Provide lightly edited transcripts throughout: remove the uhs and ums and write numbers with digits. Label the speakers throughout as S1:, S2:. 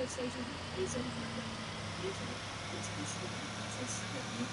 S1: PlayStation 也是很好用，也是很成熟的，是适合你。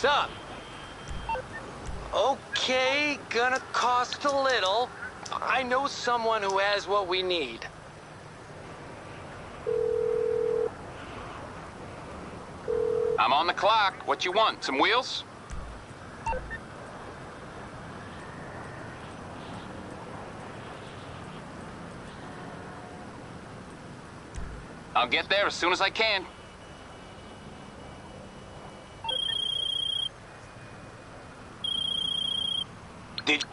S2: What's up? Okay, gonna cost a little. I know someone who has what we need.
S3: I'm on the clock. What you want? Some wheels? I'll get there as soon as I can. Did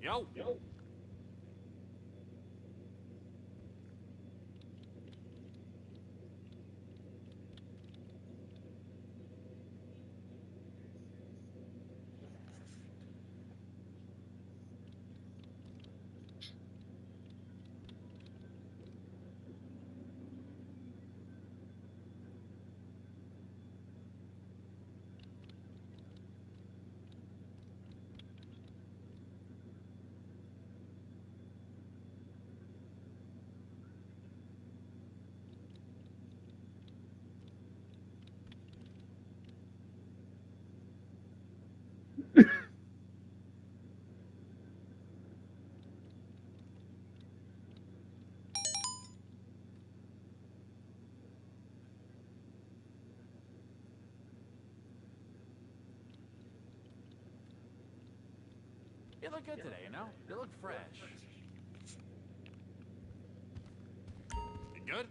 S4: Yo. You look good today, you know? You look fresh. You good?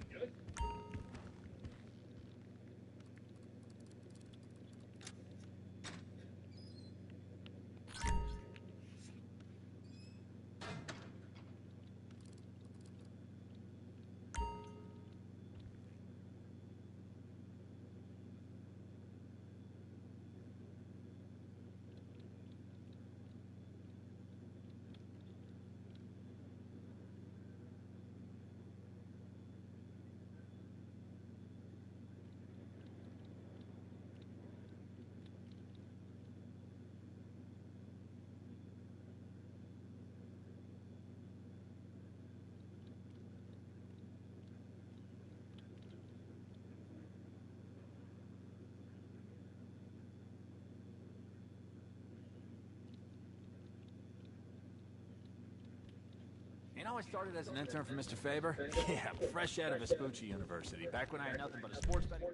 S4: You know, I started as an intern for Mr. Faber. Yeah, fresh out of Vespucci University, back when I had nothing but a sports betting.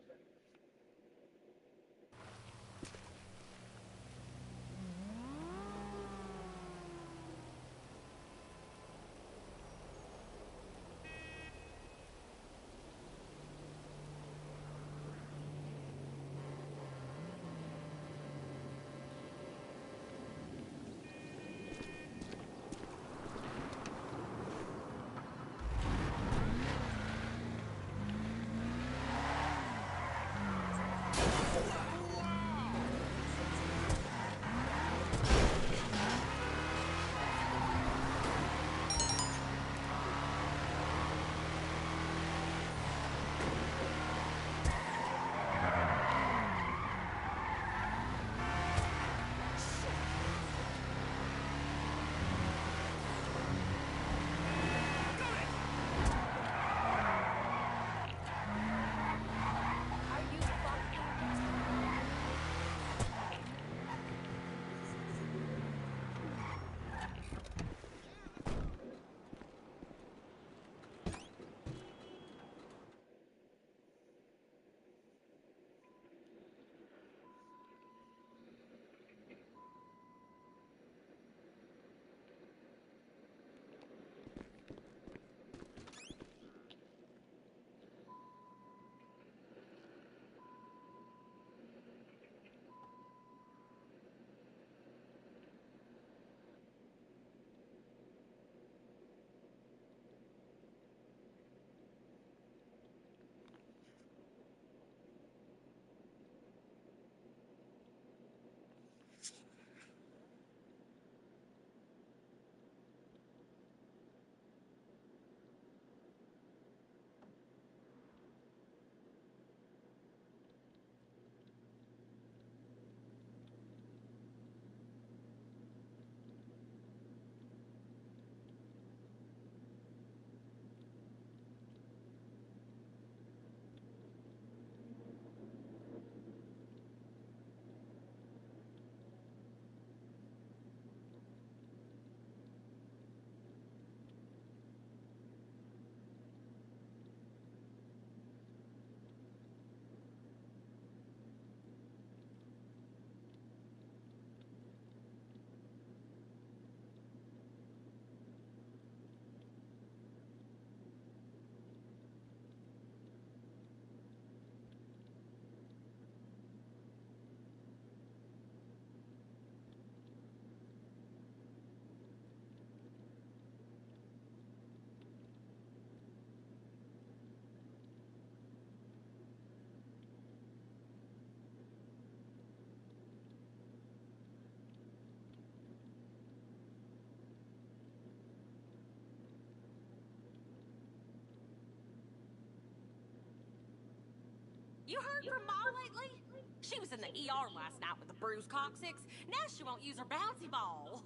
S5: ER last night with a bruised coccyx. Now she won't use her bouncy ball.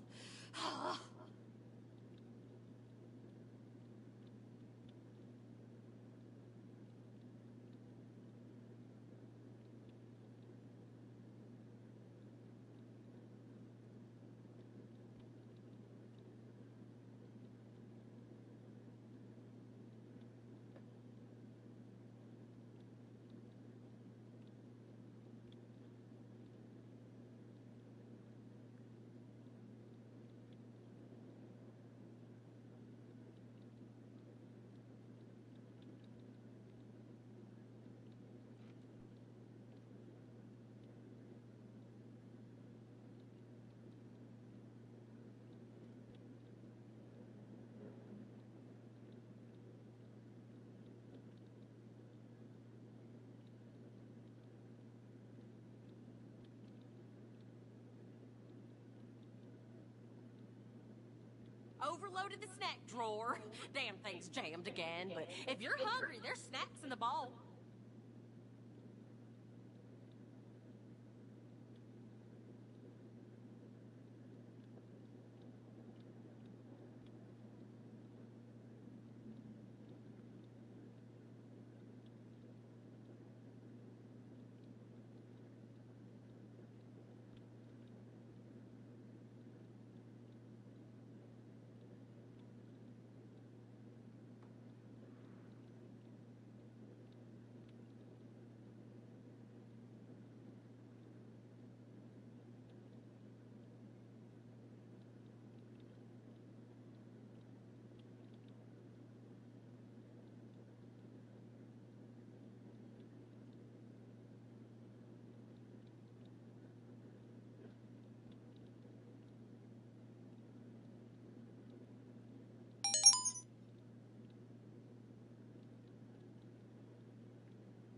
S5: Overloaded the snack drawer. Damn thing's jammed again, but if you're hungry, there's snacks in the bowl.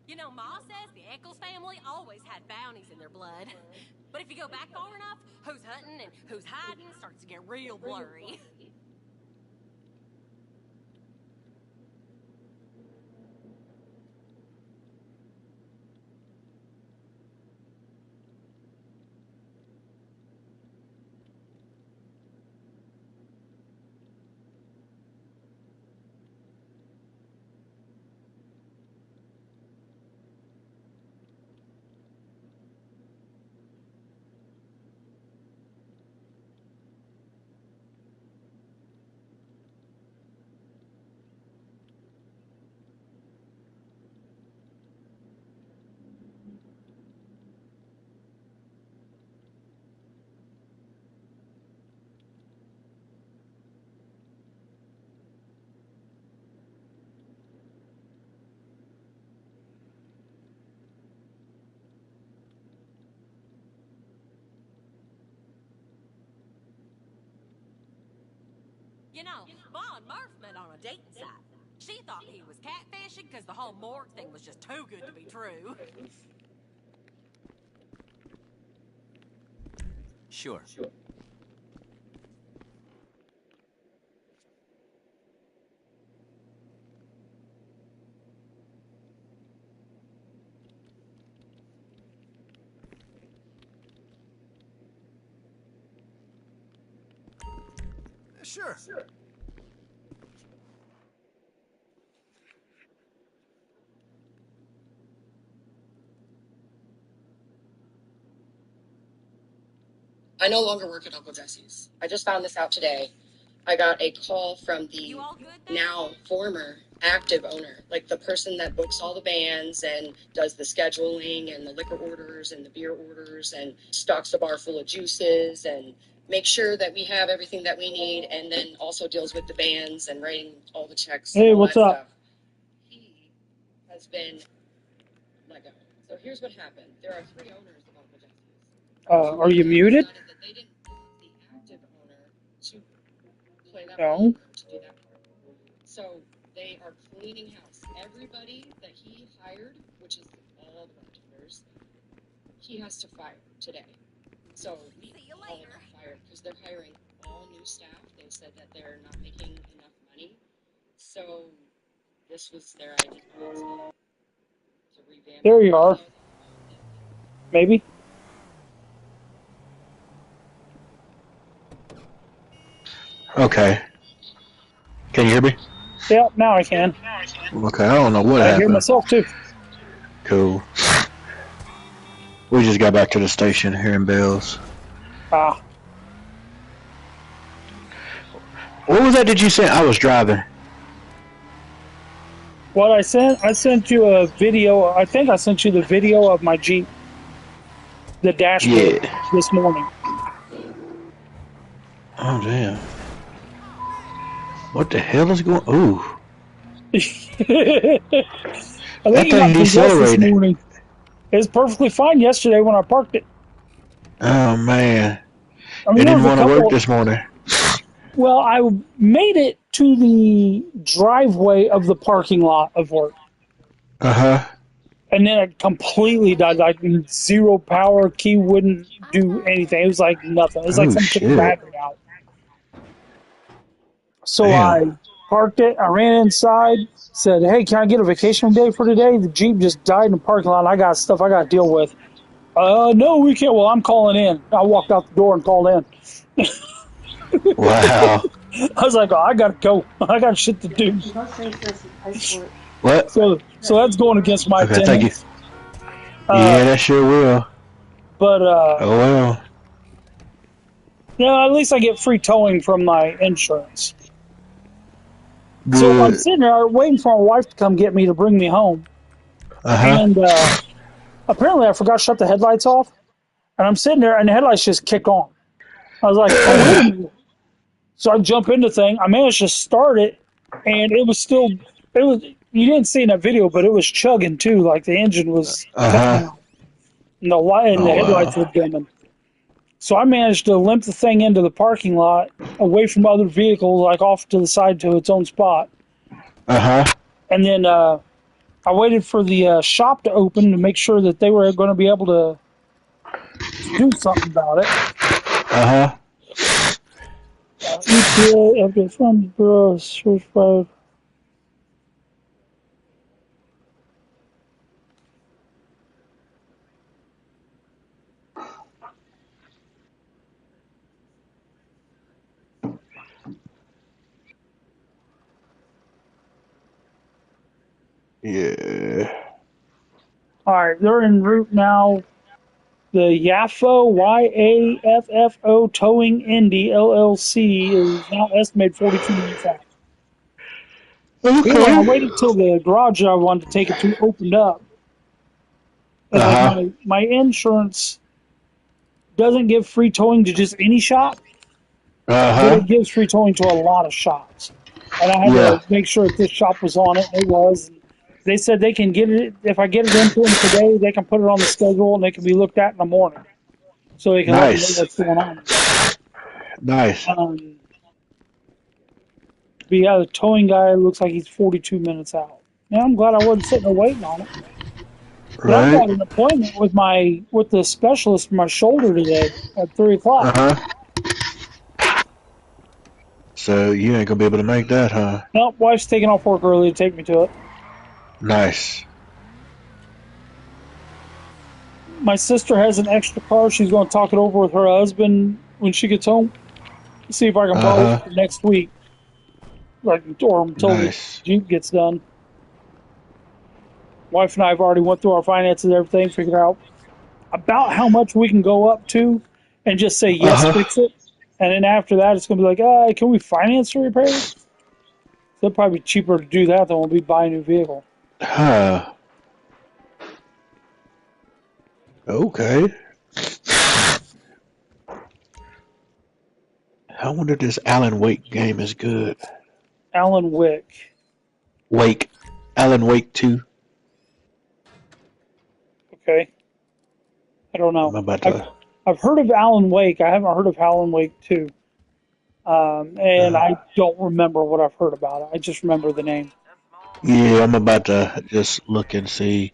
S5: You know, Ma says the Eccles family always had bounties in their blood. But if you go back far enough, who's hunting and who's hiding starts to get real blurry. You know, Ma and Murph met on a dating site. She thought he was catfishing because the whole morgue thing was just too good to be true.
S4: Sure. Sure.
S1: I no longer work at Uncle Jesse's. I just found this out today. I got a call from the
S5: You all good there?
S1: now former active owner, like the person that books all the bands and does the scheduling and the liquor orders and the beer orders and stocks the bar full of juices and makes sure that we have everything that we need, and then also deals with the bands and writing all the checks.
S6: Hey,
S1: all
S6: what's
S1: that
S6: up?
S1: Stuff. He has been let go. So here's what happened. There are 3 owners of Uncle Jesse's.
S6: Are you muted?
S1: Decided that they didn't want the active owner to play that
S6: No.
S1: role, to do that part. So they are cleaning house. Everybody that he hired, which is all the bartenders, he has to fire today. So we
S5: See you
S1: all
S5: later.
S1: got fired because they're hiring all new staff. They said that they're not making enough money. So this was their idea to revamp.
S6: There you are. Maybe. Okay. Can you hear me?
S7: Yeah, now I can.
S6: Okay, I don't know what
S7: I
S6: happened.
S7: hear myself too.
S6: Cool. We just got back to the station here in Bells.
S7: Ah.
S6: What was that? Did you say I was driving?
S7: What I sent you a video. I think I sent you the video of my Jeep, the dashboard, this morning.
S6: Oh damn! What the hell is going? Ooh!
S7: I
S6: That
S7: think
S6: thing
S7: this
S6: decelerated.
S7: morning. It was perfectly fine yesterday when I parked it.
S6: Oh man!
S7: I mean,
S6: It
S7: there
S6: didn't
S7: was a
S6: want to work
S7: couple.
S6: this morning.
S7: Well, I made it to the driveway of the parking lot of work.
S6: Uh-huh.
S7: And then it completely died. Like zero power, key wouldn't do anything. It was like nothing. It was like
S6: Oh
S7: something took the
S6: shit!
S7: battery out. So I
S6: Damn.
S7: parked it. I ran inside, said, "Hey, can I get a vacation day for today?" The Jeep just died in the parking lot. I got stuff I got to deal with. No, we can't. Well, I'm calling in. I walked out the door and called in.
S6: Wow.
S7: I was like, oh, I gotta go. I got shit to do.
S6: What?
S7: So that's going against my
S6: Okay, thank you.
S7: attendance.
S6: Yeah, that sure will.
S7: But
S6: Oh well.
S7: yeah, at least I get free towing from my insurance.
S6: Good.
S7: So I'm sitting there waiting for my wife to come get me to bring me home, and apparently I forgot to shut the headlights off. And I'm sitting there, and the headlights just kick on. I was like, oh, wait a minute. So I jump into the thing. I managed to start it, and it was still, it was, you didn't see in that video, but it was chugging too. Like the engine was coming out. And the light and the headlights were dimming. So I managed to limp the thing into the parking lot, away from other vehicles, like off to the side to its own spot. And then I waited for the shop to open to make sure that they were going to be able to do something about it. EPA after from Bureau certified.
S6: Yeah.
S7: All right, they're en route now. The YAFO, YAFFO Towing Indy LLC is now estimated 42 minutes out. When I waited till the garage I wanted to take it to opened up, and like my insurance doesn't give free towing to just any shop, but it gives free towing to a lot of shops. And I had to make sure that this shop was on it, and it was. They said they can get it, if I get it into them today, they can put it on the schedule and they can be looked at in the morning. So they can let me know what's going on.
S6: Nice.
S7: But yeah, the towing guy looks like he's 42 minutes out. Yeah, I'm glad I wasn't sitting there waiting on it. But I've got an appointment with the specialist for my shoulder today at 3 o'clock.
S6: So you ain't gonna be able to make that, huh?
S7: Nope, wife's taking off work early to take me to it.
S6: Nice.
S7: My sister has an extra car. She's going to talk it over with her husband when she gets home. See if I can borrow it for next week. Like, or until the Jeep gets done. Wife and I have already went through our finances and everything, figured out about how much we can go up to, and just say, yes, fix it. And then after that, it's going to be like, can we finance the repairs? So it'll probably be cheaper to do that than we'll be buying a new vehicle.
S6: Okay. I wonder if this Alan Wake game is good.
S7: Alan Wake.
S6: Alan Wake 2.
S7: Okay. I don't know.
S6: I'm about to...
S7: I've heard of Alan Wake. I haven't heard of Alan Wake 2. And I don't remember what I've heard about it. I just remember the name.
S6: Yeah, I'm about to just look and see.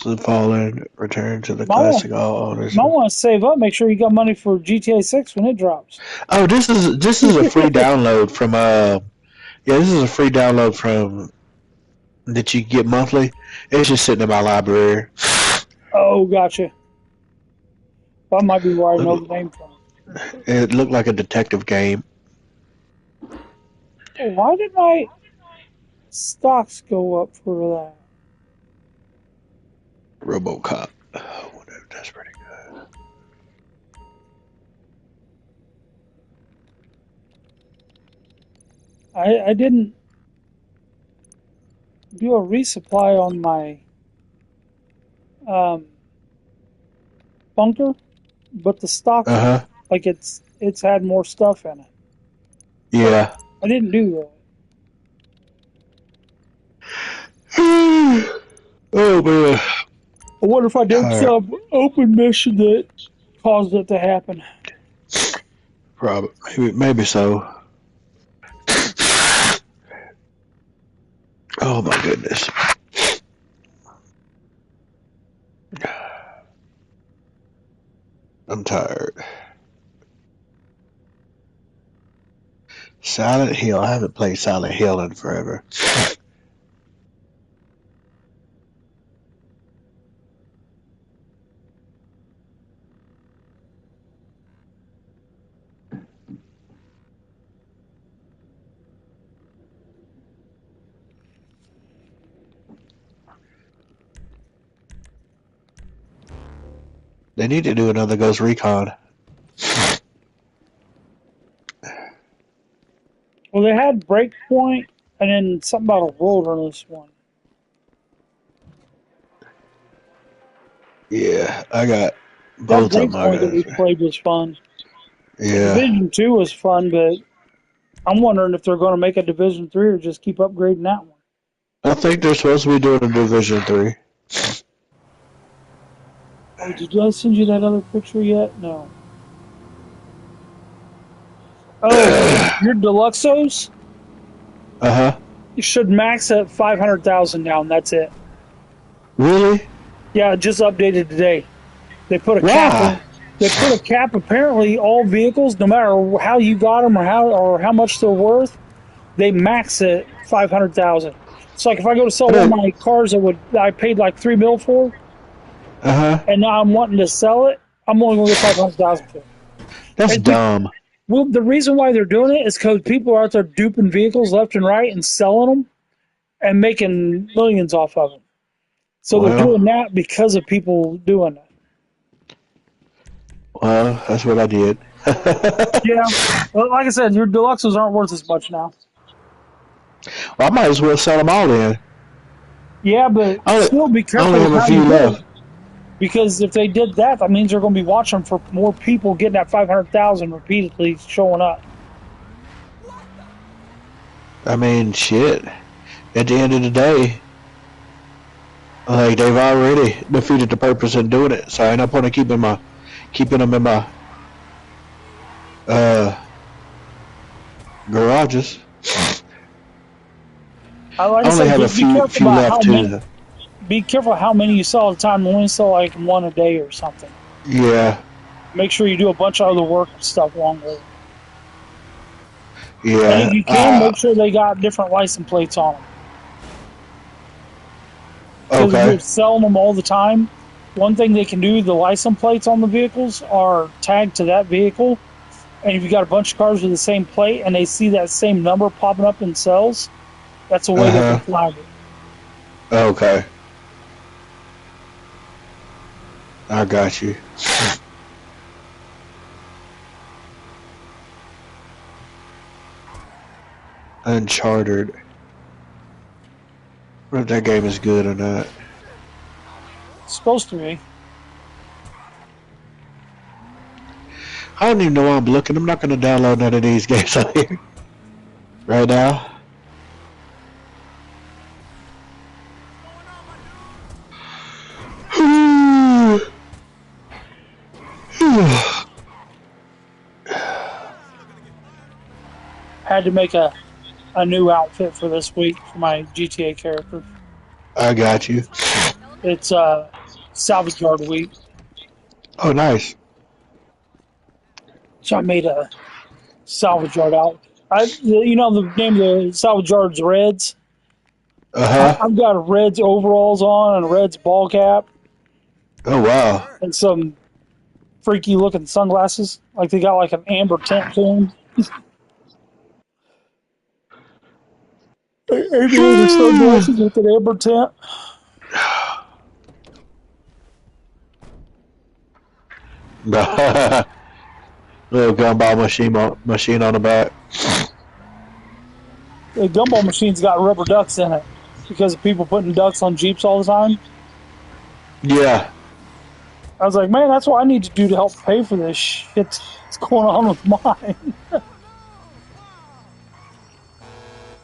S6: The Fallen, Return to the Classic All Owners.
S7: You might want to save up. Make sure you got money for GTA 6 when it drops.
S6: Oh, this is a free download from this is a free download from that you get monthly. It's just sitting in my library.
S7: Oh, gotcha. That might be where I know the name from.
S6: It looked like a detective game.
S7: Why did my stocks go up for that?
S6: RoboCop. Oh, whatever. That's pretty good.
S7: I didn't do a resupply on my um, bunker, but the stock like it's had more stuff in it.
S6: Yeah.
S7: I didn't do that.
S6: Oh man.
S7: I wonder if I did
S6: Tired.
S7: some open mission that caused it to happen.
S6: Probably. Maybe so. Oh my goodness. I'm tired. Silent Hill. I haven't played Silent Hill in forever. They need to do another Ghost Recon.
S7: Well, they had Breakpoint and then something about a wilderness one.
S6: Yeah, I got
S7: That
S6: both of them. I
S7: Breakpoint that we
S6: got.
S7: played was fun.
S6: Yeah.
S7: Division 2 was fun, but I'm wondering if they're going to make a Division 3 or just keep upgrading that one.
S6: I think they're supposed to be doing a Division 3.
S7: Oh, did I send you that other picture yet? No. Oh, your Deluxos?
S6: Uh-huh.
S7: You should max at 500,000 now, and that's it.
S6: Really?
S7: Yeah, it just updated today. They put a cap.
S6: Why?
S7: They put a cap. Apparently, all vehicles, no matter how you got them or how much they're worth, they max it 500,000. It's like if I go to sell
S6: I
S7: one of
S6: didn't.
S7: my cars that I paid like $3 million for,
S6: Uh-huh.
S7: and now I'm wanting to sell it, I'm only going to get 500,000 for it.
S6: That's
S7: And
S6: dumb.
S7: well, the reason why they're doing it is because people are out there duping vehicles left and right and selling them and making millions off of them. So they're doing
S6: Well,
S7: that because of people doing that.
S6: that's what I did.
S7: Yeah. Well, like I said, your deluxes aren't worth as much now.
S6: Well, I might as well sell them all then.
S7: Yeah, but still be
S6: I only
S7: careful
S6: have
S7: with
S6: a
S7: how
S6: few
S7: you do it.
S6: left.
S7: Because if they did that, that means they're going to be watching for more people getting that 500,000 repeatedly showing up.
S6: I mean, shit. At the end of the day, like they've already defeated the purpose in doing it. So I ain't no point in keeping them in my uh garages.
S7: Like
S6: I
S7: I
S6: only
S7: said,
S6: have a
S7: just be careful
S6: few
S7: about how
S6: left
S7: many.
S6: too.
S7: Be careful how many you sell at a time. Only sell like one a day or something.
S6: Yeah.
S7: Make sure you do a bunch of other work and stuff along with it. And if
S6: Yeah.
S7: you can, make sure they got different license plates on them. Because if you're
S6: Okay.
S7: selling them all the time, one thing they can do, the license plates on the vehicles are tagged to that vehicle. And if you got a bunch of cars with the same plate and they see that same number popping up in cells, that's a way they can flag it.
S6: Okay. I got you. Uncharted. Wonder if that game is good or not.
S7: It's supposed to be.
S6: I don't even know why I'm looking. I'm not going to download none of these games out here right now.
S7: Had to make a new outfit for this week for my GTA character.
S6: I got you.
S7: It's salvage yard week.
S6: Oh, nice.
S7: So I made a salvage yard out. You know the name of the salvage yard's Reds. I've got a Reds overalls on and a Reds ball cap.
S6: Oh, wow.
S7: And some freaky looking sunglasses. Like they got like an amber tint to them. Amy and her son walking with an amber tent.
S6: Little gumball machine on the back.
S7: The gumball machine's got rubber ducks in it because of people putting ducks on Jeeps all the time.
S6: Yeah.
S7: I was like, man, that's what I need to do to help pay for this shit that's going on with mine.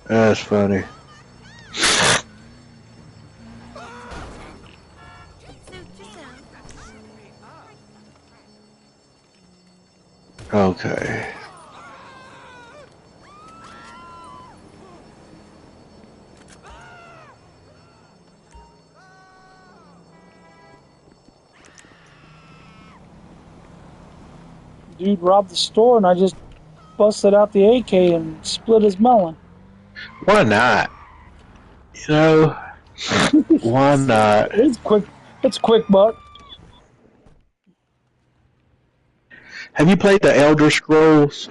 S6: That's funny. Okay.
S7: Dude robbed the store and I just busted out the AK and split his melon.
S6: Why not? You know, why not?
S7: It's quick. It's quick, buck.
S6: Have you played the Elder Scrolls?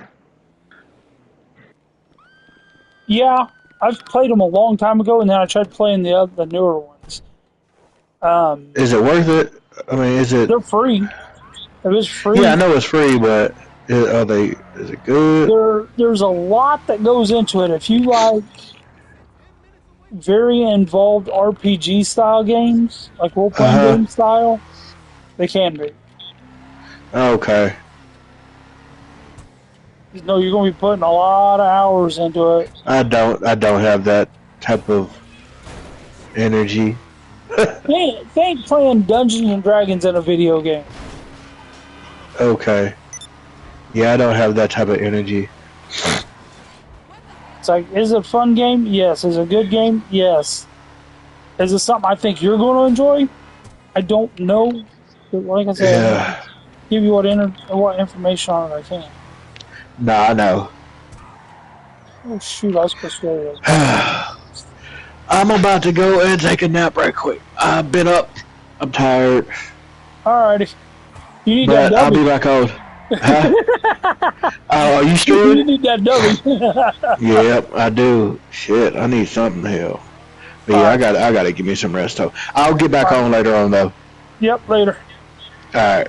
S7: Yeah, I've played them a long time ago, and then I tried playing the newer ones.
S6: Is it worth it? I mean, is it?
S7: They're free. It was
S6: Yeah, I
S7: free.
S6: know it's free, but are they? Is it good?
S7: There's a lot that goes into it. If you like very involved RPG style games, like role
S6: Uh
S7: playing
S6: huh.
S7: game style, they can be.
S6: Okay.
S7: You know, you're going to be putting a lot of hours into it.
S6: I don't have that type of energy.
S7: They ain't playing Dungeons and Dragons in a video game.
S6: Okay. Yeah, I don't have that type of energy.
S7: It's like, is it a fun game? Yes. Is it a good game? Yes. Is it something I think you're going to enjoy? I don't know. But like I said,
S6: Yeah.
S7: give you what information on it I can.
S6: Nah, I know.
S7: Oh shoot, I was supposed to go to those.
S6: I'm about to go and take a nap right quick. I've been up. I'm tired.
S7: Alrighty. You need
S6: But
S7: that
S6: I'll be
S7: dummy.
S6: back on. Huh? Oh, are you
S7: You
S6: streaming?
S7: need that dummy.
S6: Yep, I do. Shit, I need something hell. But yeah,
S7: Alright.
S6: I gotta give me some rest though. I'll get back
S7: Alright.
S6: on later on though.
S7: Yep, later.
S6: Alright.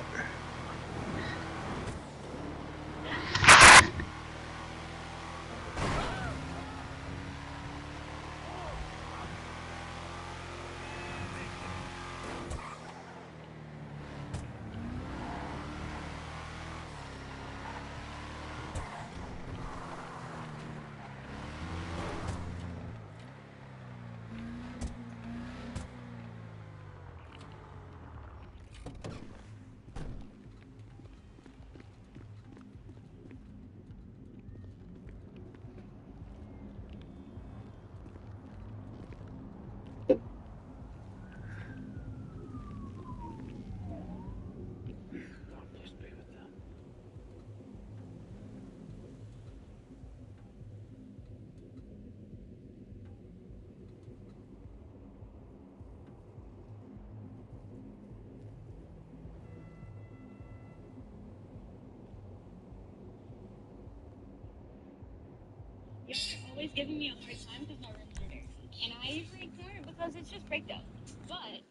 S8: Y'all are always giving me a hard time because my rims are dirty. And I usually ignore it because it's just breakdown. But,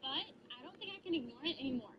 S8: but I don't think I can ignore it anymore.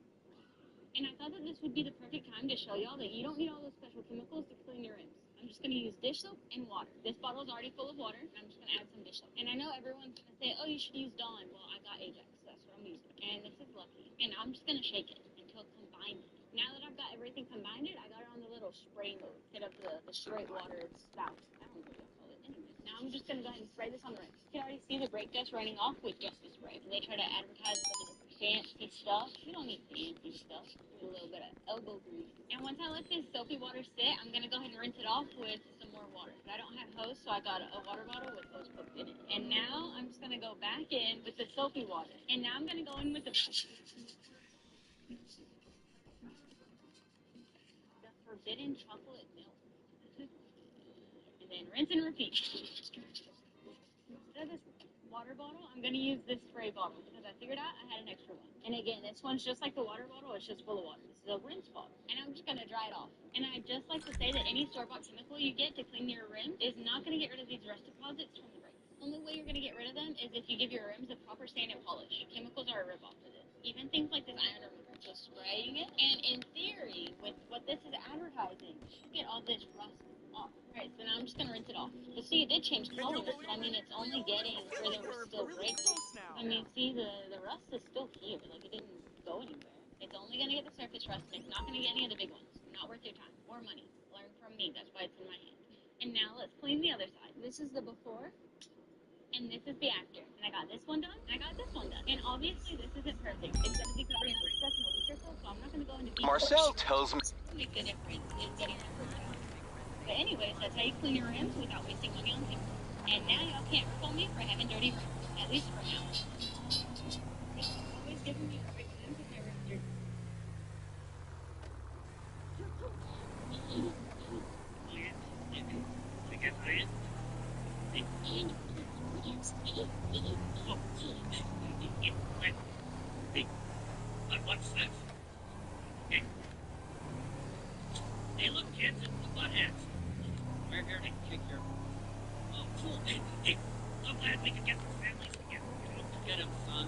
S8: And I thought that this would be the perfect time to show y'all that you don't need all those special chemicals to clean your rims. I'm just going to use dish soap and water. This bottle is already full of water, and I'm just going to add some dish soap. And I know everyone's going to say, oh, you should use Dawn. Well, I got Ajax, so that's what I'm using. And this is Lucky. And I'm just going to shake it until it's combined. Now that I've got everything combined, I got it on the little spray mode. Hit up the straight water spout. I don't know what you call it. Anyway, now I'm just going to go ahead and spray this on the rims. You can already see the brake dust running off with just the spray. And they try to advertise the fancy stuff. We don't need fancy stuff. We need a little bit of elbow grease. And once I let this soapy water sit, I'm going to go ahead and rinse it off with some more water. I don't have hose, so I got a water bottle with hose poked in it. And now I'm just going to go back in with the soapy water. And now I'm going to go in with the forbidden chocolate milk. And then rinse and repeat. Instead of this water bottle, I'm gonna use this spray bottle because I figured out I had an extra one. And again, this one's just like the water bottle, it's just full of water. This is a rinse bottle. And I'm just gonna dry it off. And I just like to say that any store-bought chemical you get to clean your rim is not gonna get rid of these rust deposits from the brakes. Only way you're gonna get rid of them is if you give your rims a proper sand and polish. Chemicals are a rip-off to this. Even things like this iron remover. So spraying it, and in theory, with what this is advertising, you should get all this rust off. Alright, so now I'm just gonna rinse it off. But see, it did change colors, but I mean, it's only getting where there were still breaks. I mean, see, the rust is still here. Like, it didn't go anywhere. It's only gonna get the surface rust, and it's not gonna get any of the big ones. Not worth your time or money. Learn from me. That's why it's in my hand. And now let's clean the other side. This is the before. And this is the after. And I got this one done, and I got this one done. And obviously, this isn't perfect. It's going to be covered in brake dust in a week or so, so I'm not going to go into detail.
S2: Marcel tells me.
S8: Make the difference is getting that first one. But anyways, that's how you clean your rims without wasting money on things. And now y'all can't rip on me for having dirty rims, at least for now. It's always giving me perfect rims with my rims dirty.
S9: What's this? Hey. Hey, look, kids, it's the buttheads. We're here to kick your... Oh, cool. Hey, so glad we could get these families together. You know, get them, son.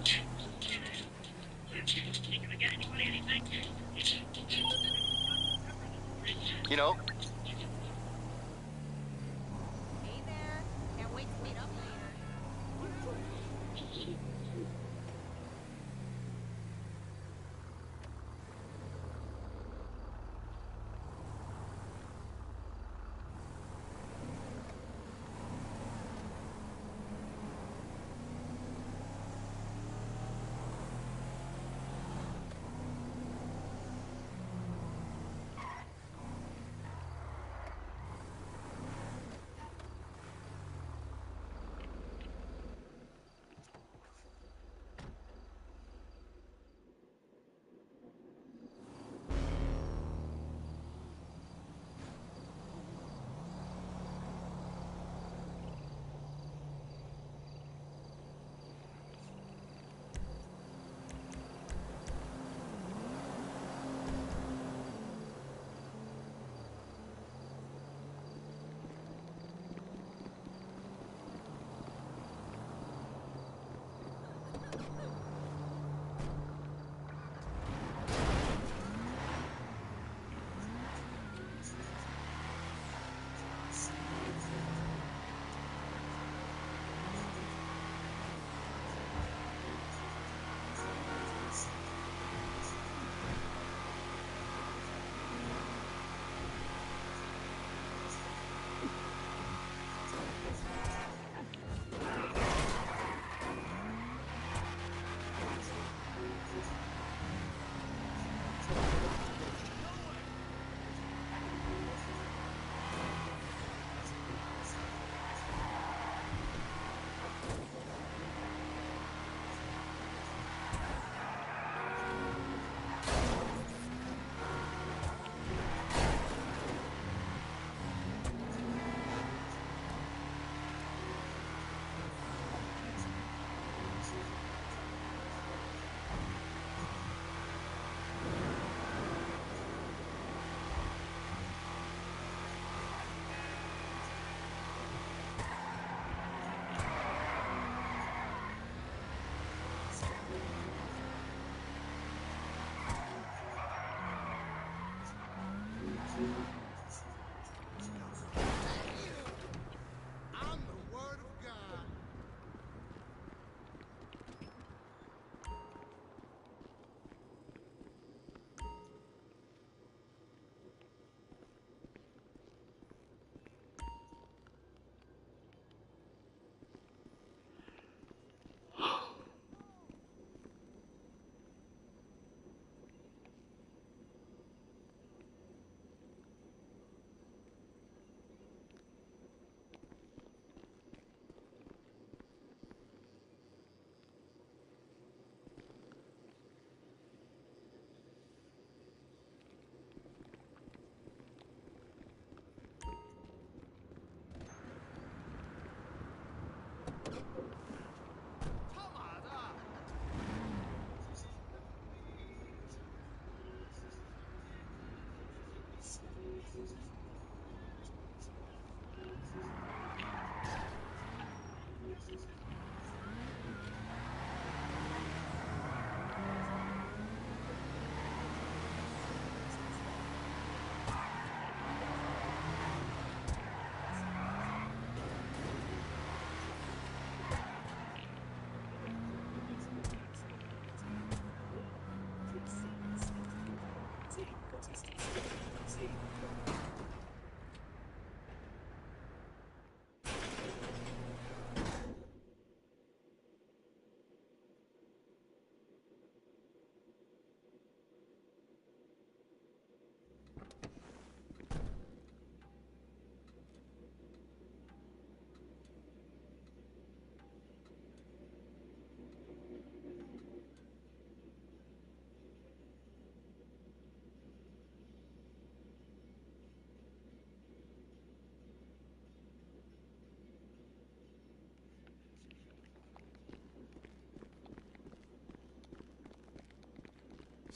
S9: Hey, can I get anybody anything?
S2: You know,
S5: Hey there. Can't wait to meet up later.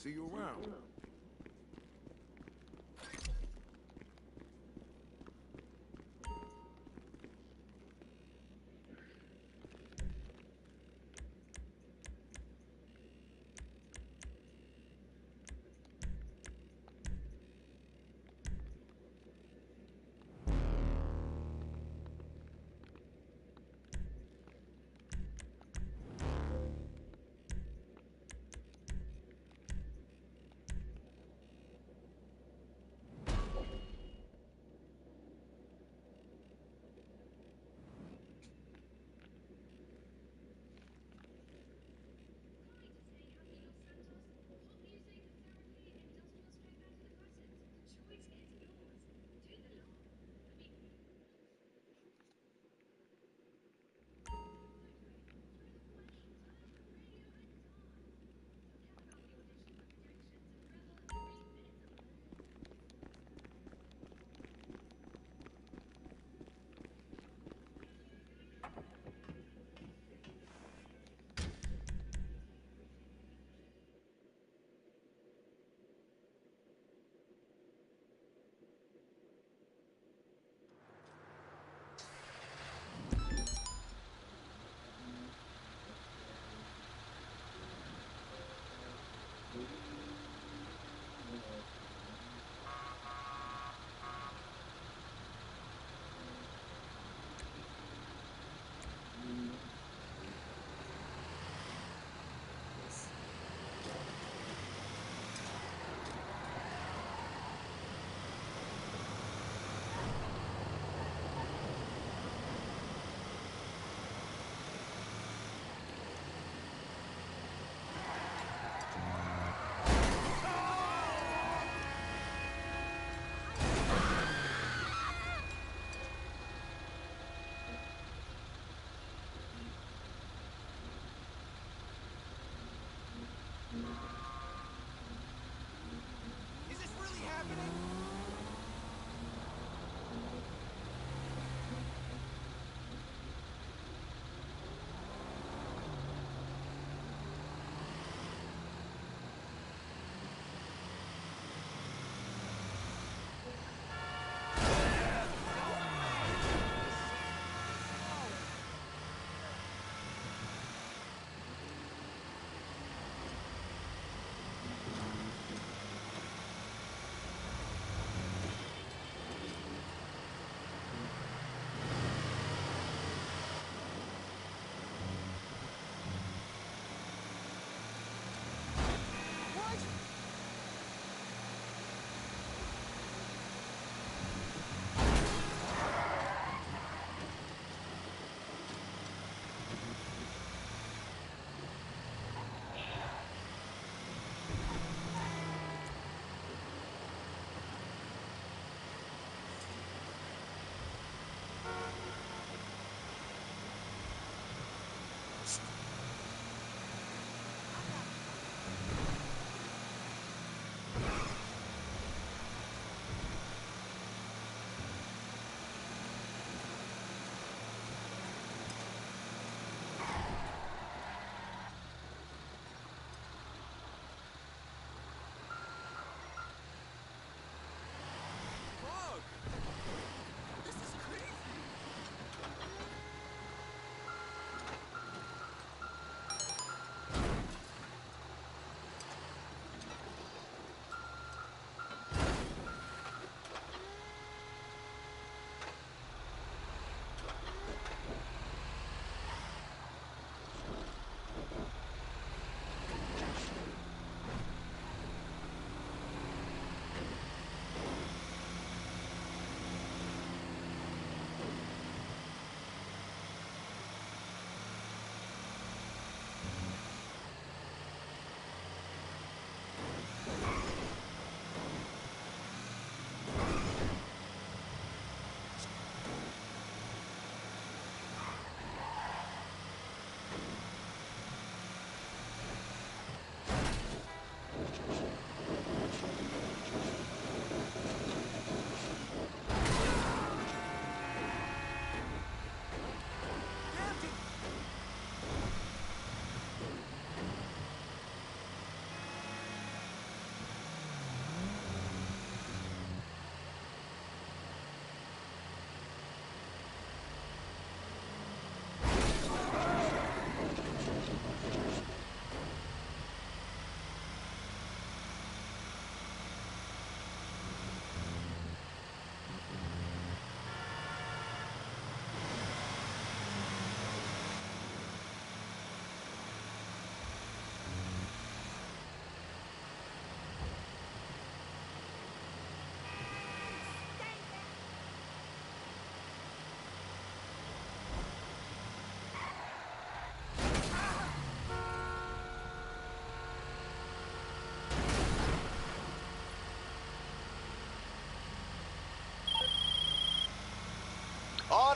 S10: See you around.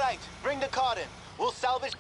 S10: right, bring the car in. We'll salvage...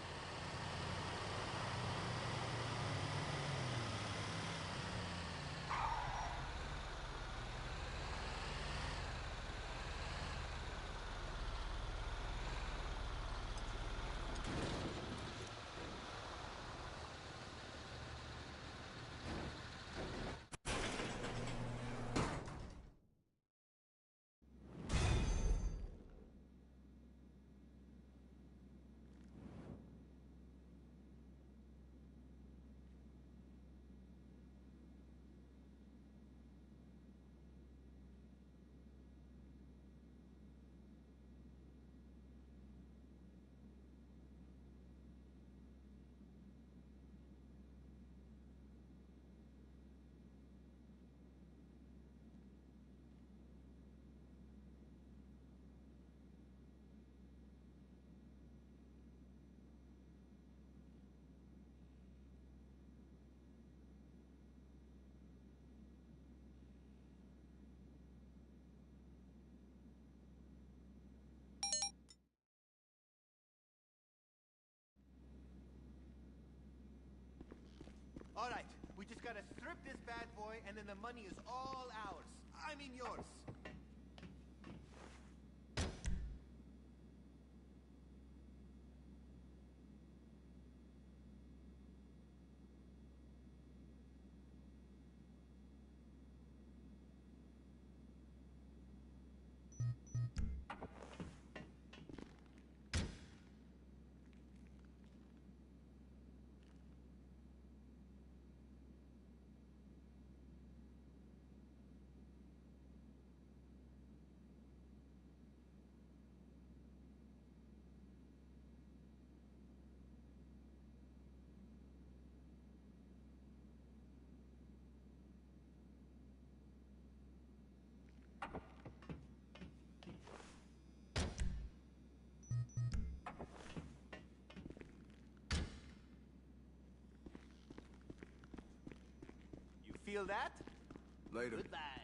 S10: All right, we just gotta strip this bad boy, and then the money is all ours. I mean yours. You feel that?
S11: Later.
S10: Good vibes.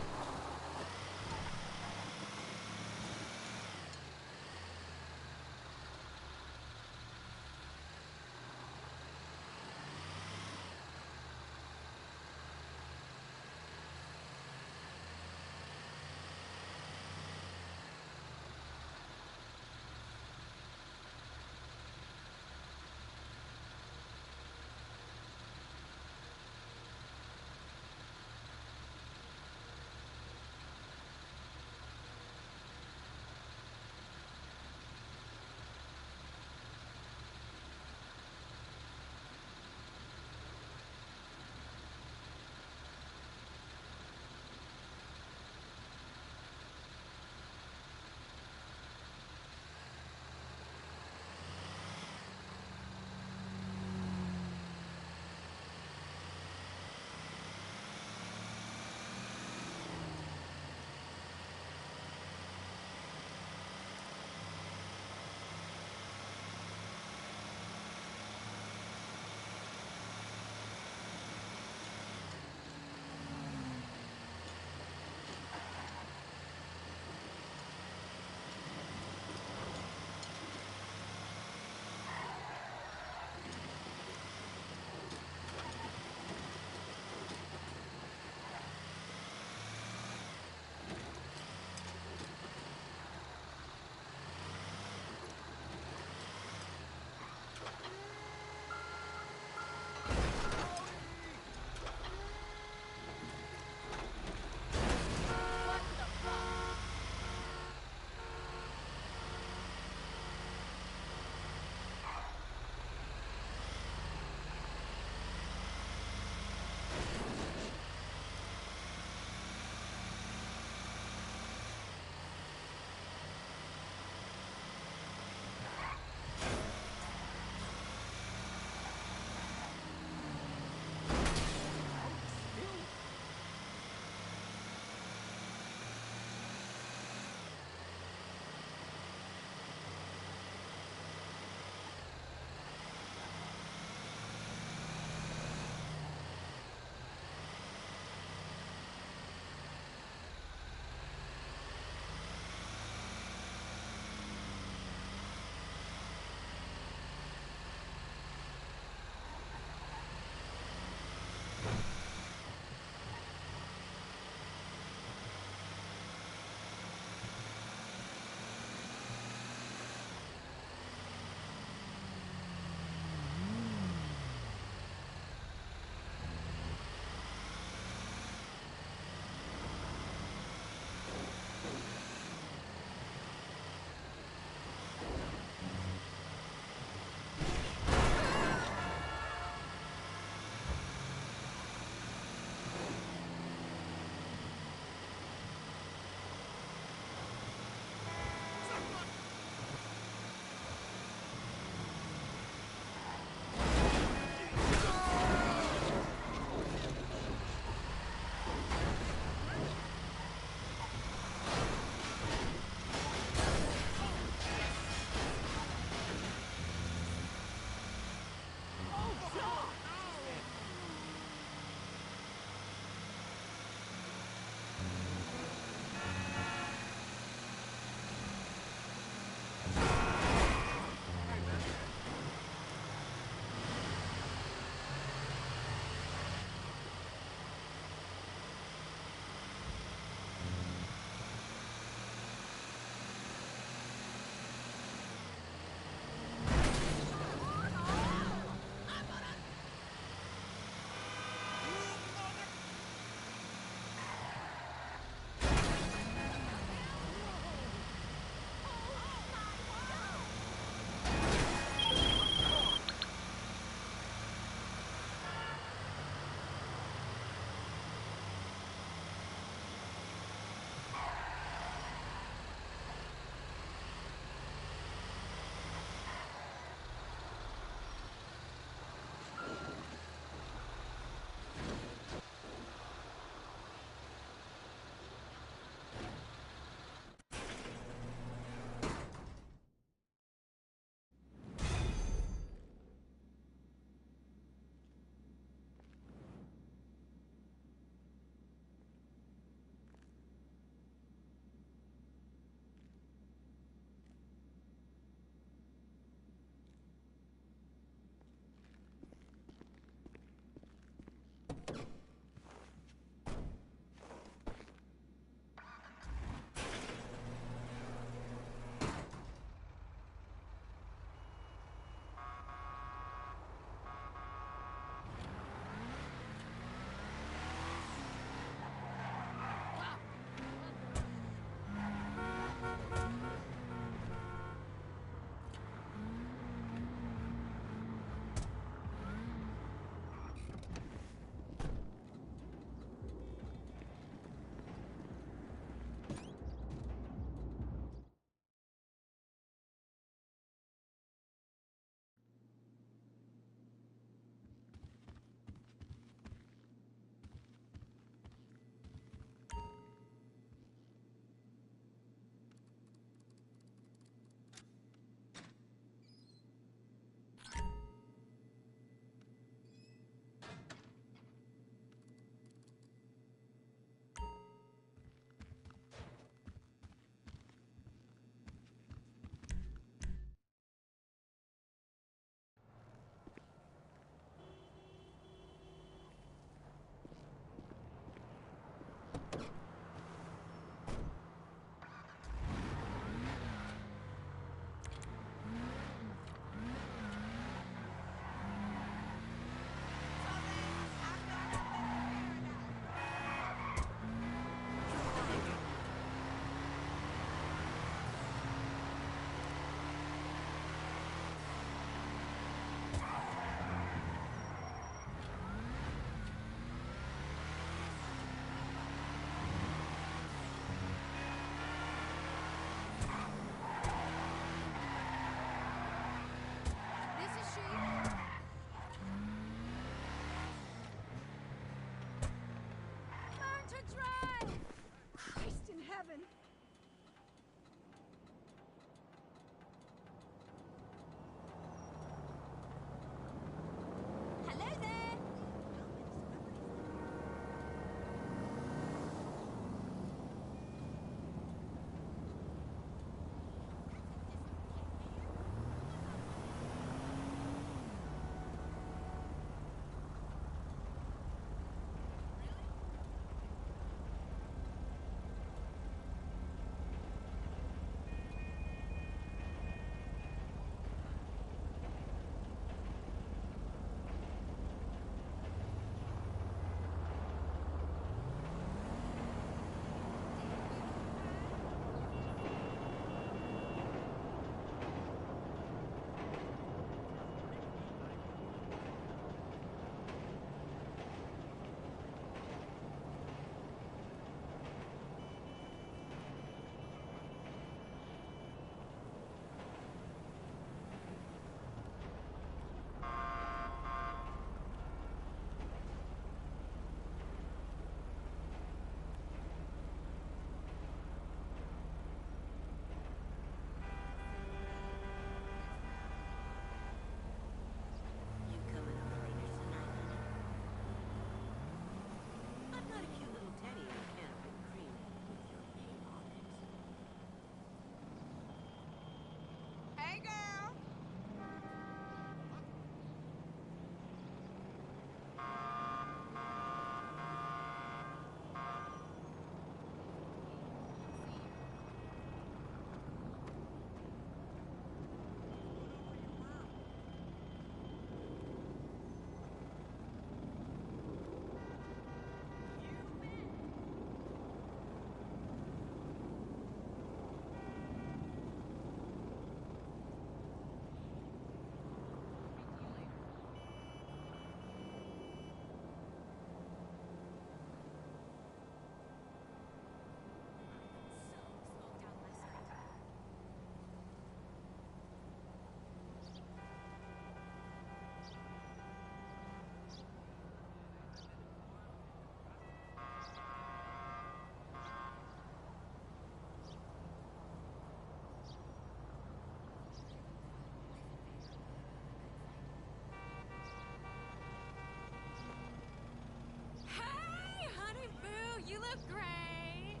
S5: You look great.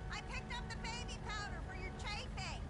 S11: I picked up the baby powder for your chafing.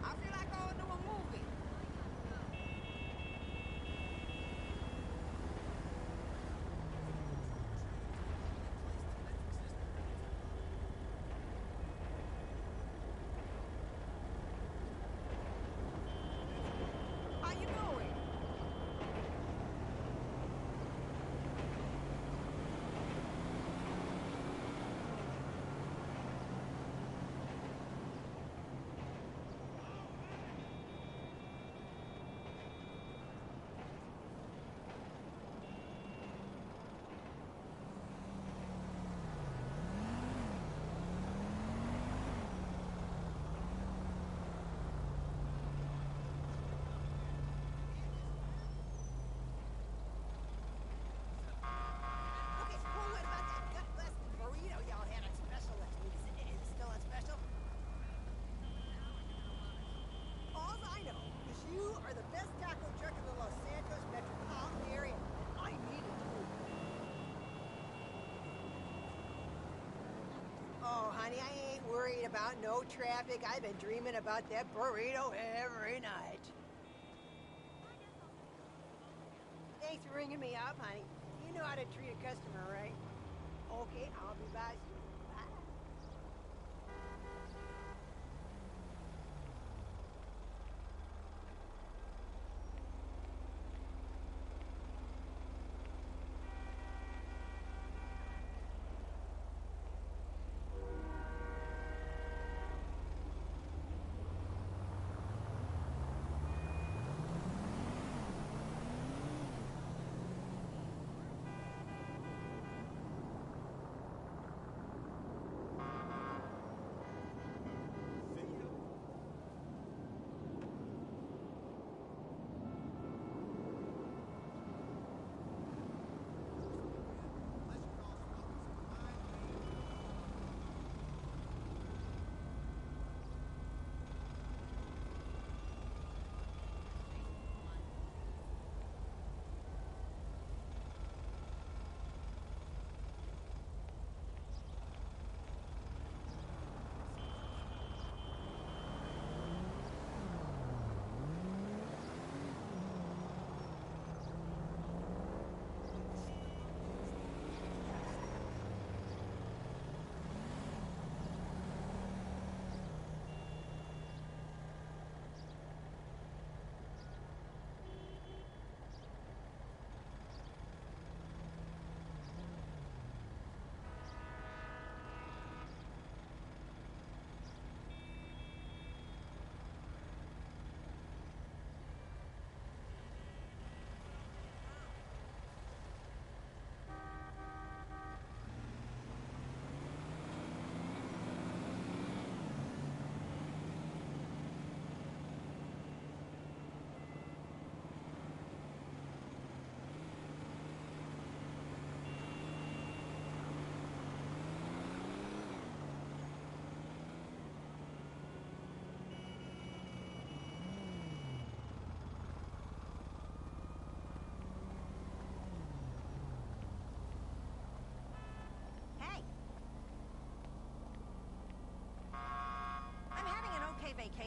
S11: I feel like going to a movie. How you doing? Okay, so what about that gutless burrito y'all had on special last week? Is it still on special? All I know is you are the best taco truck in the Los Santos metropolitan area, and I need it too. Oh, honey, I ain't worried about no traffic. I've been dreaming about that burrito every night. Thanks for ringing me up, honey. You know how to treat a customer, right? Okay, I'll be by soon. Bye.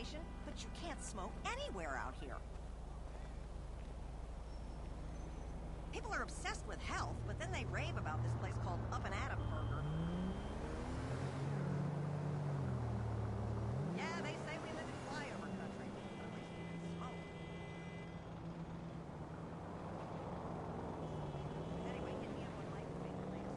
S11: regulation, but you can't smoke anywhere out here. People are obsessed with health, but then they rave about this place called Up and Adam Burger. Yeah, they say we live in flyover country, but at least we can smoke. Anyway, hit me up on my favorite latest.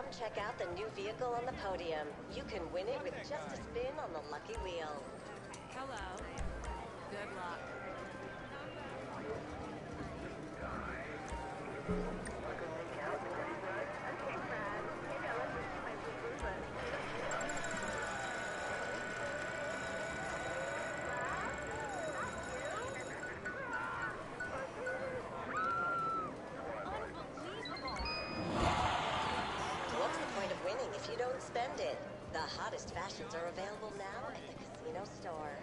S12: Come check out the new vehicle on the podium. You can win it with just a spin on the lucky wheel.
S5: Hello. Good luck.
S12: What's the point of winning if you don't spend it? The hottest fashions are available now at the casino store.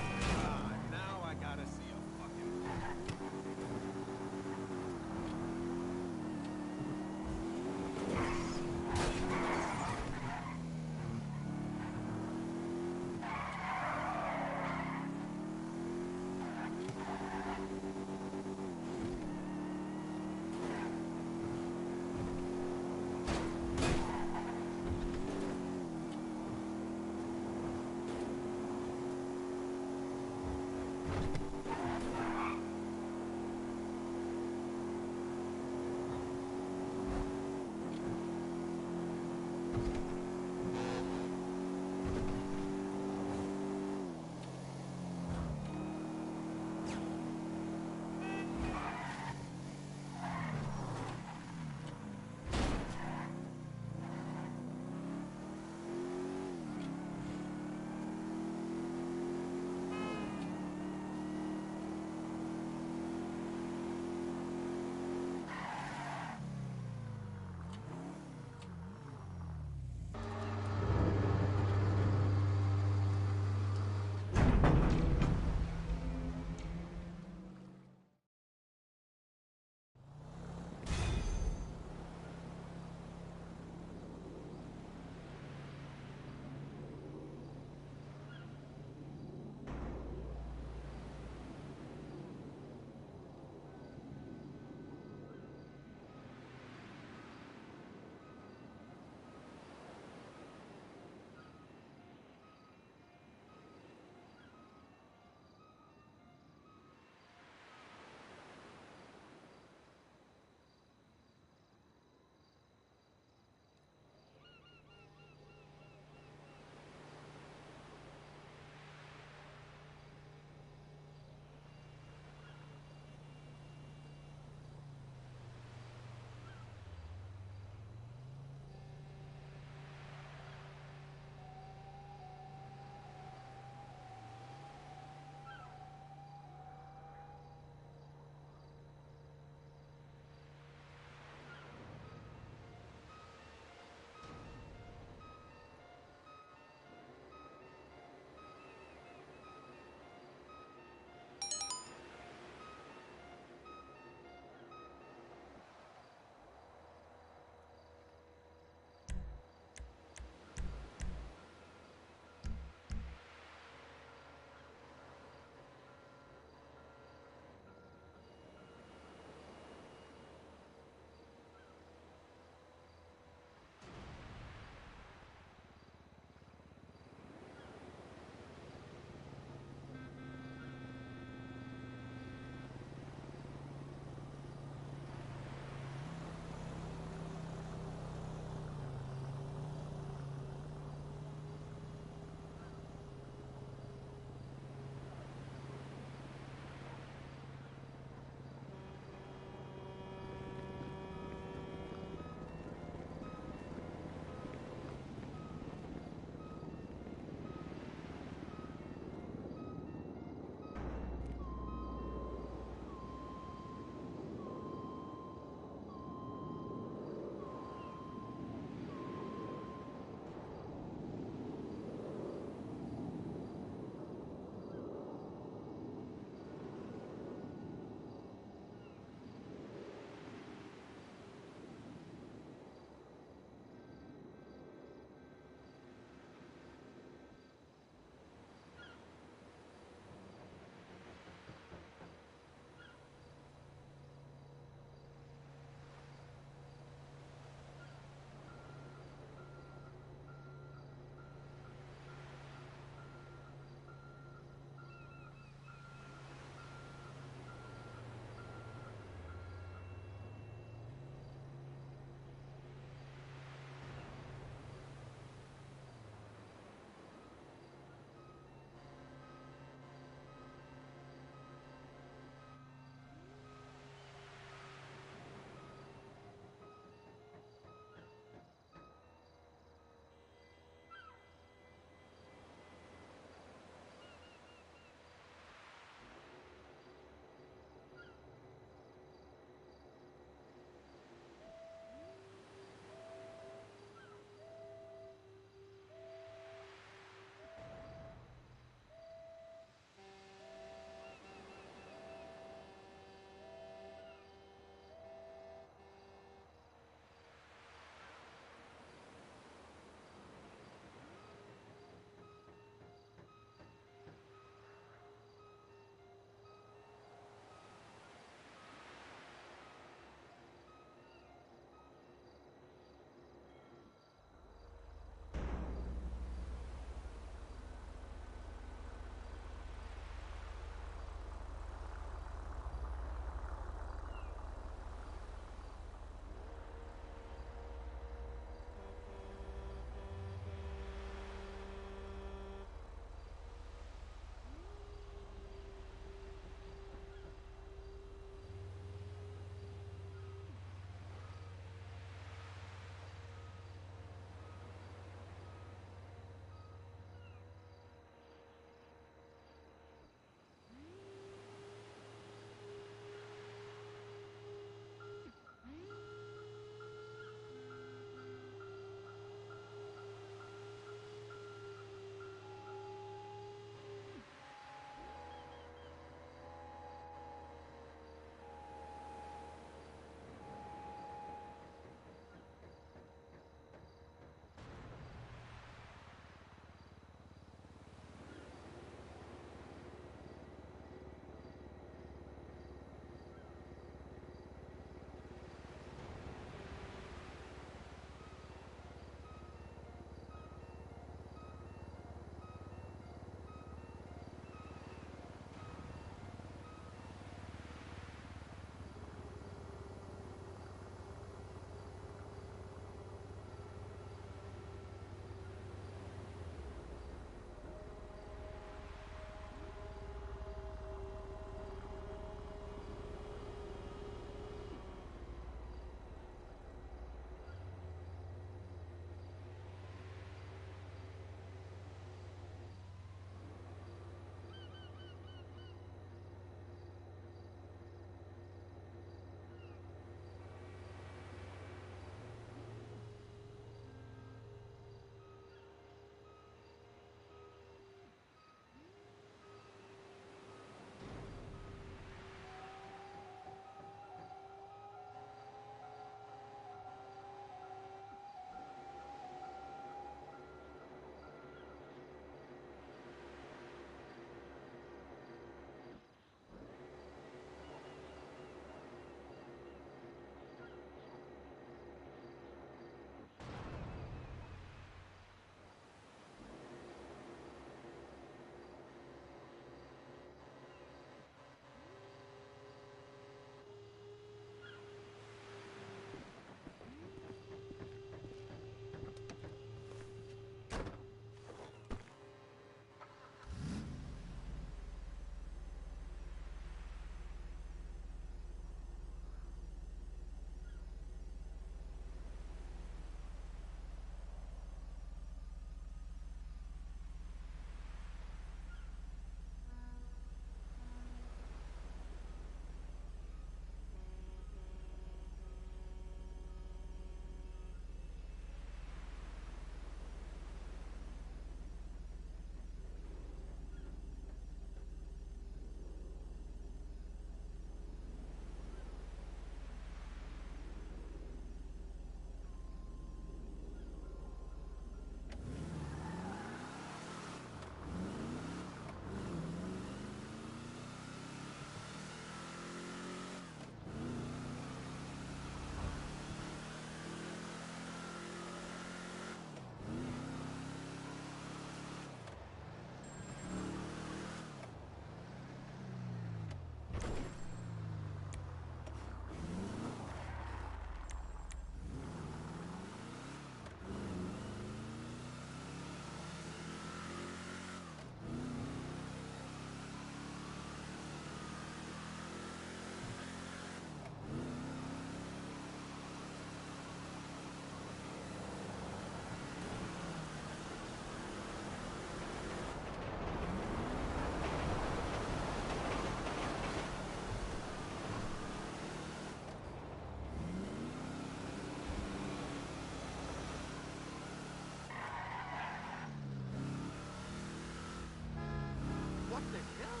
S4: What the hell?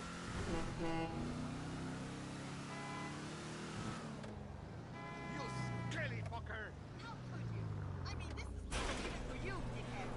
S10: You skelly fucker!
S11: How could you? I mean, this is literally even for you, dickhead.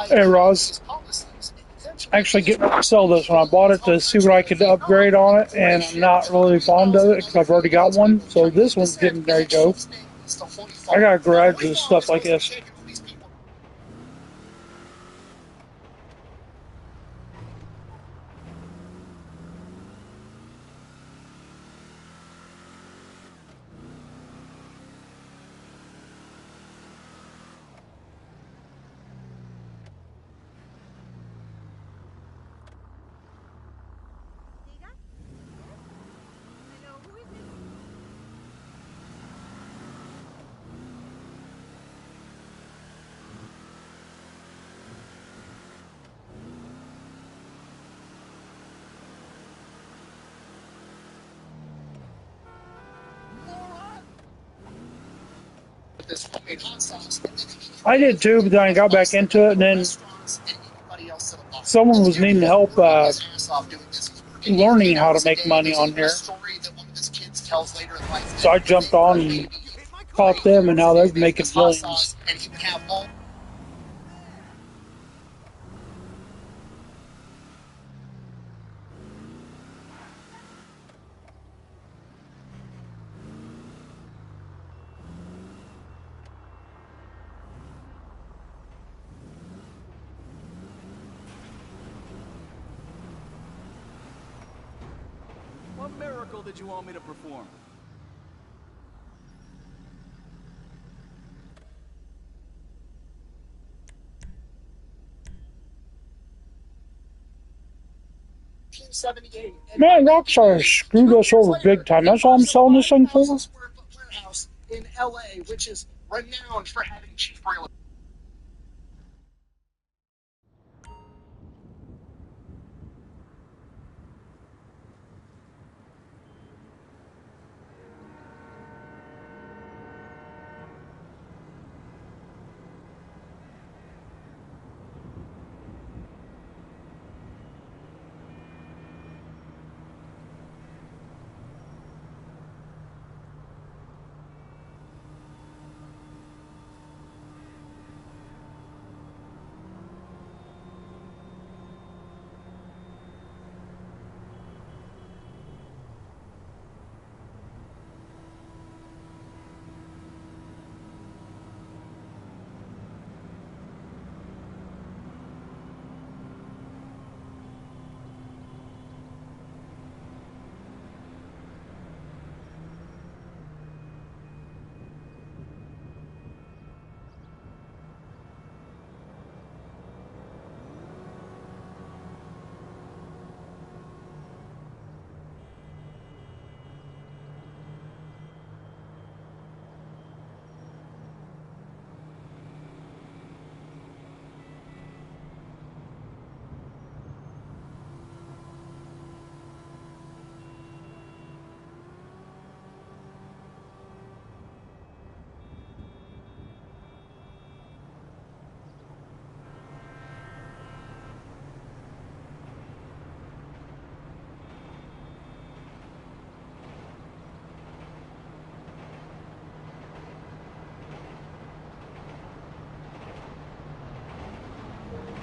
S7: Hey, Roz. Actually, getting ready to sell this one. I bought it to see what I could upgrade on it, and I'm not really fond of it because I've already got one. So this one's getting ready to go. I got a garage with stuff like this. I did too, but then I got back into it, and then someone was needing help learning how to make money on here. So I jumped on and taught them, and now they're making millions.
S4: What miracle did you want me to perform?
S7: Man, Rockstar screwed us over big time. That's all I'm selling this thing for.
S13: In LA, which is renowned for having cheap real.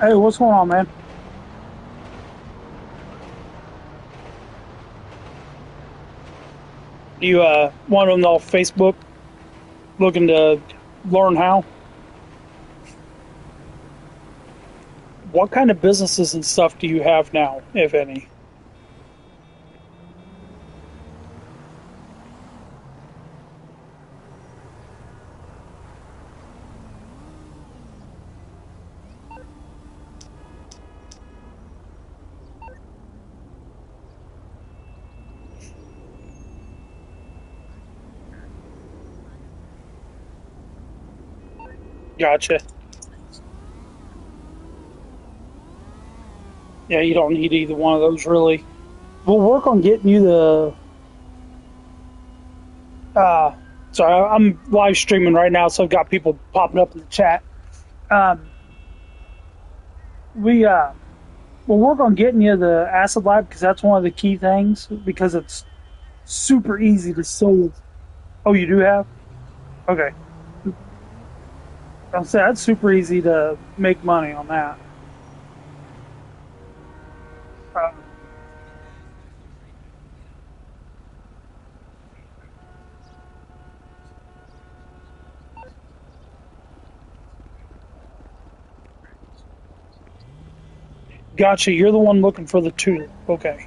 S7: Hey, what's going on, man? You want them off Facebook, looking to learn how? What kind of businesses and stuff do you have now, if any? Gotcha. Yeah, you don't need either one of those, really. We'll work on getting you the... Sorry, I'm live streaming right now, so I've got people popping up in the chat. We'll work on getting you the acid lab, because that's one of the key things, because it's super easy to solve. Oh, you do have? Okay. I'll say that's super easy to make money on that. Gotcha. You're the one looking for the tulip. Okay.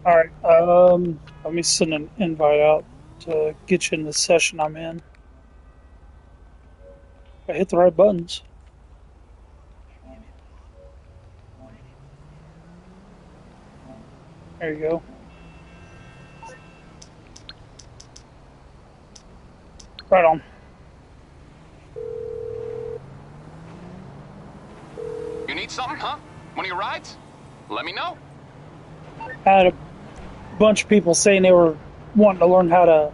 S7: All right. Let me send an invite out to get you in the session I'm in. I hit the right buttons. There you go. Right on.
S3: You need something, huh? One of your rides? Let me know.
S7: I had a bunch of people saying they were wanting to learn how to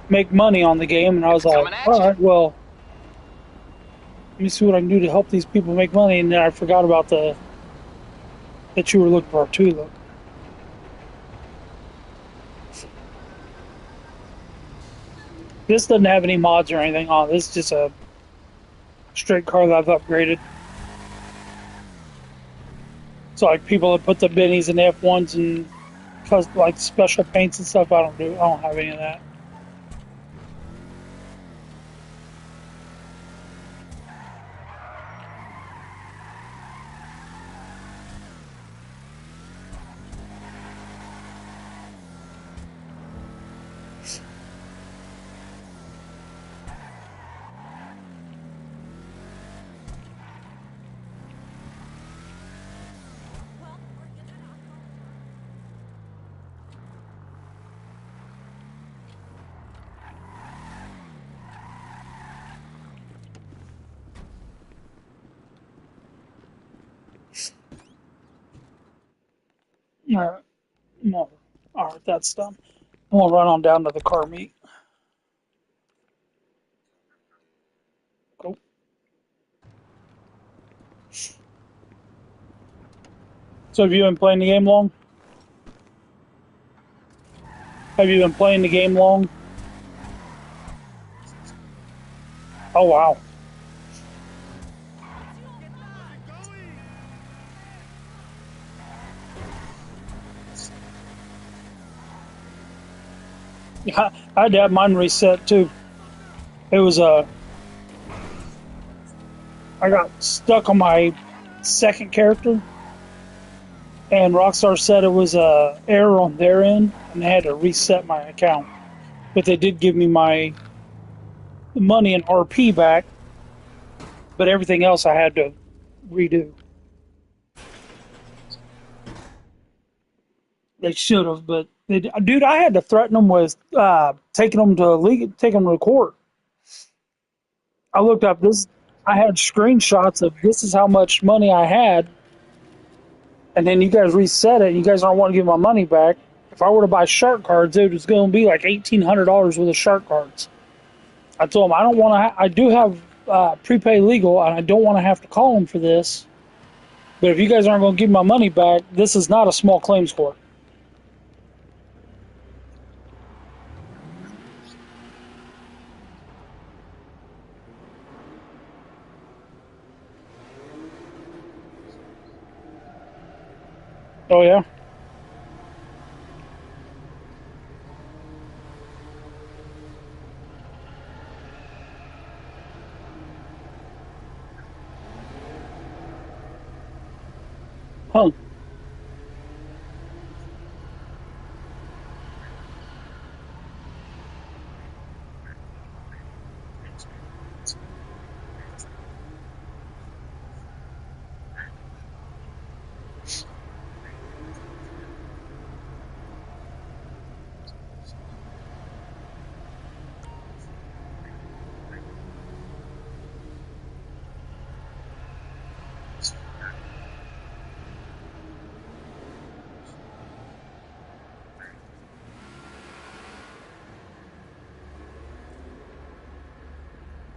S7: make money on the game, and I was
S3: It's
S7: like,
S3: coming at
S7: all
S3: you.
S7: right, well, let me see what I can do to help these people make money. And then I forgot about that you were looking for a tulip. This doesn't have any mods or anything on it. This is just a straight car that I've upgraded. So like people that put the bennies and F1s and like special paints and stuff, I don't do. I don't have any of that. All right, no, all right, that's done. I'm gonna run on down to the car meet. Cool. So have you been playing the game long? Have you been playing the game long? Oh wow. Yeah, I had to have mine reset too. It was I got stuck on my second character, and Rockstar said it was a error on their end, and they had to reset my account. But they did give me my money and RP back, but everything else I had to redo. They should have, but dude, I had to threaten them with taking them to taking them to court. I looked up this. I had screenshots of this is how much money I had, and then you guys reset it. And you guys aren't wanting to give my money back. If I were to buy shark cards, it was going to be like $1,800 worth of shark cards. I told them I don't want to. I do have prepaid legal, and I don't want to have to call them for this. But if you guys aren't going to give my money back, this is not a small claims court. Oh yeah. Huh.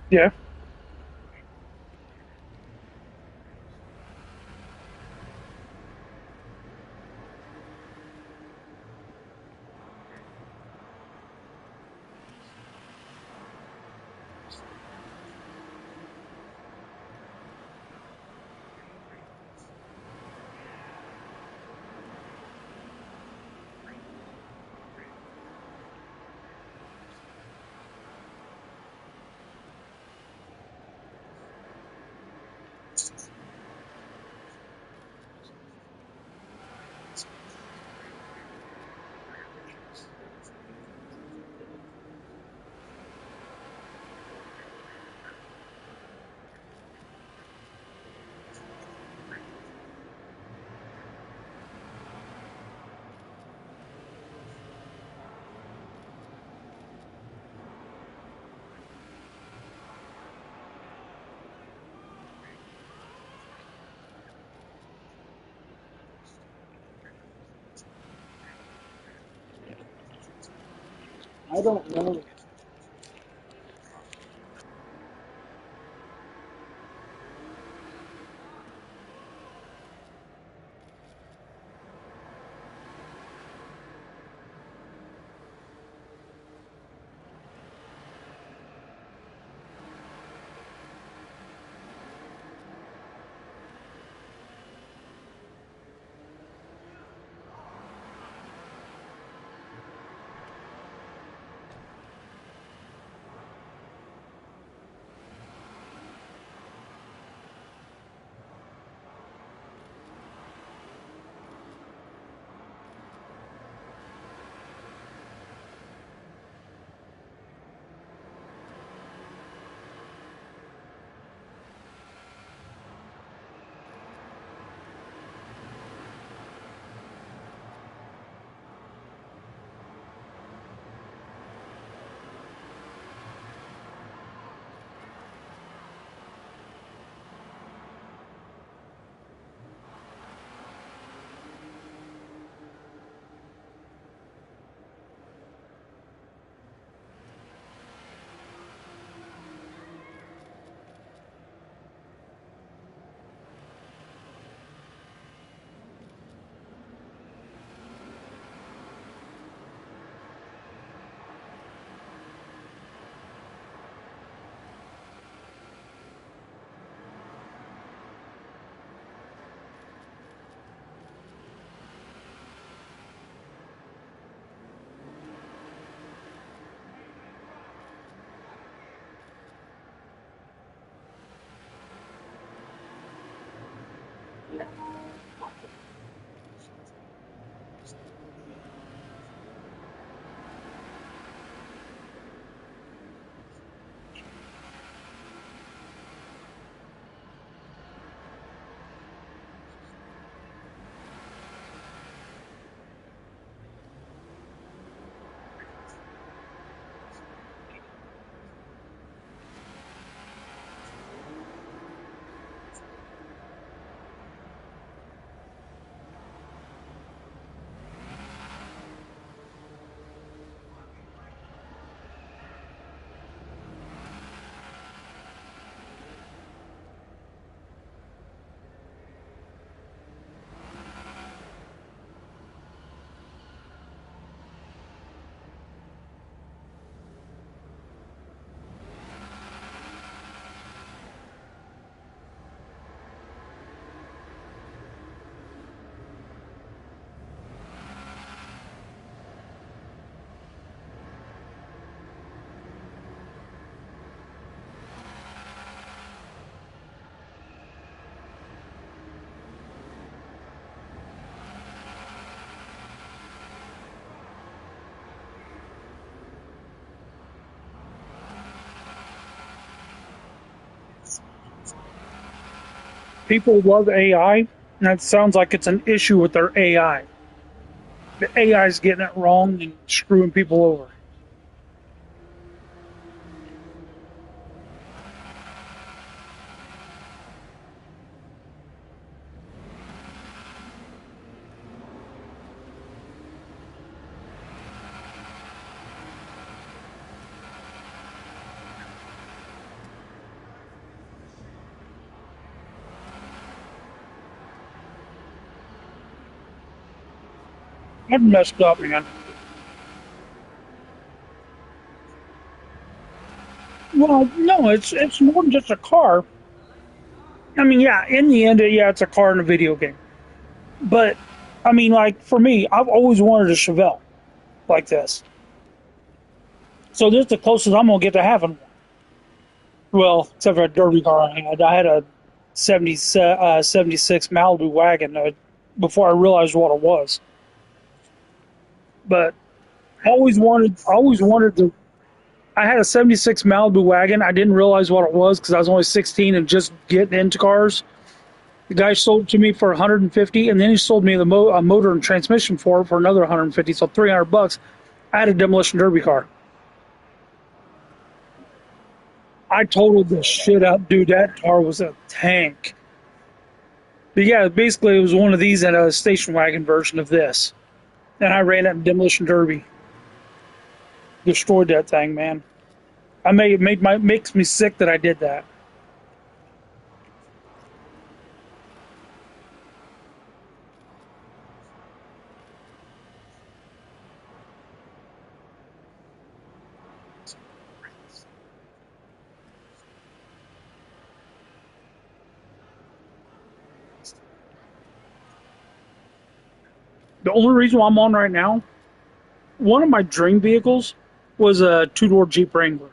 S7: Yeah. I don't know. people love AI, and that sounds like it's an issue with their AI. The AI is getting it wrong and screwing people over. I've messed up, man. Well, no, it's more than just a car. I mean, yeah, in the end, yeah, it's a car in a video game. But I mean, like for me, I've always wanted a Chevelle like this. So this is the closest I'm gonna get to having one. Well, except for a derby car I had. I had a 76 Malibu wagon before I realized what it was. But I always wanted to. I had a 76 Malibu wagon. I didn't realize what it was because I was only 16 and just getting into cars. The guy sold it to me for 150, and then he sold me a motor and transmission for another 150, so $300. I had a demolition derby car. I totaled the shit out, dude. That car was a tank. But yeah, basically it was one of these and a station wagon version of this. And I ran it in demolition derby. Destroyed that thing, man. Makes me sick that I did that. The only reason why I'm on right now, one of my dream vehicles was a two-door Jeep Wrangler.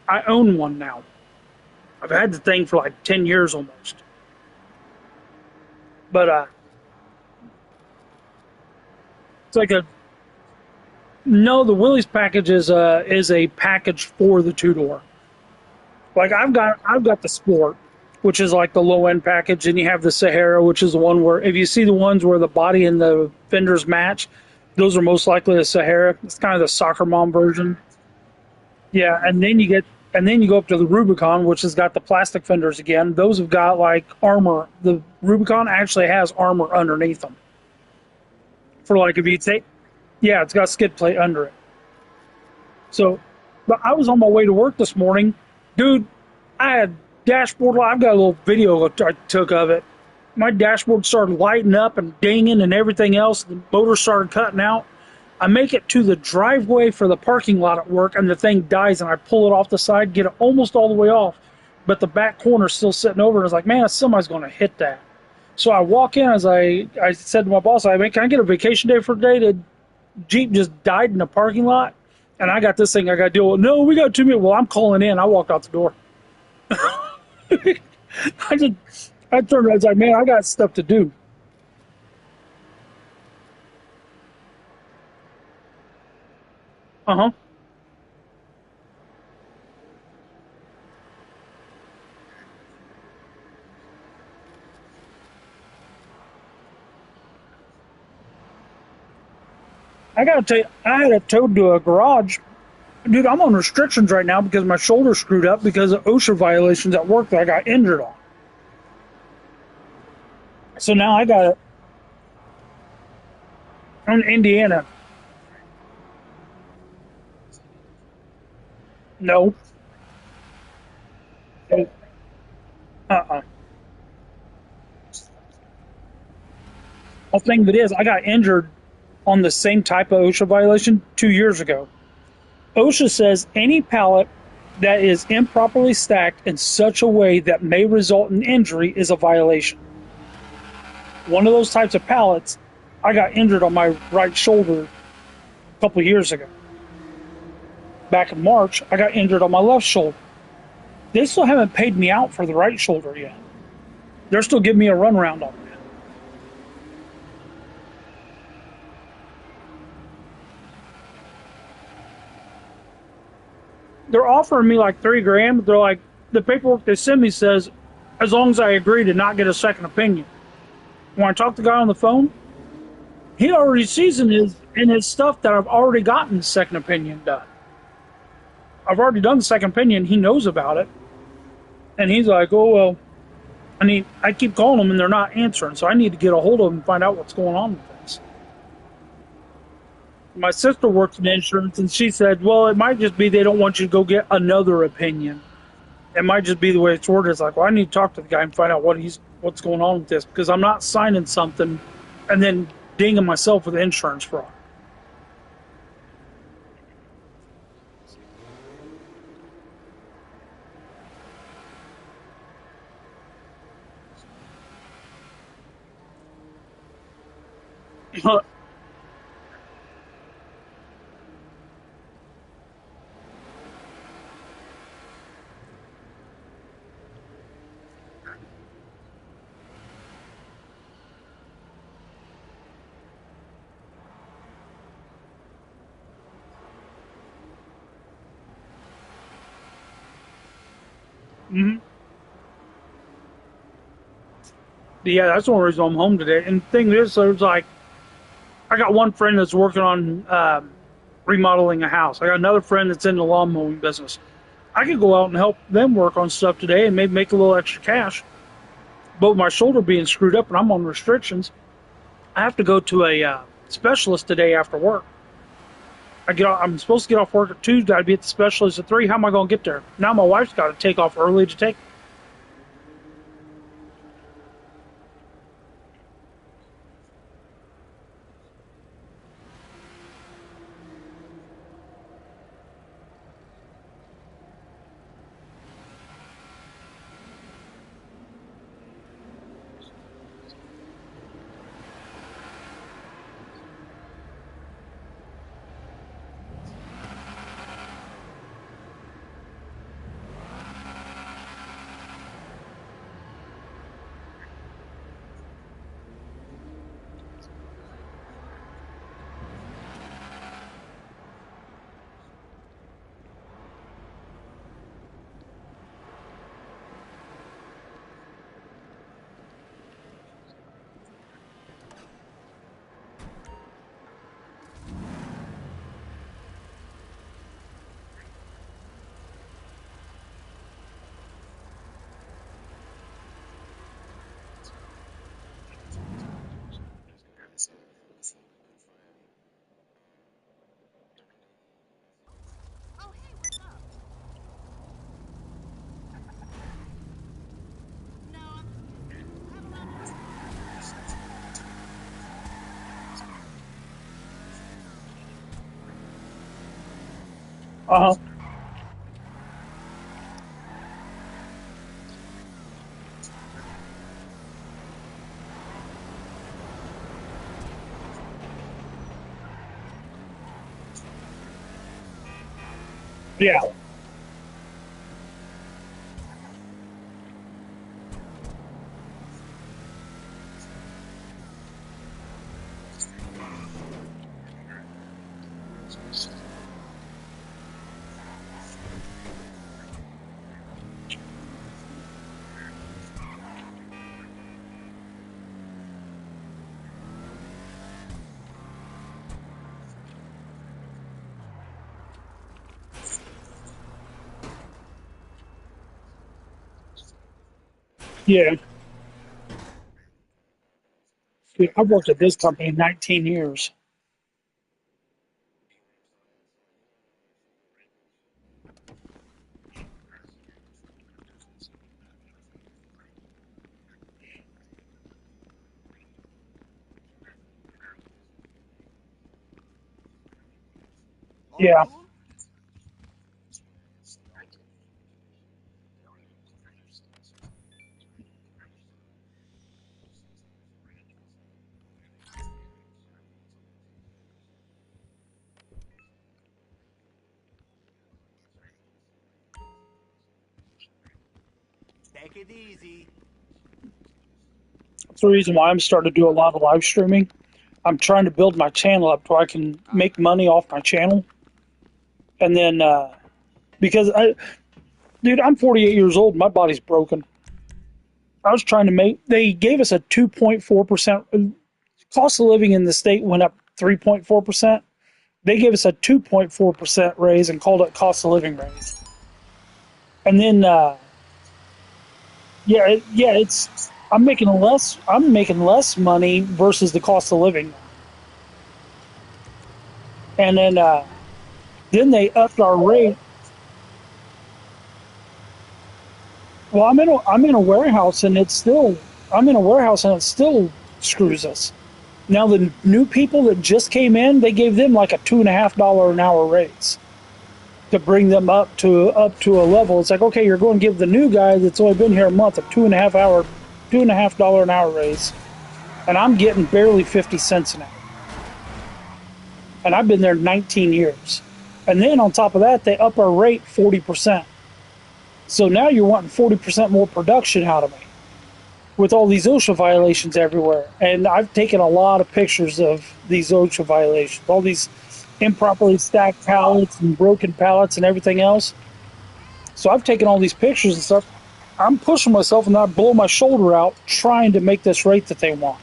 S7: I own one now. I've had the thing for like 10 years almost. But it's like a no. The Willys package is a package for the two-door. Like I've got the Sport, which is like the low-end package, and you have the Sahara, which is the one where if you see the ones where the body and the fenders match, those are most likely the Sahara. It's kind of the soccer mom version. Yeah, and then you go up to the Rubicon, which has got the plastic fenders again. Those have got like armor. The Rubicon actually has armor underneath them. For like if you take, yeah, it's got skid plate under it. So, but I was on my way to work this morning, dude. I had dashboard light. I've got a little video I took of it. My dashboard started lighting up and dinging and everything else. The motor started cutting out. I make it to the driveway for the parking lot at work, and the thing dies, and I pull it off the side, get it almost all the way off, but the back corner's still sitting over, and I was like, man, somebody's going to hit that. So I walk in, as I said to my boss, can I get a vacation day for today? The Jeep just died in the parking lot, and I got this thing I got to deal with. No, we got 2 minutes. Well, I'm calling in. I walked out the door. I turned around, I was like, man, I got stuff to do. Uh-huh. I gotta tell you, I had it towed to a garage. Dude, I'm on restrictions right now because my shoulder screwed up because of OSHA violations at work that I got injured on. So now I got it. I'm in Indiana. No. Uh-uh. The thing of it is, I got injured on the same type of OSHA violation 2 years ago. OSHA says any pallet that is improperly stacked in such a way that may result in injury is a violation. One of those types of pallets, I got injured on my right shoulder a couple of years ago. Back in March, I got injured on my left shoulder. They still haven't paid me out for the right shoulder yet. They're still giving me a runaround on it. They're offering me like $3,000, but they're like, the paperwork they send me says as long as I agree to not get a second opinion. When I talk to the guy on the phone, he already sees in his stuff that I've already gotten the second opinion done. I've already done the second opinion. He knows about it, and he's like, "Oh well." I keep calling them and they're not answering, so I need to get a hold of them and find out what's going on with this. My sister works in insurance, and she said, "Well, it might just be they don't want you to go get another opinion. It might just be the way it's worded." It's like, well, I need to talk to the guy and find out what's going on with this, because I'm not signing something and then dinging myself with insurance fraud. Mm-hmm. Yeah, that's the only reason I'm home today. And the thing is, there's like, I got one friend that's working on remodeling a house. I got another friend that's in the lawn mowing business. I could go out and help them work on stuff today and maybe make a little extra cash. But with my shoulder being screwed up and I'm on restrictions, I have to go to a specialist today after work. I'm supposed to get off work at 2, got to be at the specialist at 3. How am I going to get there? Now my wife's got to take off early to take. Uh huh. Yeah. Yeah. Dude, I've worked at this company 19 years. Yeah.
S10: Take it easy.
S7: That's the reason why I'm starting to do a lot of live streaming. I'm trying to build my channel up so I can make money off my channel. And then, because dude, I'm 48 years old. My body's broken. I was trying to make. They gave us a 2.4% cost of living in the state went up 3.4%. They gave us a 2.4% raise and called it cost of living raise. And then, it's I'm making less. I'm making less money versus the cost of living. And then they upped our rate. Well, I'm in a warehouse and it's still I'm in a warehouse and it still screws us. Now the new people that just came in, they gave them like a $2.50 an hour raise to bring them up to a level. It's like, okay, you're going to give the new guy that's only been here a month a $2.50 an hour raise, and I'm getting barely 50 cents an hour, and I've been there 19 years. And then on top of that, they up our rate 40%. So now you're wanting 40% more production out of me with all these OSHA violations everywhere. And I've taken a lot of pictures of these OSHA violations, all these improperly stacked pallets and broken pallets and everything else. So I've taken all these pictures and stuff. I'm pushing myself and not blow my shoulder out trying to make this rate that they want.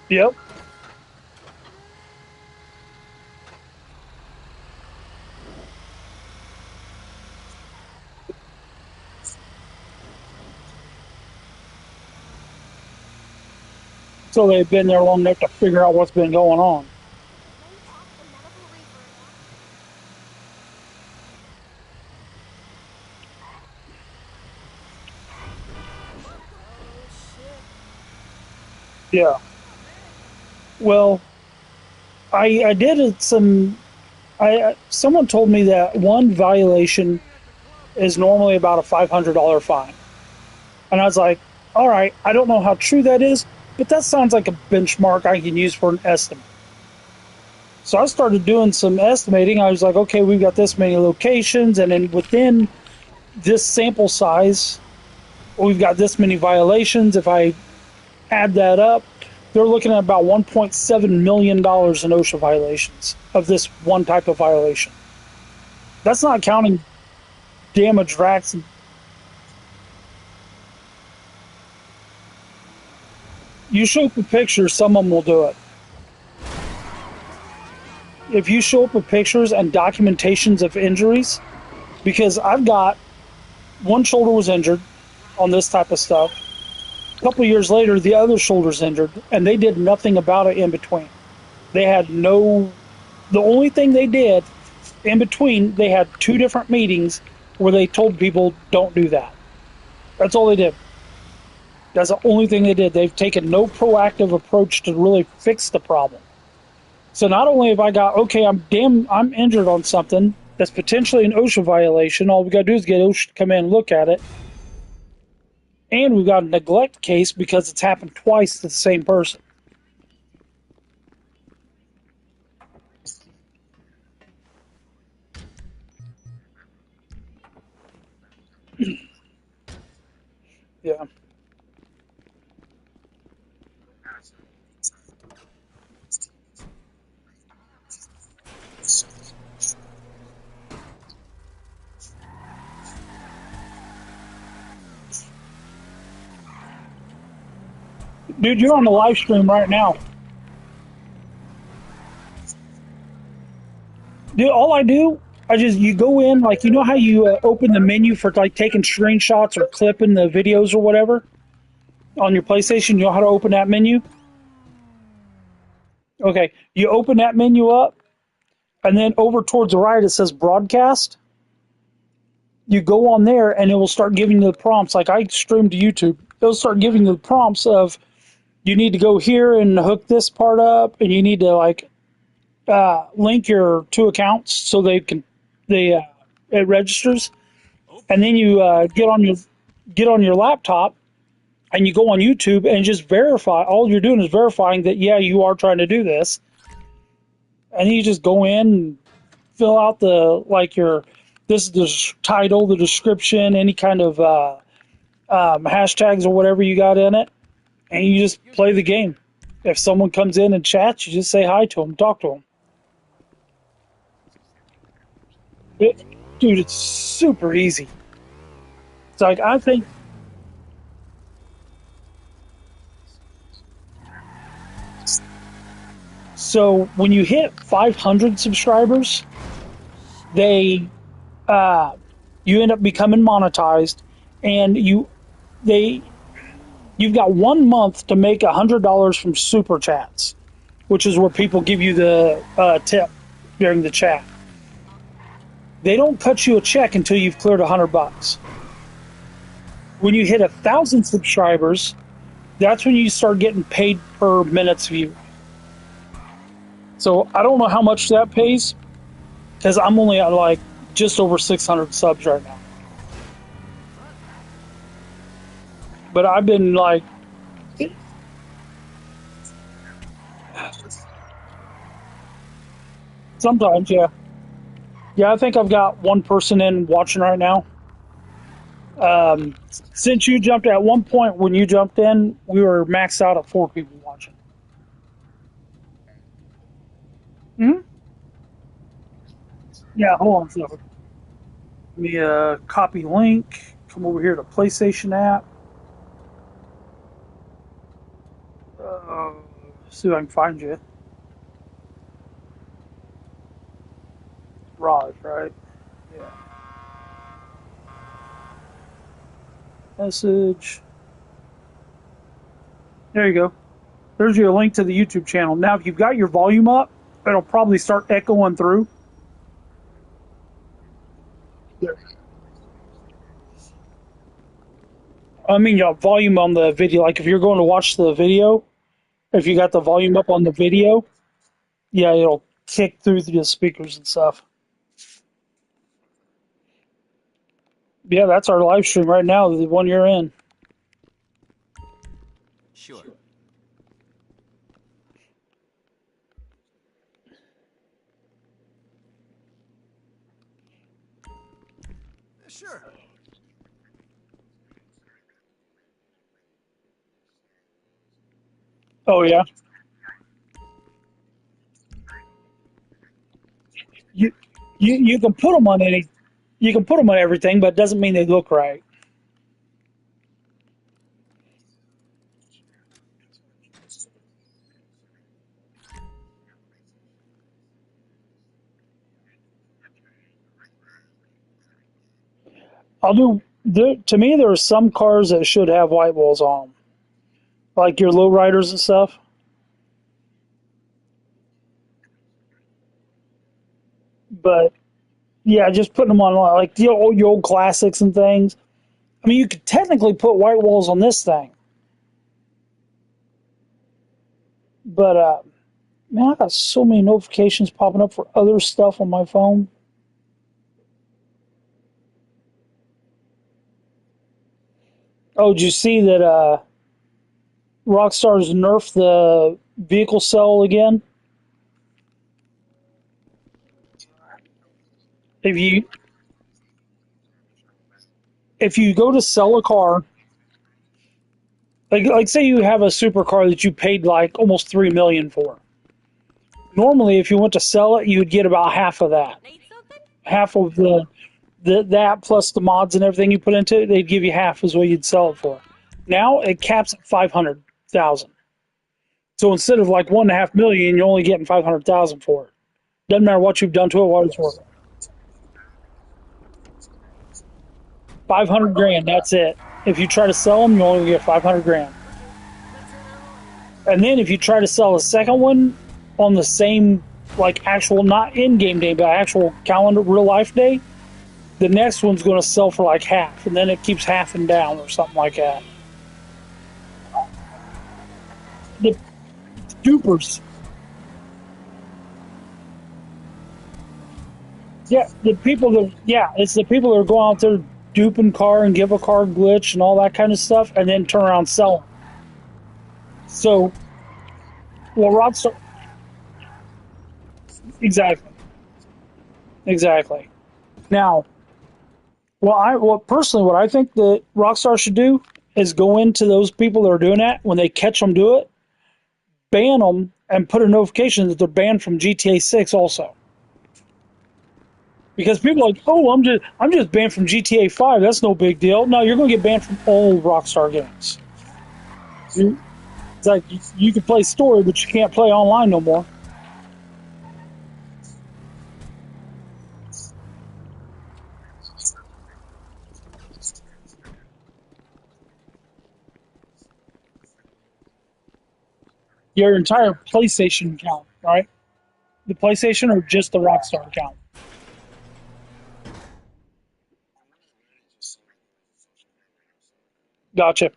S7: Yep. So they've been there long enough to figure out what's been going on. Yeah. Well, I did some. Someone told me that one violation is normally about a $500 fine, and I was like, all right, I don't know how true that is, but that sounds like a benchmark I can use for an estimate. So I started doing some estimating. I was like, okay, we've got this many locations, and then within this sample size, we've got this many violations. If I add that up, they're looking at about $1.7 million in OSHA violations of this one type of violation. That's not counting damaged racks. You show up with pictures, someone will do it. If you show up with pictures and documentations of injuries, because I've got one shoulder was injured on this type of stuff. A couple of years later, the other shoulder's injured, and they did nothing about it in between. They had no. The only thing they did in between, they had 2 different meetings where they told people, don't do that. That's all they did. That's the only thing they did. They've taken no proactive approach to really fix the problem. So not only have I got, okay, I'm injured on something that's potentially an OSHA violation. All we got to do is get OSHA to come in and look at it. And we've got a neglect case because it's happened twice to the same person. Yeah. Dude, you're on the live stream right now. Dude, all I do, you go in, like, you know how you open the menu for, like, taking screenshots or clipping the videos or whatever on your PlayStation? You know how to open that menu? Okay, you open that menu up, and then over towards the right, it says broadcast. You go on there, and it will start giving you the prompts. Like, I stream to YouTube. It'll start giving you the prompts of, you need to go here and hook this part up, and you need to, like, link your 2 accounts so it registers, and then you get on your laptop and you go on YouTube and just verify. All you're doing is verifying that you are trying to do this, and then you just go in and fill out this is the title, the description, any kind of hashtags or whatever you got in it, and you just play the game. If someone comes in and chats, you just say hi to them, talk to them. Dude, it's super easy. It's like, I think. So when you hit 500 subscribers, they you end up becoming monetized, and you've got 1 month to make $100 from super chats, which is where people give you the tip during the chat. They don't cut you a check until you've cleared $100. When you hit 1,000 subscribers, that's when you start getting paid per minutes viewed. So I don't know how much that pays, because I'm only at like just over 600 subs right now. But I've been like, sometimes, yeah. Yeah, I think I've got one person in watching right now. Since you jumped at one point when you jumped in, we were maxed out at 4 people watching. Hmm. Yeah, hold on a second. Let me copy link. Come over here to PlayStation app. See if I can find you. Raj, right? Yeah. Message. There you go. There's your link to the YouTube channel. Now, if you've got your volume up, it'll probably start echoing through. I mean, yeah, volume on the video. Like if you're going to watch the video, if you got the volume up on the video, yeah, it'll kick through the speakers and stuff. Yeah, that's our live stream right now, the one you're in.
S4: Sure. Sure.
S7: Oh yeah. You you can put them on any, you can put them on everything, but it doesn't mean they look right. I'll do. To me, there are some cars that should have white walls on them, like your lowriders and stuff. But yeah, just putting them on like your old classics and things. I mean, you could technically put white walls on this thing, but man, I got so many notifications popping up for other stuff on my phone. Oh, did you see that Rockstar's nerfed the vehicle sell again? If you if you go to sell a car, like say you have a supercar that you paid like almost 3 million for. Normally, if you went to sell it, you would get about half of that. Half of the that plus the mods and everything you put into it, they'd give you half as what you'd sell it for. Now it caps at 500,000. So instead of like 1.5 million, you're only getting 500,000 for it. Doesn't matter what you've done to it, what it's worth. 500 grand. That's it. If you try to sell them, you only get 500 grand. And then if you try to sell a second one on the same, like actual, not in game day, but actual calendar real life day, the next one's going to sell for like half, and then it keeps halving down or something like that. The dupers. Yeah, the people that, yeah, it's the people that are going out there duping car and give a car glitch and all that kind of stuff, and then turn around and sell them. So, well, Rockstar, exactly, exactly. Now, Well, personally, what I think that Rockstar should do is go into those people that are doing that when they catch them do it, ban them, and put a notification that they're banned from GTA 6 also. Because people are like, oh, I'm just banned from GTA 5. That's no big deal. No, you're going to get banned from all Rockstar games. It's like you can play story, but you can't play online no more. Your entire PlayStation account, right? The PlayStation or just the Rockstar account? Gotcha.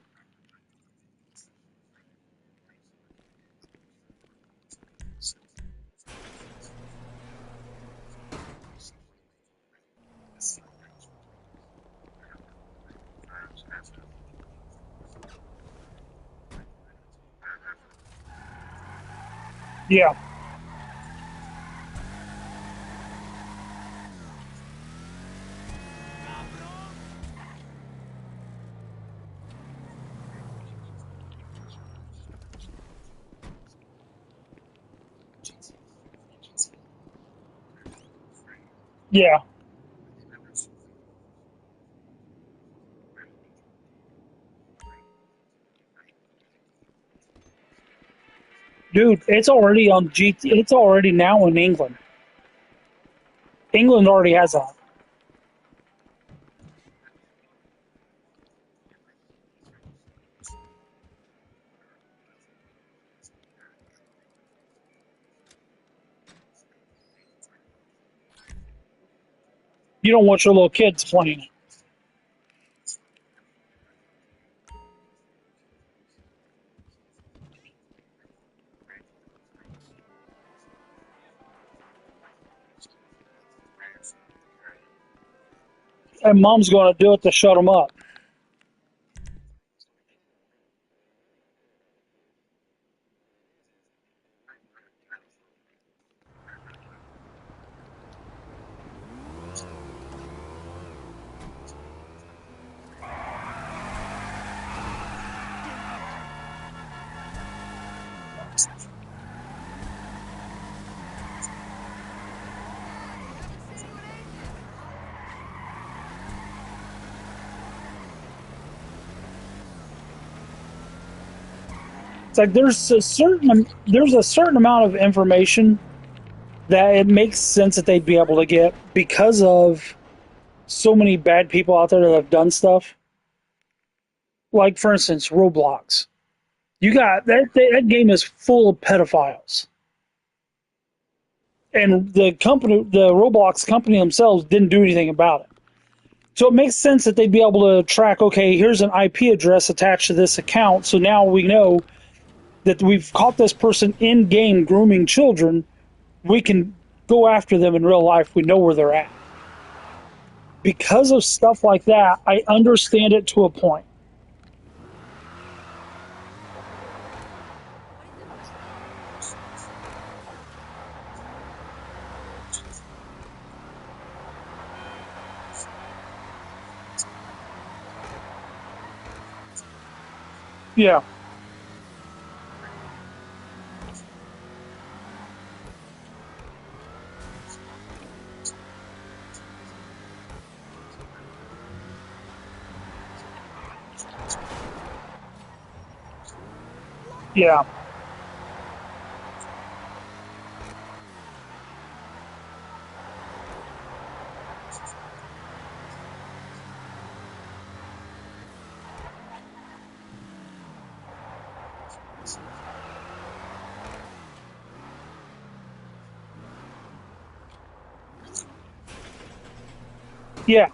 S7: Yeah. Yeah. Dude, it's already on GT. It's already now in England. England already has that. You don't want your little kids playing it. And mom's going to do it to shut them up. It's like there's a certain amount of information that it makes sense that they'd be able to get because of so many bad people out there that have done stuff. Like for instance, Roblox. You got that game is full of pedophiles. And the Roblox company themselves didn't do anything about it. So it makes sense that they'd be able to track, okay, here's an IP address attached to this account. So now we know that we've caught this person in game grooming children. We can go after them in real life. We know where they're at. Because of stuff like that, I understand it to a point. Yeah. Yeah. Yeah.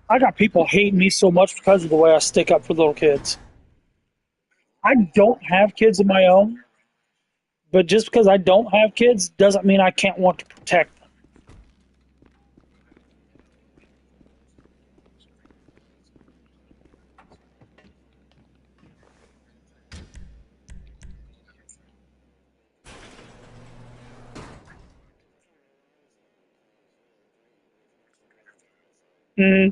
S7: I got people hating me so much because of the way I stick up for little kids. I don't have kids of my own, but just because I don't have kids doesn't mean I can't want to protect them. Mm-hmm.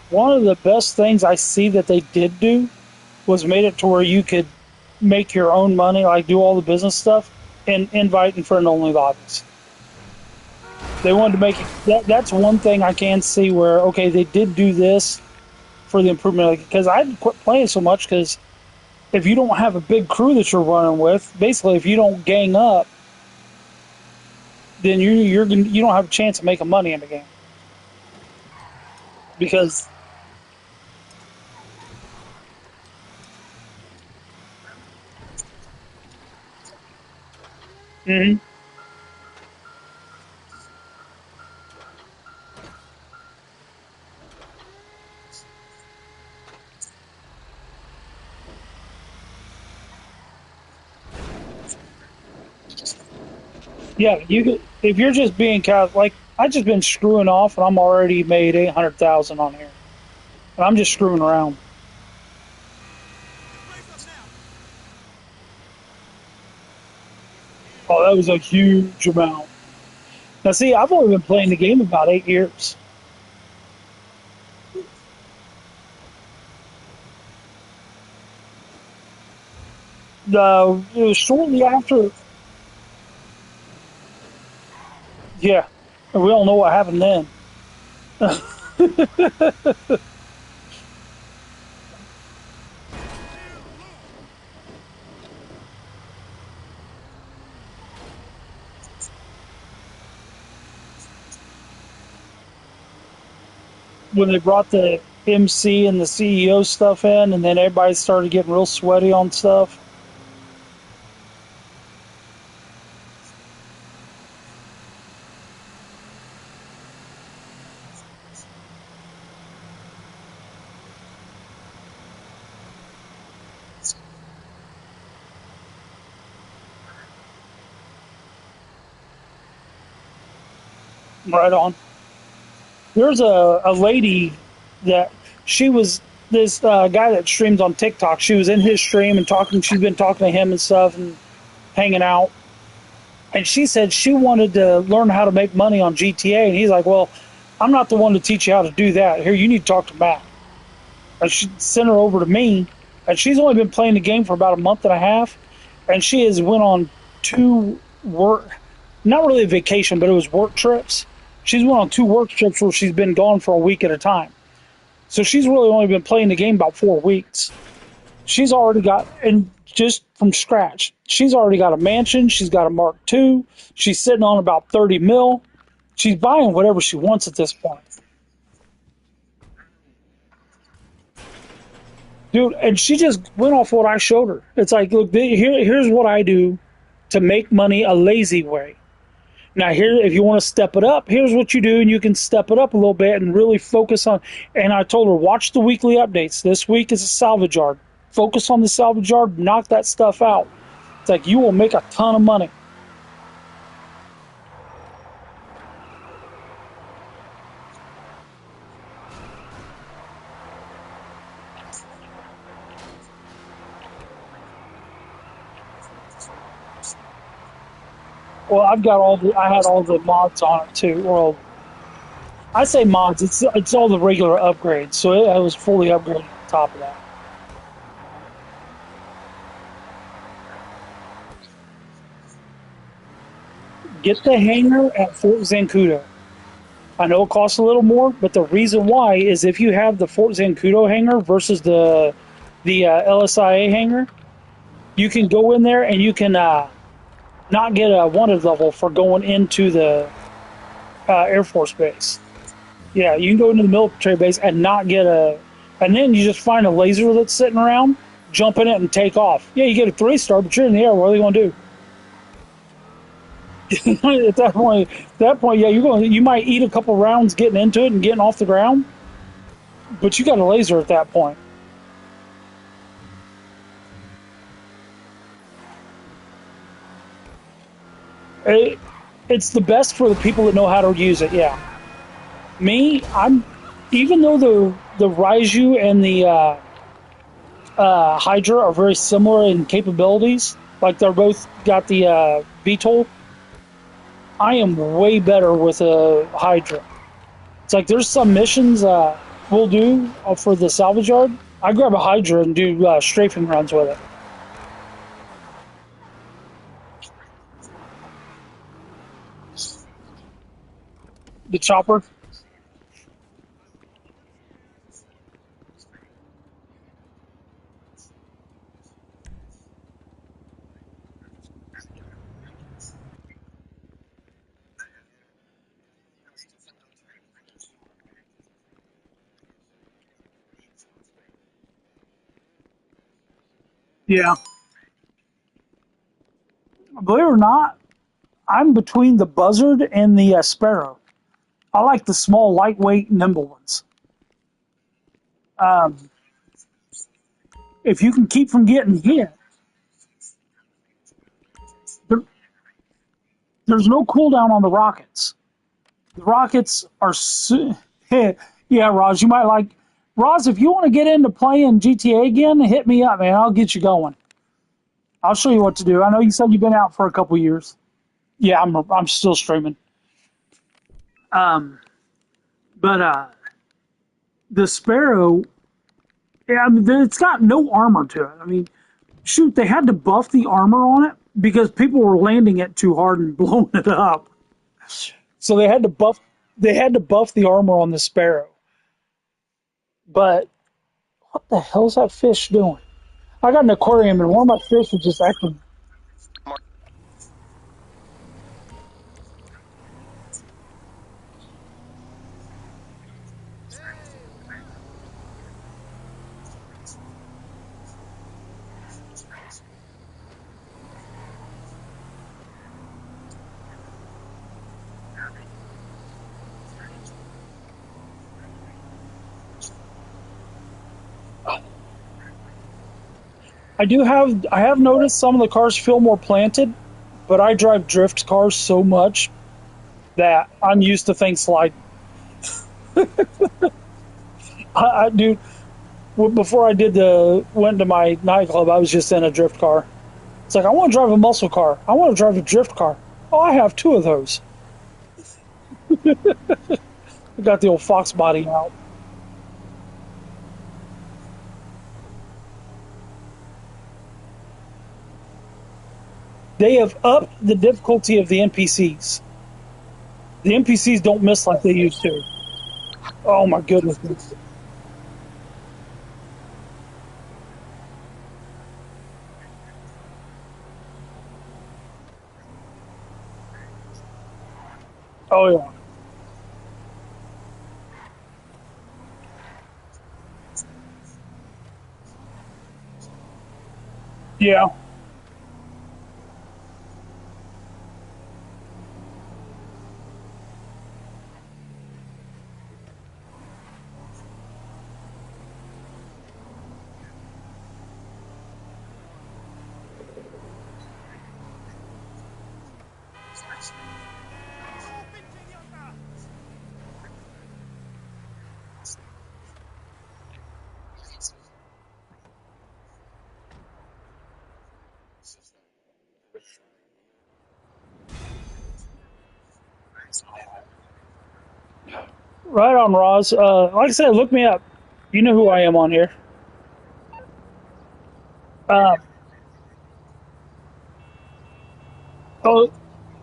S7: One of the best things I see that they did do was made it to where you could make your own money, like do all the business stuff, and invite and friend only lobbies. They wanted to make it. That's one thing I can see where okay, they did do this for the improvement because I quit playing so much because if you don't have a big crew that you're running with, basically if you don't gang up, then you don't have a chance of making money in the game because. Mhm. Yeah, if you're just being like I just been screwing off and I'm already made 800,000 on here, and I'm just screwing around. Oh, that was a huge amount. Now, see, I've only been playing the game about 8 years. It was shortly after, yeah, and we don't know what happened then. When they brought the MC and the CEO stuff in, and then everybody started getting real sweaty on stuff. Right on. There's a lady that she was this guy that streams on TikTok. She was in his stream and talking. She's been talking to him and stuff and hanging out. And she said she wanted to learn how to make money on GTA. And he's like, "Well, I'm not the one to teach you how to do that. Here, you need to talk to Matt." And she sent her over to me. And she's only been playing the game for about a month and a half. And she has went on 2 work, not really a vacation, but it was work trips. She's went on 2 work trips where she's been gone for a week at a time. So she's really only been playing the game about 4 weeks. She's already got, and just from scratch, she's already got a mansion. She's got a Mark II. She's sitting on about 30 mil. She's buying whatever she wants at this point. Dude, and she just went off what I showed her. It's like, look, here's what I do to make money a lazy way. Now, here, if you want to step it up, here's what you do, and you can step it up a little bit and really focus on. And I told her, watch the weekly updates. This week is a salvage yard. Focus on the salvage yard, knock that stuff out. It's like you will make a ton of money. Well, I had all the mods on it too. Well, I say mods. It's all the regular upgrades, so it was fully upgraded on top of that. Get the hangar at Fort Zancudo. I know it costs a little more, but the reason why is if you have the Fort Zancudo hangar versus the LSIA hangar, you can go in there and you can not get a wanted level for going into the Air Force base. Yeah, you can go into the military base and not get a, and then you just find a laser that's sitting around, jump in it and take off. Yeah, you get a 3-star, but you're in the air. What are they going to do? At that point, yeah, you might eat a couple rounds getting into it and getting off the ground, but you got a laser at that point. It, it's the best for the people that know how to use it. Yeah, me, I'm even though the Raiju and the Hydra are very similar in capabilities, like they're both got the VTOL. I am way better with a Hydra. It's like there's some missions we'll do for the salvage yard. I grab a Hydra and do strafing runs with it. The chopper. Yeah. Believe it or not, I'm between the Buzzard and the Sparrow. I like the small, lightweight, nimble ones. Um, if you can keep from getting hit, there, there's no cooldown on the rockets. The rockets are. Yeah, Roz, you might like. Roz, if you want to get into playing GTA again, hit me up, man. I'll get you going. I'll show you what to do. I know you said you've been out for a couple years. Yeah, I'm still streaming. Um, but the Sparrow, yeah, I mean, it's got no armor to it. I mean, shoot, they had to buff the armor on it because people were landing it too hard and blowing it up. So they had to buff the armor on the Sparrow. But what the hell's that fish doing? I got an aquarium and one of my fish is just acting. I have noticed some of the cars feel more planted, but I drive drift cars so much that I'm used to things sliding. Dude, before I went to my nightclub, I was just in a drift car. It's like I want to drive a muscle car. I want to drive a drift car. Oh, I have two of those. I got the old Fox body out. They have upped the difficulty of the NPCs. The NPCs don't miss like they used to. Oh my goodness. Oh yeah. Yeah. Right on, Roz. Like I said, look me up. You know who I am on here. Uh, oh,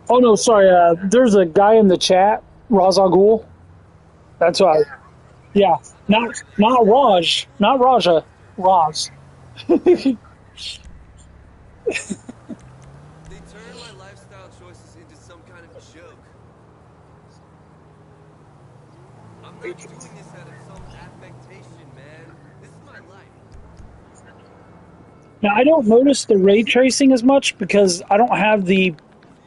S7: oh no, sorry. There's a guy in the chat, Roz Al Ghul. That's why. Yeah, not Raj, not Raja, Roz.
S14: They turn my lifestyle choices into some kind of joke. I'm not doing this out of some affectation, man. This is my life.
S7: Now I don't notice the ray tracing as much because I don't have the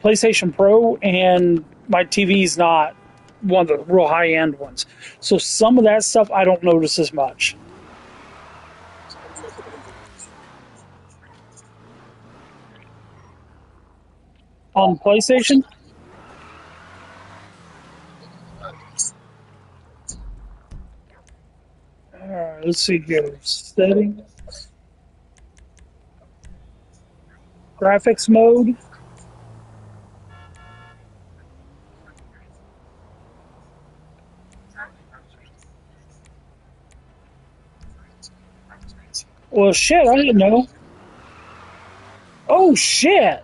S7: PlayStation Pro and my TV's not one of the real high end ones. So some of that stuff I don't notice as much. On PlayStation? Alright, let's see here. Settings, graphics mode. Well, shit, I didn't know. Oh, shit.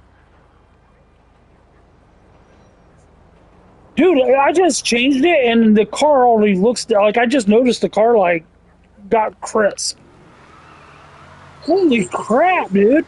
S7: Dude, I just changed it and the car already looks like I just noticed the car like got crisp. Holy crap, dude.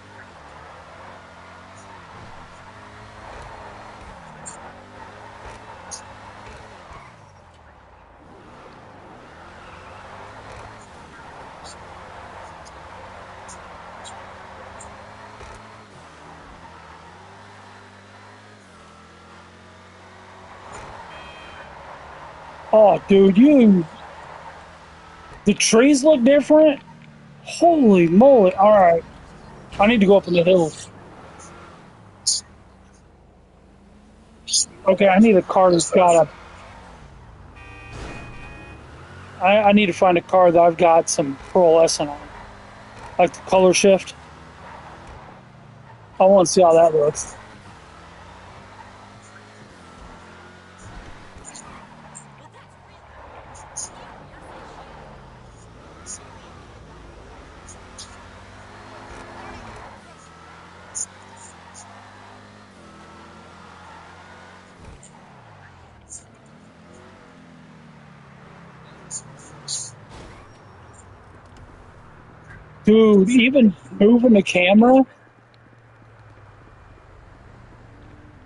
S7: Oh, dude, the trees look different. Holy moly. All right. I need to go up in the hills. Okay, I need a car that's got I need to find a car that I've got some pearlescent on. Like the color shift. I want to see how that looks. Dude, even moving the camera,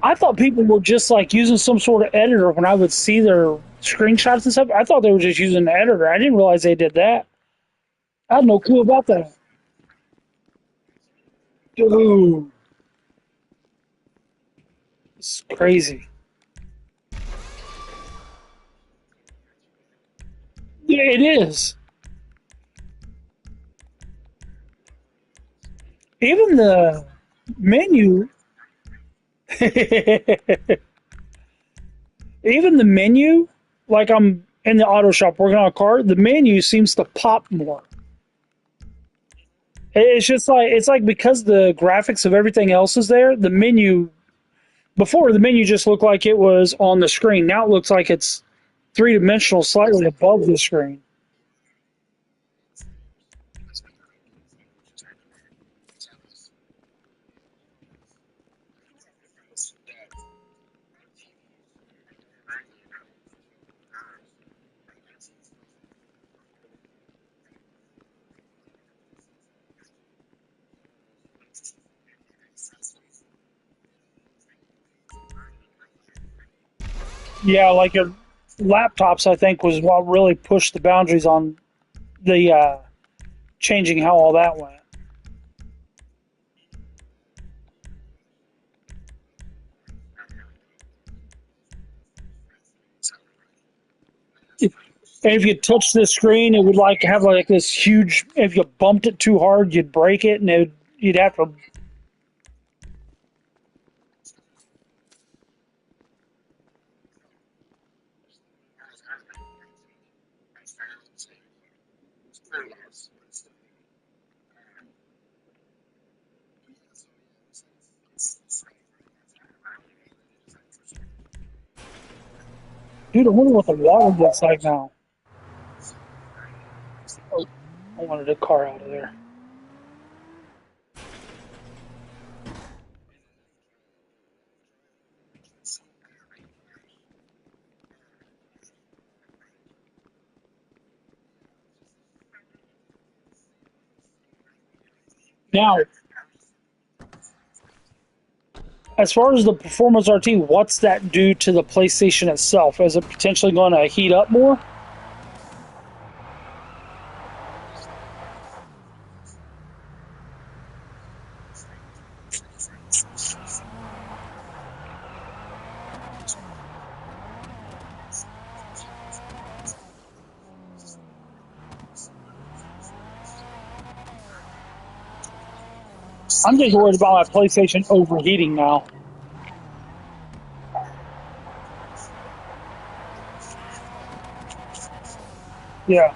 S7: I thought people were just like using some sort of editor when I would see their screenshots and stuff. I thought they were just using an editor. I didn't realize they did that. I had no clue about that. Dude, it's crazy. Yeah, it is. Even the menu, even the menu, like I'm in the auto shop working on a car, the menu seems to pop more. It's just like it's like because the graphics of everything else is there, the menu before the menu just looked like it was on the screen. Now it looks like it's three dimensional, slightly above the screen. Yeah, like your laptops, I think, was what really pushed the boundaries on the changing how all that went. And if you touch the screen, it would like have like this huge. If you bumped it too hard, you'd break it, and you'd have to. Dude, I wonder what the water looks like now. Oh, I wanted a car out of there. Now, as far as the Performance RT, what's that do to the PlayStation itself? Is it potentially going to heat up more? I'm just worried about my PlayStation overheating now. Yeah.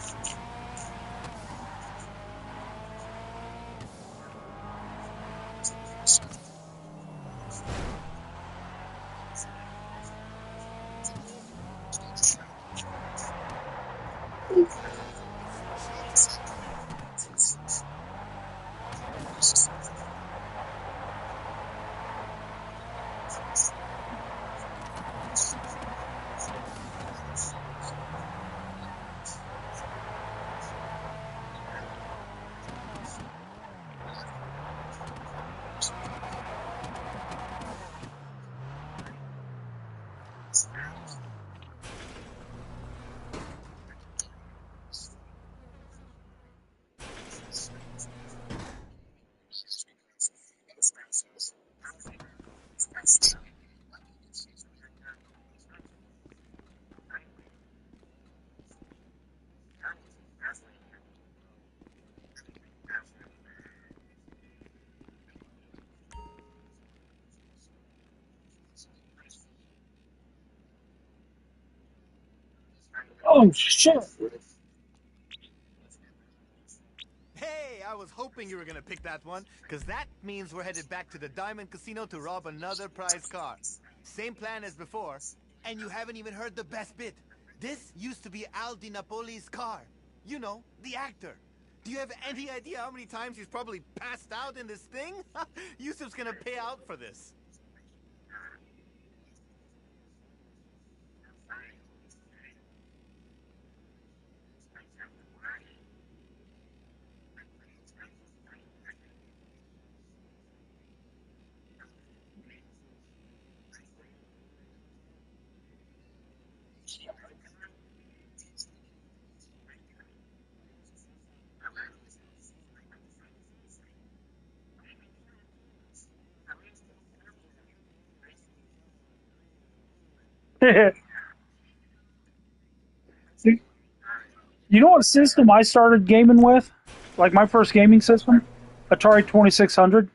S7: Oh, shit.
S10: Hey, I was hoping you were gonna pick that one, because that means we're headed back to the Diamond Casino to rob another prize car. Same plan as before, and you haven't even heard the best bit. This used to be Al Di Napoli's car. You know, the actor. Do you have any idea how many times he's probably passed out in this thing? Yusuf's gonna pay out for this.
S7: You know what system I started gaming with? Like my first gaming system? Atari 2600.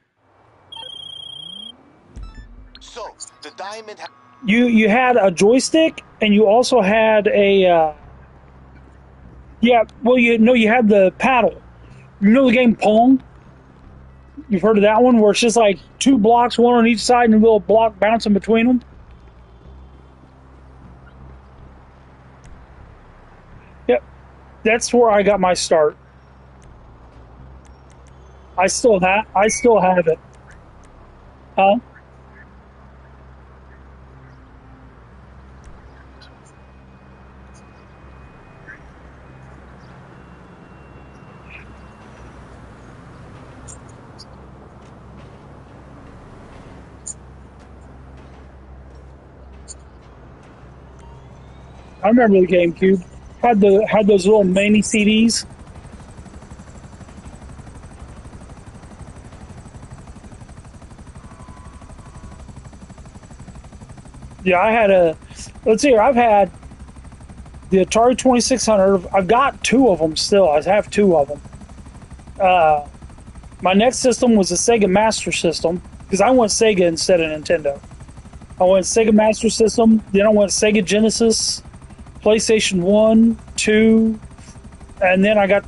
S10: So, the Diamond...
S7: You had a joystick, and you also had a... yeah, well, you had the paddle. You know the game Pong? You've heard of that one, where it's just like two blocks, one on each side, and a little block bouncing between them? Yep. That's where I got my start. I still have it. Huh? I remember the GameCube. Had those little mini CDs. Yeah, I had a. Let's see here. I've had the Atari 2600. I've got two of them still. I have two of them. My next system was a Sega Master System because I went Sega instead of Nintendo. I went Sega Master System. Then I went Sega Genesis, PlayStation 1, 2, and then I got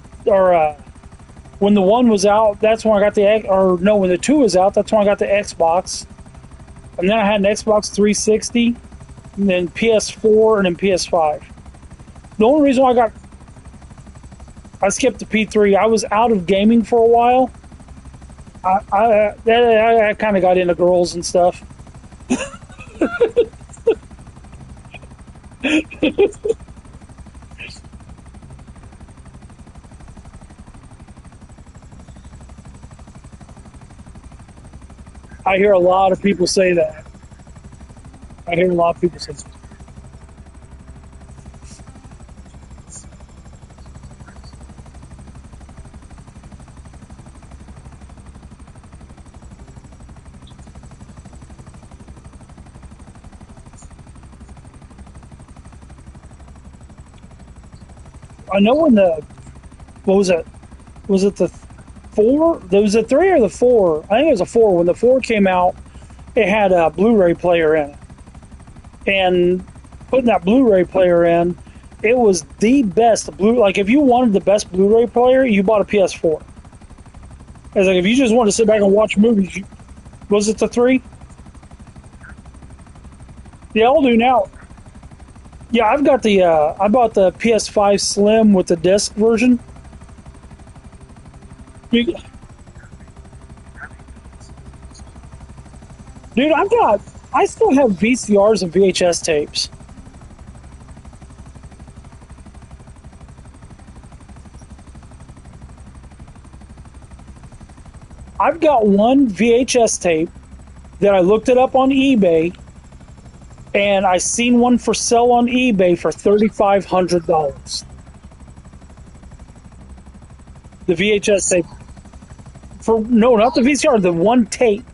S7: when the 1 was out, that's when I got when the 2 was out, that's when I got the Xbox. And then I had an Xbox 360. and then PS4, and then PS5. The only reason why I skipped the P3, I was out of gaming for a while. I kind of got into girls and stuff. I hear a lot of people say that. I hear a lot of people say that. I know when what was it? Was it the 4? There was a 3 or the 4. I think it was a 4. When the 4 came out, it had a Blu-ray player in it. And putting that Blu-ray player in, it was the best. Like, if you wanted the best Blu-ray player, you bought a PS4. It's like, if you just wanted to sit back and watch movies, was it the 3? Yeah, I'll do now. Yeah, I've got I bought the PS5 Slim with the disc version. Dude, I still have VCRs and VHS tapes. I've got one VHS tape that I looked it up on eBay, and I seen one for sale on eBay for $3,500. The VHS tape. No, not the VCR, the one tape.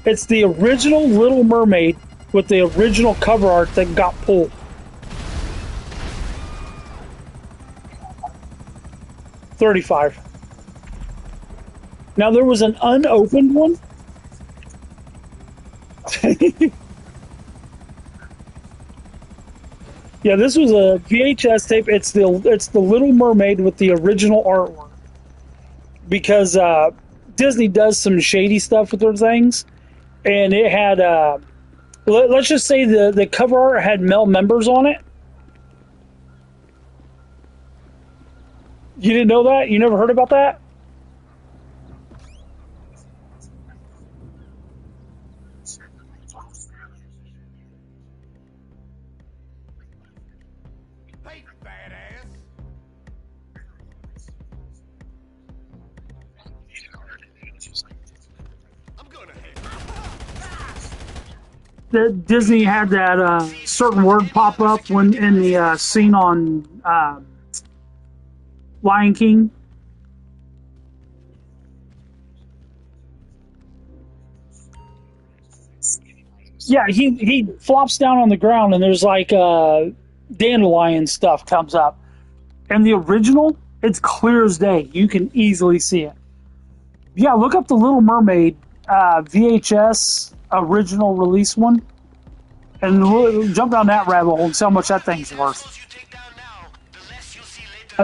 S7: It's the original Little Mermaid with the original cover art that got pulled. $35. Now there was an unopened one. Yeah, this was a VHS tape. It's the Little Mermaid with the original artwork. Because Disney does some shady stuff with their things, and it had let's just say the cover art had male members on it. You didn't know that? You never heard about that?
S10: Hey, badass. I'm gonna
S7: Disney had that certain word pop up when in the scene on Lion King. Yeah, he flops down on the ground, and there's like dandelion stuff comes up. And the original, it's clear as day. You can easily see it. Yeah, look up the Little Mermaid VHS original release one, and jump down that rabbit hole and see how much that thing's worth.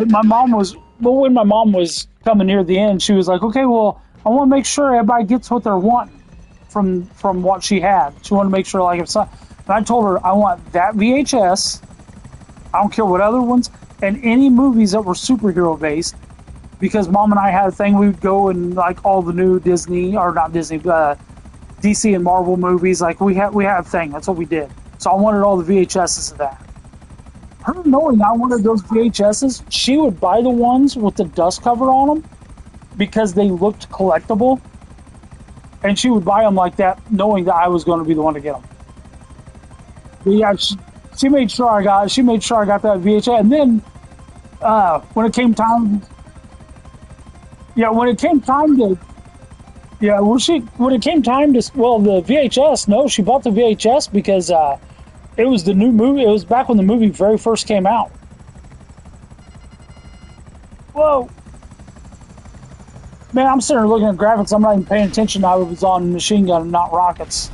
S7: My mom was when my mom was coming near the end, she was like, "Okay, well, I want to make sure everybody gets what they're wanting from what she had." She wanted to make sure, like, if and I told her I want that VHS. I don't care what other ones, and any movies that were superhero based, because Mom and I had a thing. We would go and like all the new Disney or not Disney, DC and Marvel movies. Like we had a thing. That's what we did. So I wanted all the VHSs of that. Her knowing I wanted those VHSs, she would buy the ones with the dust cover on them because they looked collectible, and she would buy them like that, knowing that I was going to be the one to get them. But yeah, she made sure I got that VHS, and then when it came time, when it came time to the VHS, no, she bought the VHS because it was the new movie. It was back when the movie very first came out. Whoa. Man, I'm sitting there looking at graphics. I'm not even paying attention. I was on machine gun and not rockets.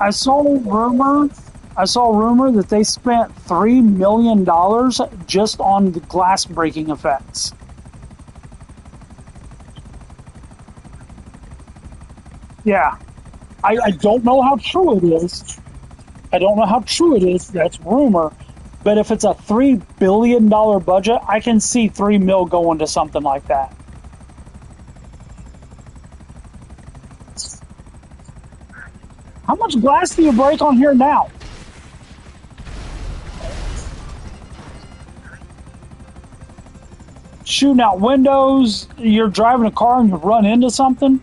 S7: I saw rumor. I saw rumor that they spent $3 million just on the glass breaking effects. Yeah, I don't know how true it is. I don't know how true it is. That's rumor. But if it's a $3 billion budget, I can see 3 mil going to something like that. How much glass do you break on here now? Shooting out windows, you're driving a car and you run into something.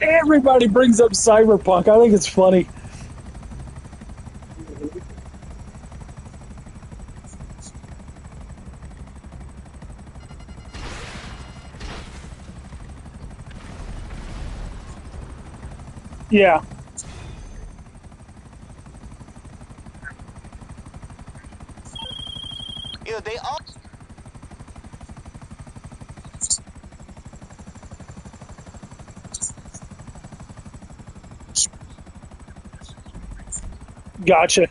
S7: Everybody brings up Cyberpunk. I think it's funny. Yeah.
S10: You know, they all.
S7: Gotcha.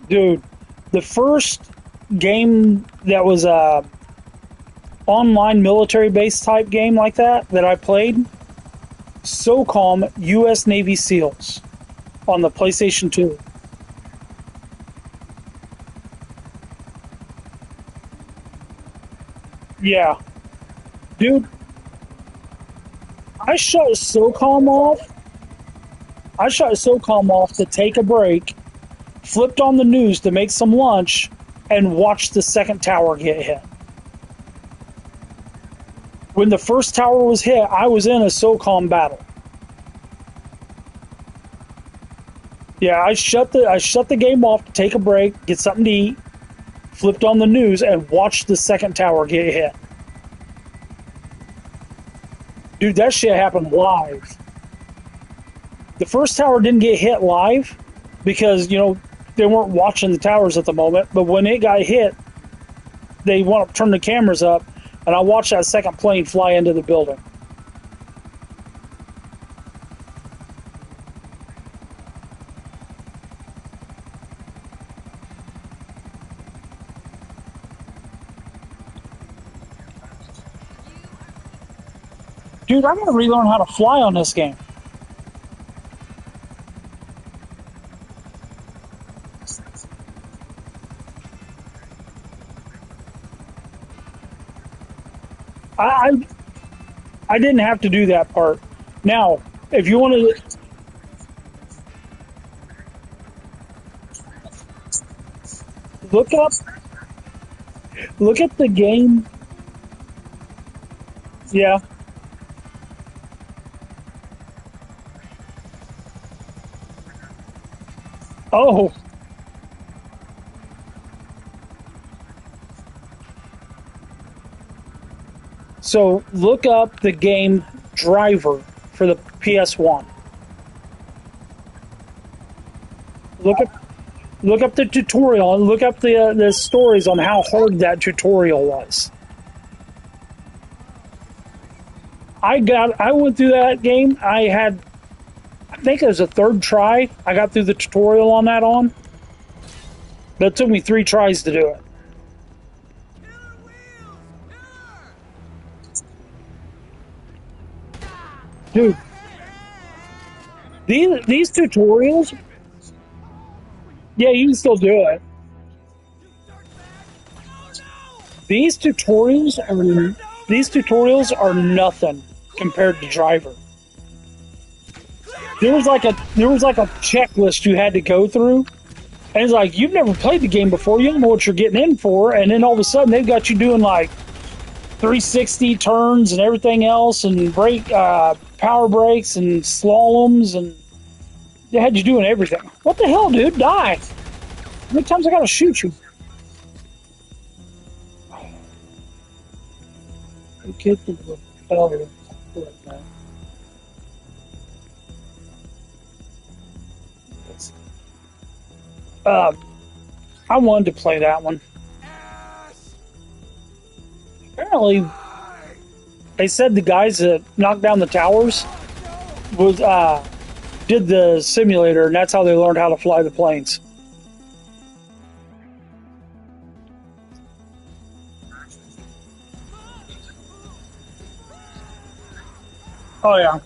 S7: Dude, the first game that was a online military base type game like that I played, SOCOM US Navy SEALs on the PlayStation 2. Yeah. Dude, I shut SOCOM off. I shut SOCOM off to take a break, flipped on the news to make some lunch, and watched the second tower get hit. When the first tower was hit, I was in a SOCOM battle. Yeah, I shut the game off to take a break, get something to eat, flipped on the news, and watched the second tower get hit. Dude, that shit happened live. The first tower didn't get hit live because, they weren't watching the towers at the moment. But when it got hit, they went up, turned the cameras up, and I watched that second plane fly into the building. Dude, I gotta relearn how to fly on this game. I I didn't have to do that part. Now, if you want to look up look at the game, yeah. Oh, so look up the game Driver for the PS1. Look up look up the tutorial and look up the stories on how hard that tutorial was. I went through that game. I think it was a third try. I got through the tutorial on that on. But it took me 3 tries to do it. Dude, these tutorials, yeah, you can still do it. These tutorials are nothing compared to Driver. There was like a checklist you had to go through, and it's like you've never played the game before, you don't know what you're getting in for, and then all of a sudden they've got you doing like 360 turns and everything else, and power brakes and slaloms, and they had you doing everything. What the hell, dude? Die! How many times I gotta shoot you? You kicked into the failure. I wanted to play that one. Apparently, they said the guys that knocked down the towers was did the simulator, and that's how they learned how to fly the planes. Oh yeah.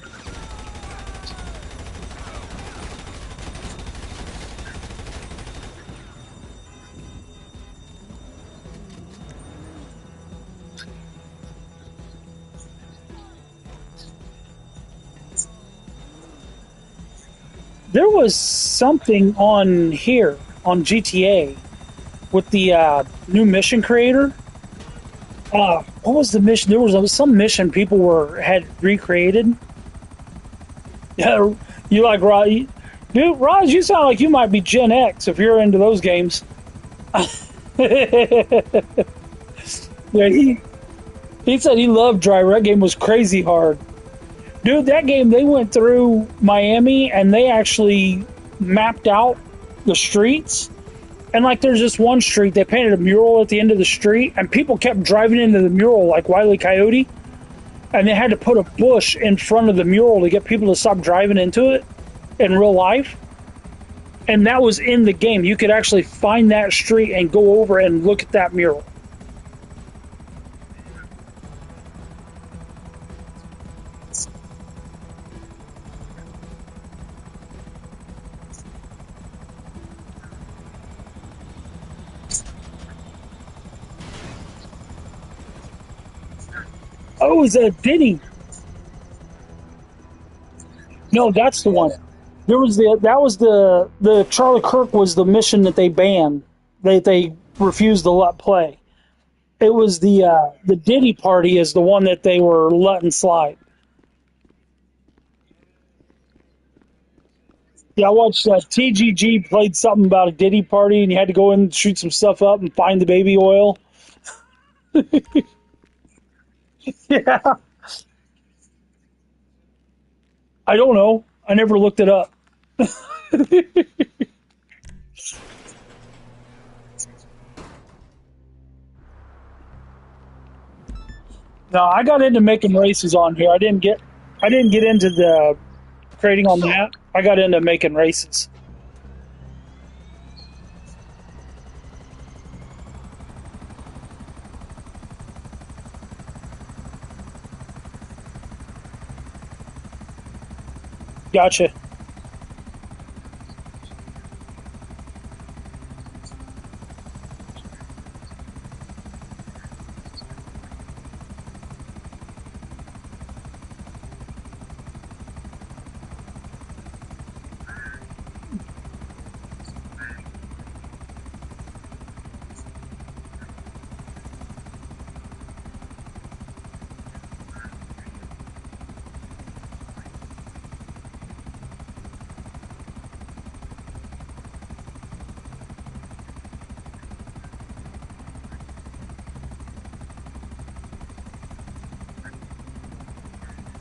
S7: There was something on here on GTA with the new mission creator. What was the mission? There was some mission people had recreated. Yeah, you like Raj? Dude, Raj, you sound like you might be Gen X if you're into those games. Yeah, he said he loved Driver. That game was crazy hard. Dude, that game, they went through Miami and they actually mapped out the streets. And like there's this one street, they painted a mural at the end of the street and people kept driving into the mural like Wile E. Coyote. And they had to put a bush in front of the mural to get people to stop driving into it in real life. And that was in the game. You could actually find that street and go over and look at that mural. Oh, it's a Diddy. No, that's the one. That was the Charlie Kirk was the mission that they banned. They refused to let play. It was the Diddy party is the one that they were letting slide. Yeah, I watched TGG played something about a Diddy party, and you had to go in and shoot some stuff up and find the baby oil. Yeah, I don't know. I never looked it up. No, I got into making races on here. I didn't get into the creating on that. I got into making races. Gotcha.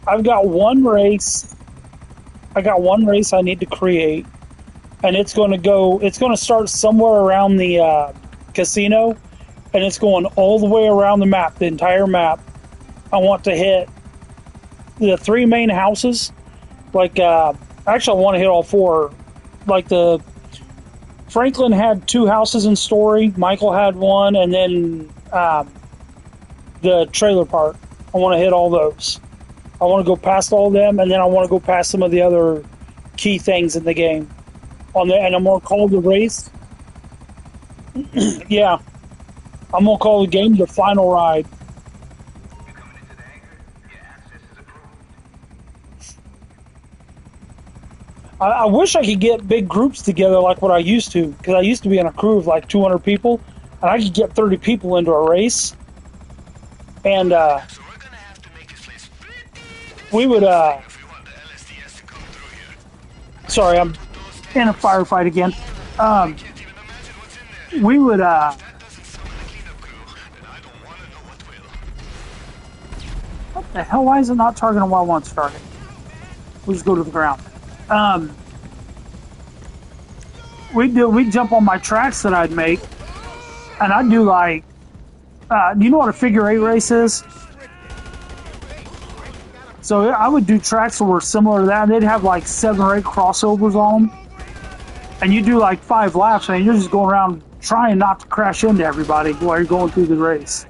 S7: I've got one race. I got one race I need to create, and it's going to go. It's going to start somewhere around the casino, and it's going all the way around the map, the entire map. I want to hit the three main houses. Like, actually, I want to hit all four. Like the Franklin had two houses in Story. Michael had one, and then the trailer park. I want to hit all those. I want to go past all of them, and then I want to go past some of the other key things in the game. And I'm going to call the race. Yeah. I'm going to call the game the final ride. I wish I could get big groups together like what I used to, because I used to be in a crew of like 200 people, and I could get 30 people into a race. And we would sorry, I'm in a firefight again. We would what the hell, why is it not targeting while one's target? We'll just go to the ground. We'd jump on my tracks that I'd make, and I do like. Do you know what a figure eight race is? So I would do tracks that were similar to that. And they'd have like 7 or 8 crossovers on them, and you do like 5 laps, and you're just going around trying not to crash into everybody while you're going through the race.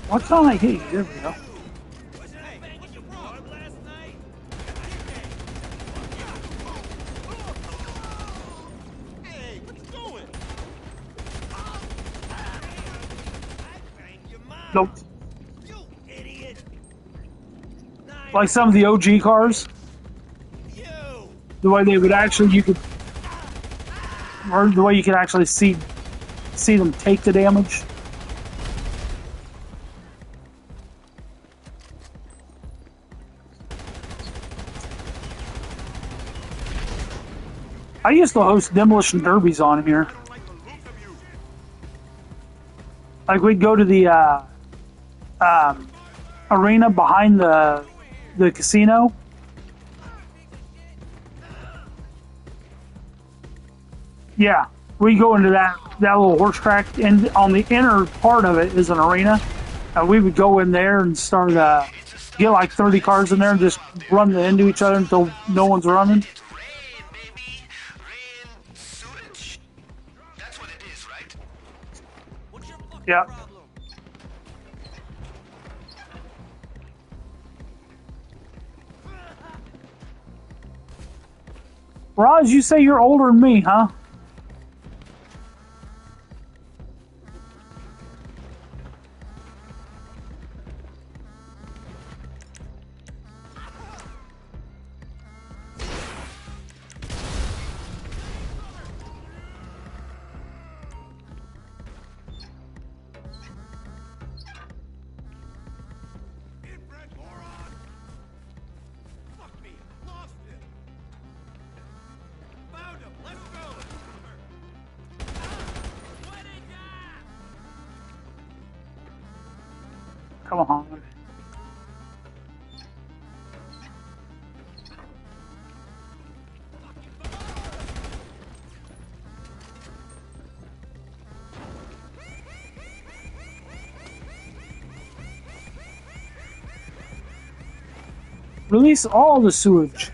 S7: Why can't I hit you? There we go. Nope. Like some of the OG cars, the way they would actually, or the way you could actually see them take the damage. I used to host demolition derbies on here. Like we'd go to the arena behind the casino. Yeah, we go into that little horse track, and on the inner part of it is an arena, and we would go in there and start get like 30 cars in there and just run into each other until no one's running. Yeah. Raj, you say you're older than me, huh? Come on. Release all the sewage.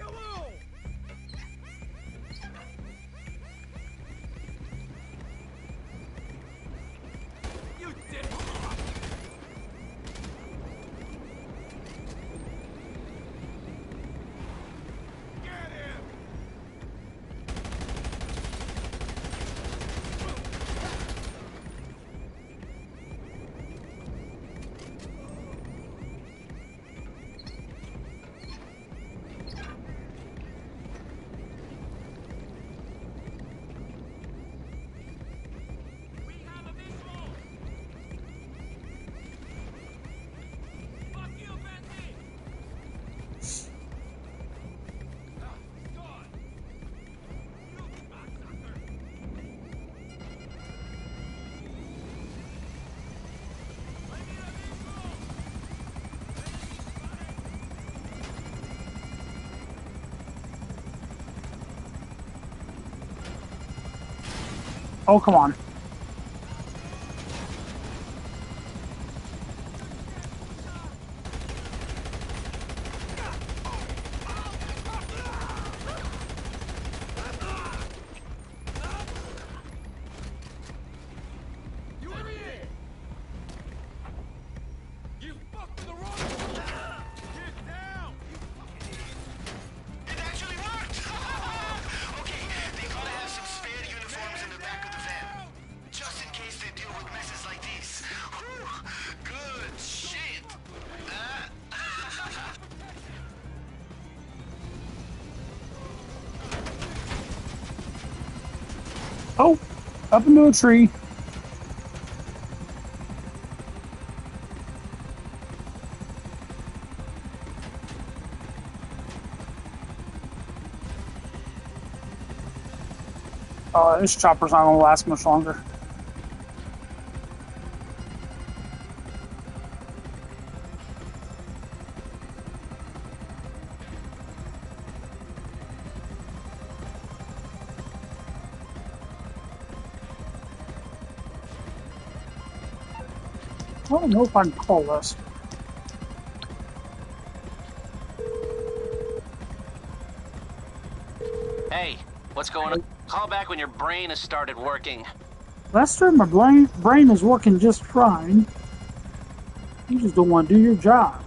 S7: Oh, come on. Oh, up into a tree. This chopper's not going to last much longer. I don't know if I can call this.
S2: Hey, what's going on? Call back when your brain has started working.
S7: Lester, my brain is working just fine. You just don't want to do your job.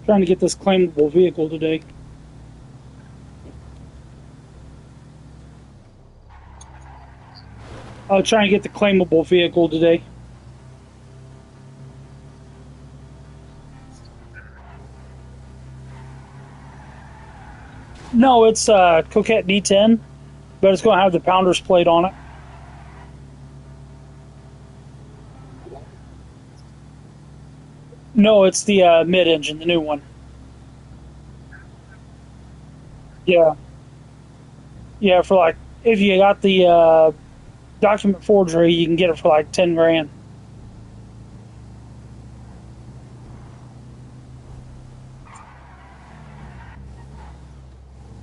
S7: Trying to get this claimable vehicle today. I'll try and get the claimable vehicle today. No, it's Coquette D10, but it's going to have the Pounders plate on it. No, it's the mid-engine, the new one. Yeah. Yeah, for like, if you got the document forgery, you can get it for like 10 grand.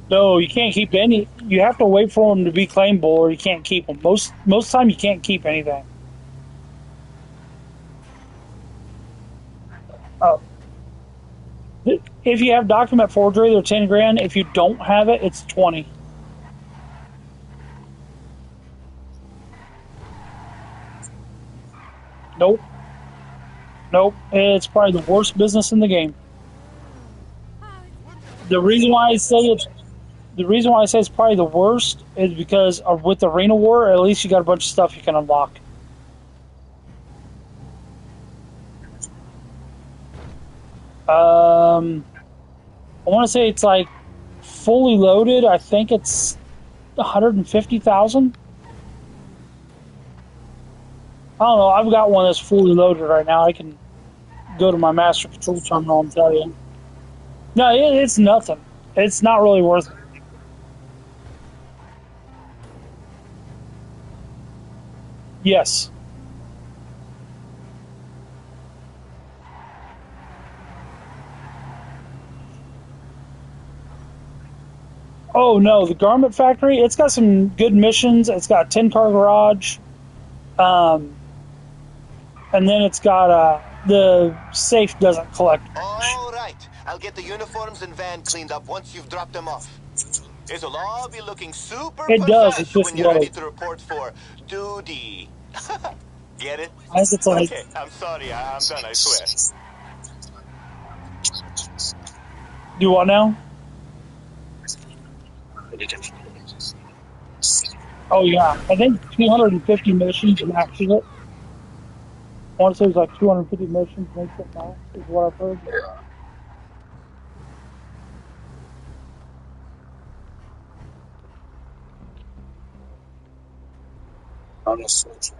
S7: No, you can't keep any. You have to wait for them to be claimable, or you can't keep them. Most time, you can't keep anything. Oh, if you have document forgery, they're 10 grand. If you don't have it, it's 20. Nope. Nope. It's probably the worst business in the game. The reason why I say it's probably the worst is because with Arena War, at least you got a bunch of stuff you can unlock. I want to say it's like fully loaded. I think it's 150,000. I don't know. I've got one that's fully loaded right now. I can go to my master control terminal and tell you. No, it's nothing. It's not really worth it. Yes. Oh no, the Garment Factory. It's got some good missions. It's got a 10-car garage, and then it's got the safe doesn't collect.
S10: All right. I'll get the uniforms and van cleaned up once you've dropped them off. It'll all be looking super
S7: It does. It's
S10: profesh
S7: just
S10: when you're ready
S7: low.
S10: to report for duty. Get it?
S7: I guess it's like,
S10: Okay, I'm sorry. I'm done, I swear.
S7: do what now? Oh yeah, I think 250 missions maxes it. I want to say it's like 250 missions makes it max, is what I've heard.
S13: On the Switch.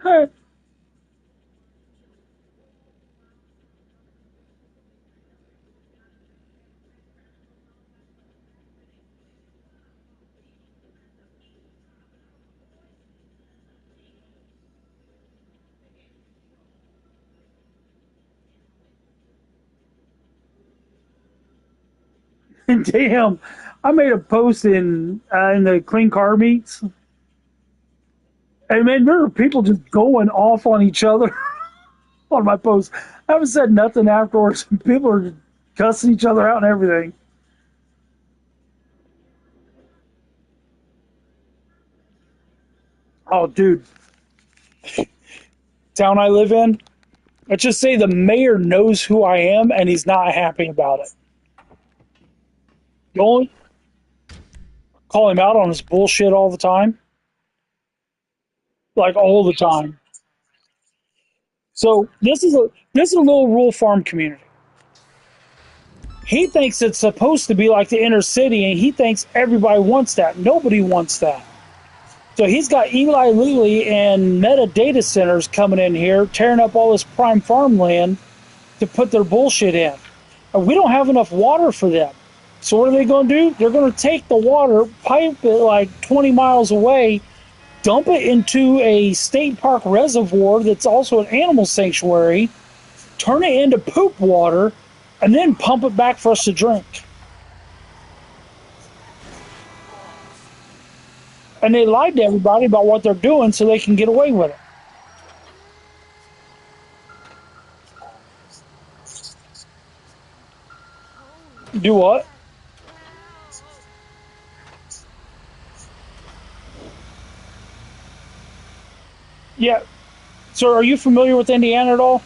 S7: Huh. Damn, I made a post in the clean car meets, and man, there were people just going off on each other on my post. I haven't said nothing afterwards. People are cussing each other out and everything. Oh, dude, town I live in. Let's just say the mayor knows who I am, and he's not happy about it. You only call him out on his bullshit all the time, like all the time. So this is a little rural farm community. He thinks it's supposed to be like the inner city, and he thinks everybody wants that. Nobody wants that. So he's got Eli Lilly and Meta data centers coming in here, tearing up all this prime farmland to put their bullshit in. And we don't have enough water for them. So what are they going to do? They're going to take the water, pipe it like 20 miles away, dump it into a state park reservoir that's also an animal sanctuary, turn it into poop water, and then pump it back for us to drink. And they lied to everybody about what they're doing so they can get away with it. Do what? Yeah. So are you familiar with Indiana at all?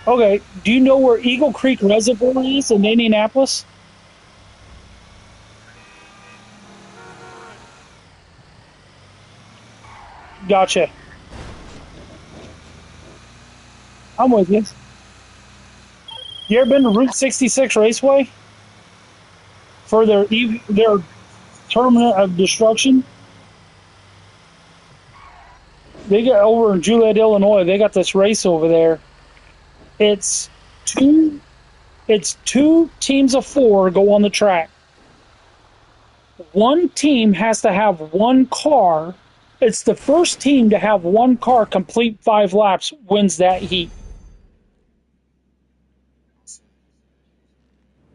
S7: Okay. Do you know where Eagle Creek Reservoir is in Indianapolis? Gotcha. I'm with you. You ever been to Route 66 Raceway for their tournament of destruction? They got over in Juliet, Illinois. They got this race over there. It's two. It's two teams of four go on the track. One team has to have one car. It's the first team to have one car complete 5 laps wins that heat.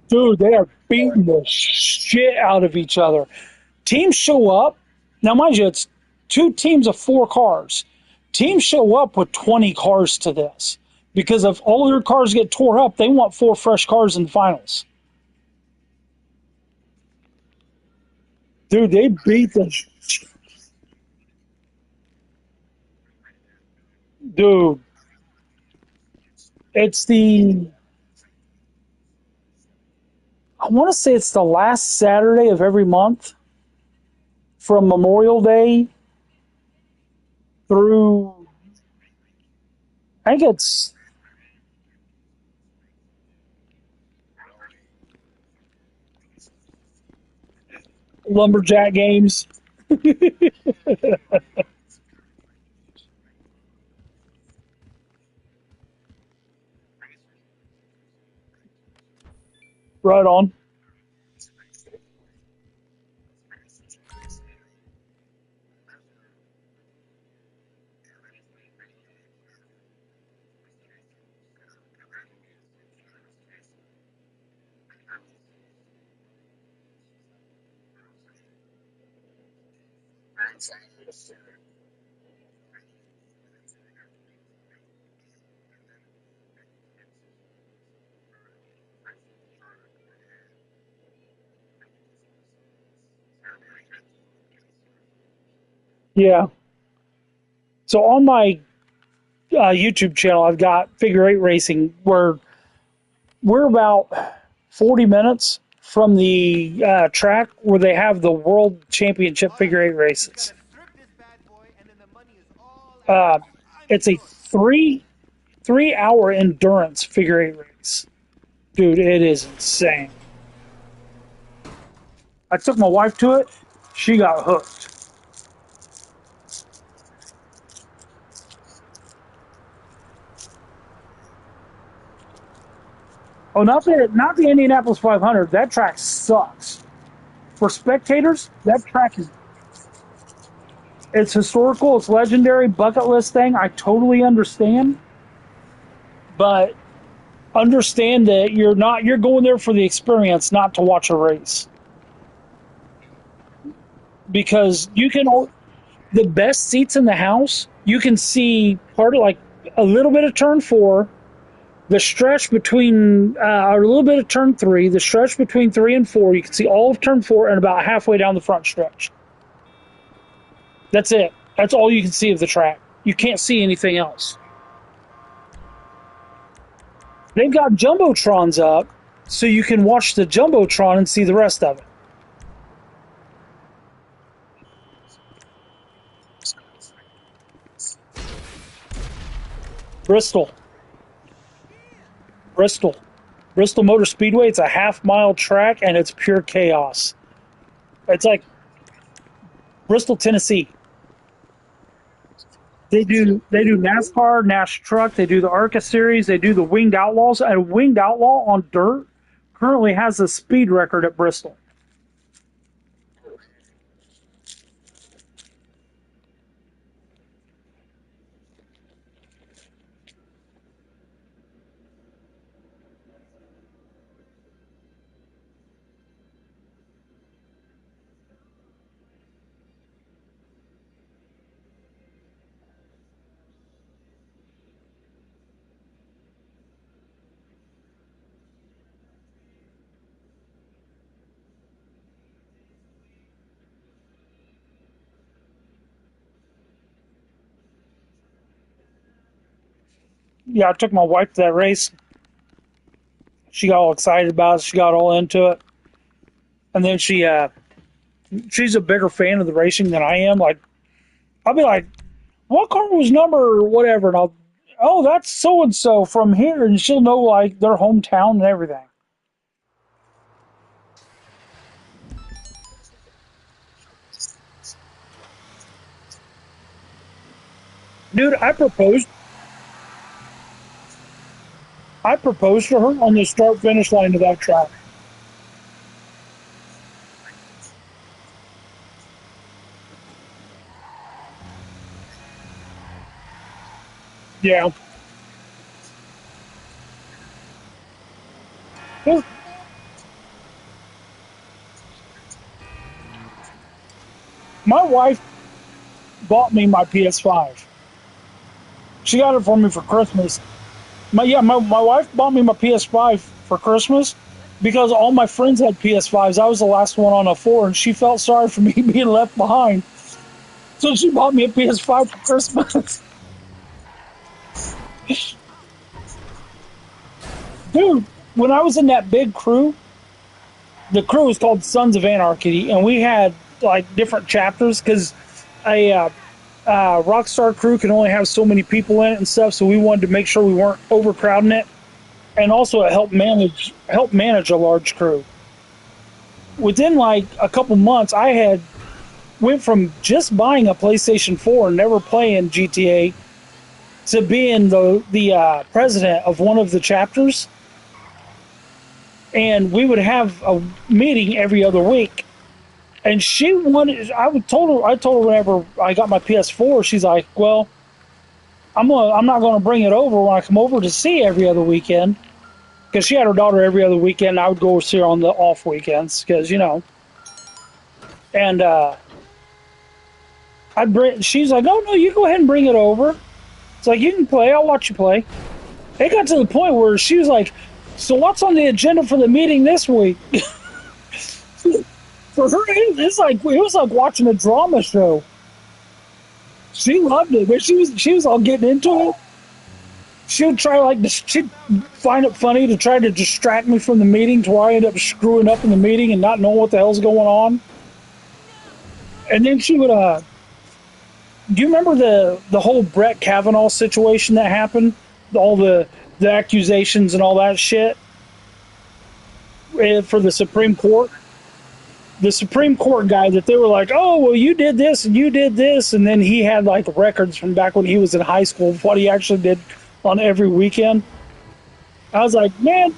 S7: Dude, they are beating the shit out of each other. Teams show up. Now, mind you, it's two teams of 4 cars. Teams show up with 20 cars to this because if all their cars get tore up, they want 4 fresh cars in the finals. Dude, they beat the. Dude, it's the. I want to say it's the last Saturday of every month from Memorial Day through, I think it's Lumberjack games. Right on. Yeah. So on my YouTube channel, I've got figure eight racing where we're about 40 minutes from the track where they have the world championship figure eight races. Uh, it's a 3 hour endurance figure eight race. Dude, it is insane. I took my wife to it. She got hooked. Oh, not the Indianapolis 500. That track sucks. For spectators, that track is it's historical, it's legendary, bucket list thing. I totally understand, but understand that you're going there for the experience, not to watch a race. Because the best seats in the house, you can see part of like a little bit of turn four, the stretch between a little bit of turn three, the stretch between three and four. You can see all of turn four and about halfway down the front stretch. That's it. That's all you can see of the track. You can't see anything else. They've got jumbotrons up, so you can watch the jumbotron and see the rest of it. Bristol. Bristol. Bristol Motor Speedway. It's a half-mile track, and it's pure chaos. It's like Bristol, Tennessee. They do NASCAR, Nash Truck. They do the ARCA series. They do the Winged Outlaws. And Winged Outlaw on dirt currently has a speed record at Bristol. Yeah, I took my wife to that race. She got all excited about it. She got all into it. And then she's a bigger fan of the racing than I am. Like, I'll be like, what car was number whatever? And oh, that's so and so from here. And she'll know like their hometown and everything. Dude, I proposed to her on the start finish line of that track. Yeah. My wife bought me my PS5. She got it for me for Christmas. My wife bought me my PS5 for Christmas because all my friends had PS5s. I was the last one on a four, and she felt sorry for me being left behind. So she bought me a PS5 for Christmas. Dude, when I was in that big crew, the crew was called Sons of Anarchy, and we had like different chapters because a Rockstar crew can only have so many people in it and stuff. So we wanted to make sure we weren't overcrowding it, and also it help manage a large crew. Within like a couple months, I had went from just buying a PlayStation 4 and never playing GTA to being the president of one of the chapters, and we would have a meeting every other week. And she wanted. I told her whenever I got my PS4, she's like, "Well, I'm not gonna bring it over when I come over to see every other weekend." Because she had her daughter every other weekend, and I would go see her on the off weekends. Because and I'd bring. She's like, "Oh no, you go ahead and bring it over." It's like, "You can play. I'll watch you play." It got to the point where she was like, "So what's on the agenda for the meeting this week?" For her, it was like watching a drama show. She loved it, but she was all getting into it. She would try she'd find it funny to try to distract me from the meeting, to where I end up screwing up in the meeting and not knowing what the hell's going on. And then she would do you remember the whole Brett Kavanaugh situation that happened? All the accusations and all that shit for the Supreme Court? The Supreme Court guy that they were like, "Oh, well, you did this and you did this," and then he had like records from back when he was in high school of what he actually did on every weekend. I was like, man,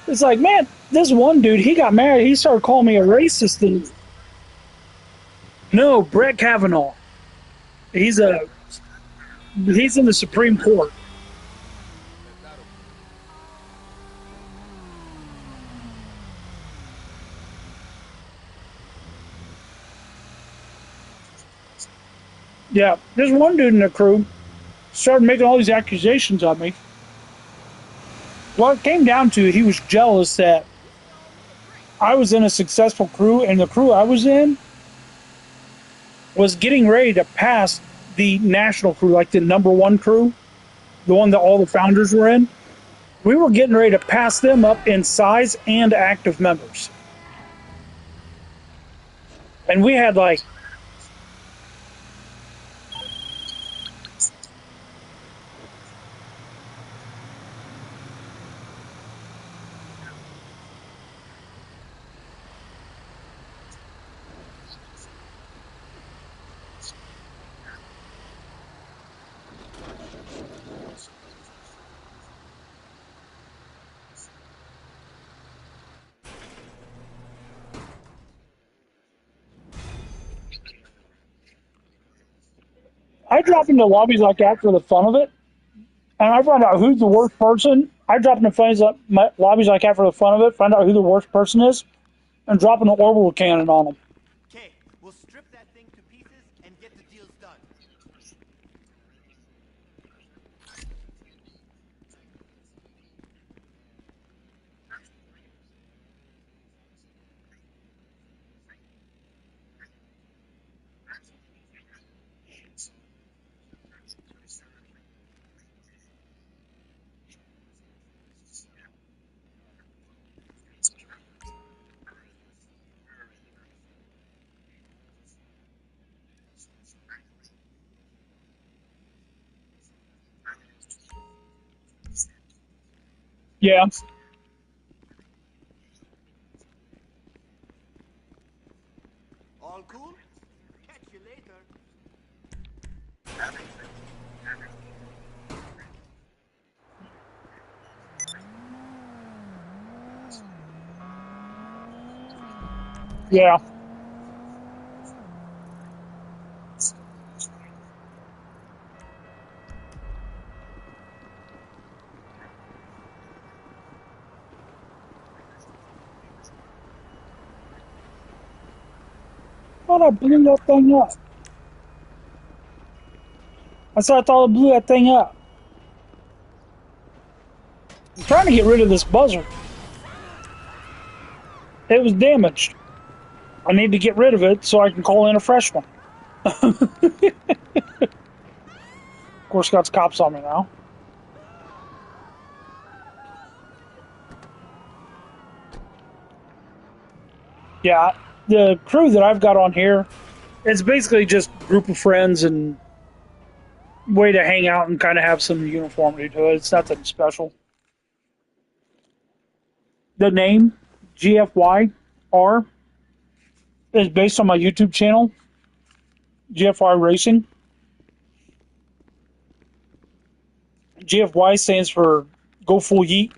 S7: it's like, man, this one dude, he got mad. He started calling me a racist. And no, Brett Kavanaugh. He's in the Supreme Court. Yeah, there's one dude in the crew started making all these accusations of me. Well, it came down to he was jealous that I was in a successful crew, and the crew I was in was getting ready to pass the national crew, like the number one crew, the one that all the founders were in. We were getting ready to pass them up in size and active members. And we had like I drop into lobbies like that for the fun of it, and I find out who's the worst person. I drop into lobbies like that for the fun of it, find out who the worst person is, and drop an orbital cannon on them.
S10: Okay, we'll strip that thing to pieces and get the deals done.
S7: Yeah.
S10: All cool? Catch you later.
S7: Yeah. Thought I blew that thing up. I thought I blew that thing up. I'm trying to get rid of this buzzer. It was damaged. I need to get rid of it so I can call in a fresh one. Of course, got cops on me now. Yeah, the crew that I've got on here, it's basically just a group of friends and way to hang out and kind of have some uniformity to it. It's nothing special. The name GFYR is based on my YouTube channel, GFY Racing. GFY stands for Go Full Yeet.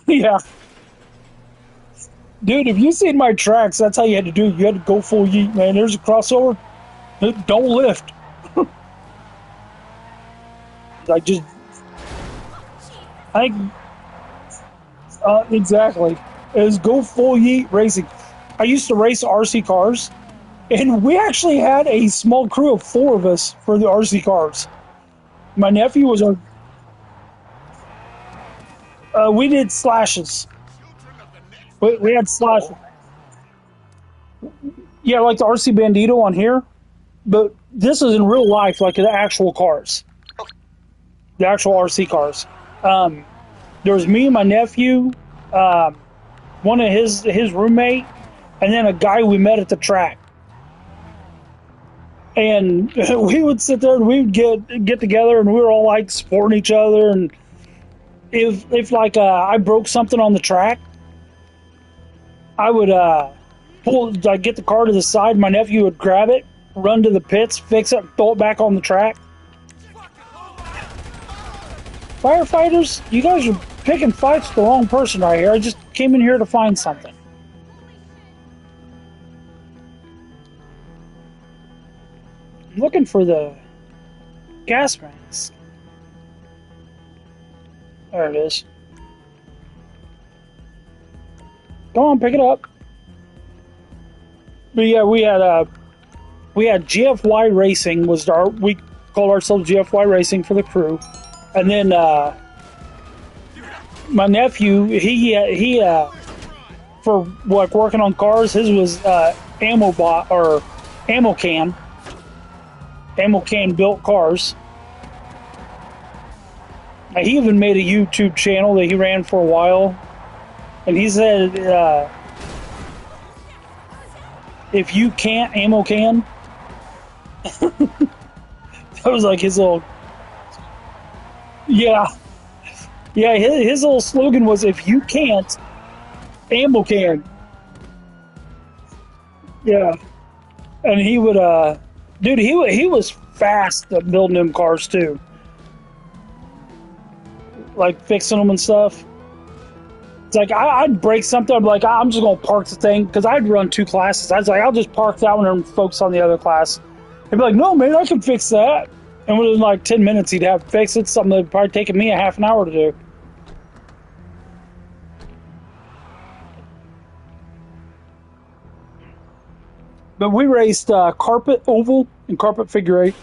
S7: Yeah. Dude, if you seen my tracks, that's how you had to do it. You had to go full yeet, man. There's a crossover. Don't lift. I just, I think, exactly. Is go full yeet racing. I used to race RC cars, and we actually had a small crew of 4 of us for the RC cars. My nephew was a. We did slashes. We had slashes. Yeah, like the RC Bandito on here, but this is in real life, like the actual cars, the actual RC cars. There was me and my nephew, one of his roommate, and then a guy we met at the track. And we would sit there and we would get together, and we were all like supporting each other. And if like I broke something on the track, I would get the car to the side. My nephew would grab it, run to the pits, fix it, throw it back on the track. Firefighters, you guys are picking fights with the wrong person right here. I just came in here to find something. I'm looking for the gas mask. There it is. Come on, pick it up. But yeah, we had GFY Racing was we called ourselves GFY Racing for the crew, and then my nephew he for like working on cars, his was ammo can built cars. He even made a YouTube channel that he ran for a while, and he said if you can't ammo can. That was like his little, yeah, his little slogan was, if you can't, ammo can. Yeah. And he would, dude, he was fast at building them cars too. Like fixing them and stuff. It's like, I'd break something, I'm like, I'm just going to park the thing, because I'd run 2 classes. I was like, I'll just park that one and focus on the other class. He'd be like, no, man, I can fix that. And within like 10 minutes, he'd have fixed it, something that'd probably taken me a half an hour to do. But we raced carpet oval and carpet figure 8.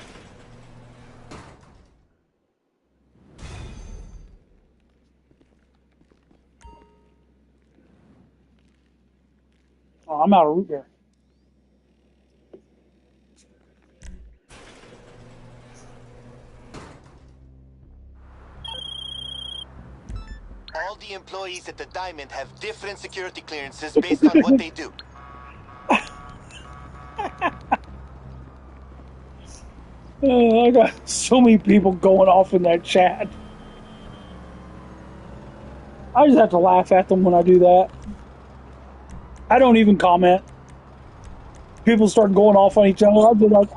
S7: Oh, I'm out of root beer.
S10: All the employees at the Diamond have different security clearances based on what they do.
S7: I got so many people going off in that chat. I just have to laugh at them when I do that. I don't even comment. People start going off on each other. I'll be like,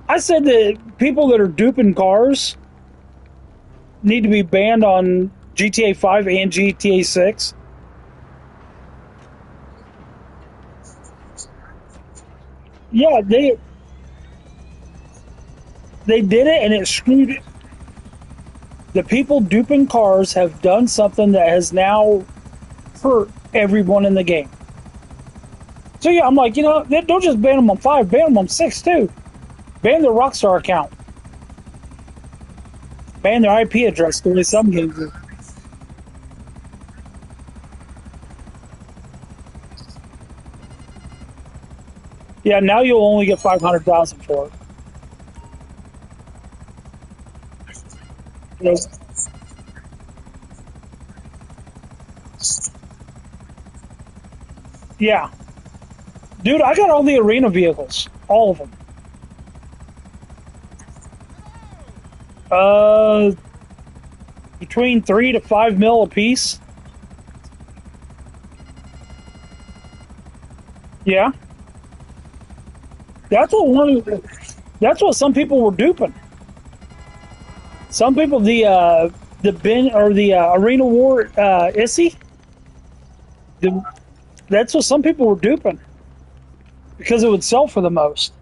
S7: I said that people that are duping cars need to be banned on GTA 5 and GTA 6. Yeah, they did it, and it screwed it. The people duping cars have done something that has now hurt everyone in the game. So yeah, I'm like, don't just ban them on 5, ban them on 6 too. Ban their Rockstar account. Ban their IP address the way some games do. Yeah, now you'll only get 500,000 for it. Yeah. Dude, I got all the arena vehicles. All of them. Between 3 to 5 mil a piece. Yeah. That's what some people were duping. Some people, the Arena War ISI, that's what some people were duping because it would sell for the most.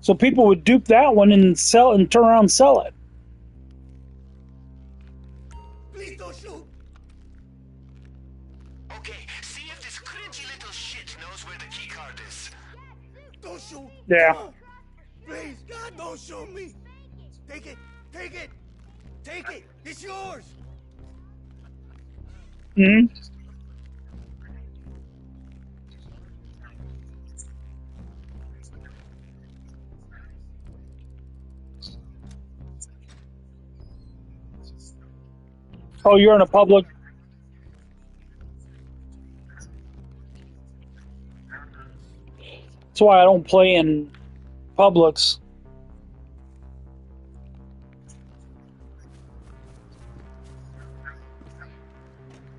S7: So people would dupe that one and sell and turn around and sell it.
S10: Please don't shoot.
S15: Okay, see if this cringy little shit knows where the key card is.
S10: Don't shoot.
S7: Yeah.
S10: Come on. Please, God, don't shoot me. Take it. Take it. Take it. It's yours.
S7: Hmm. Oh, you're in a public. That's why I don't play in Publix.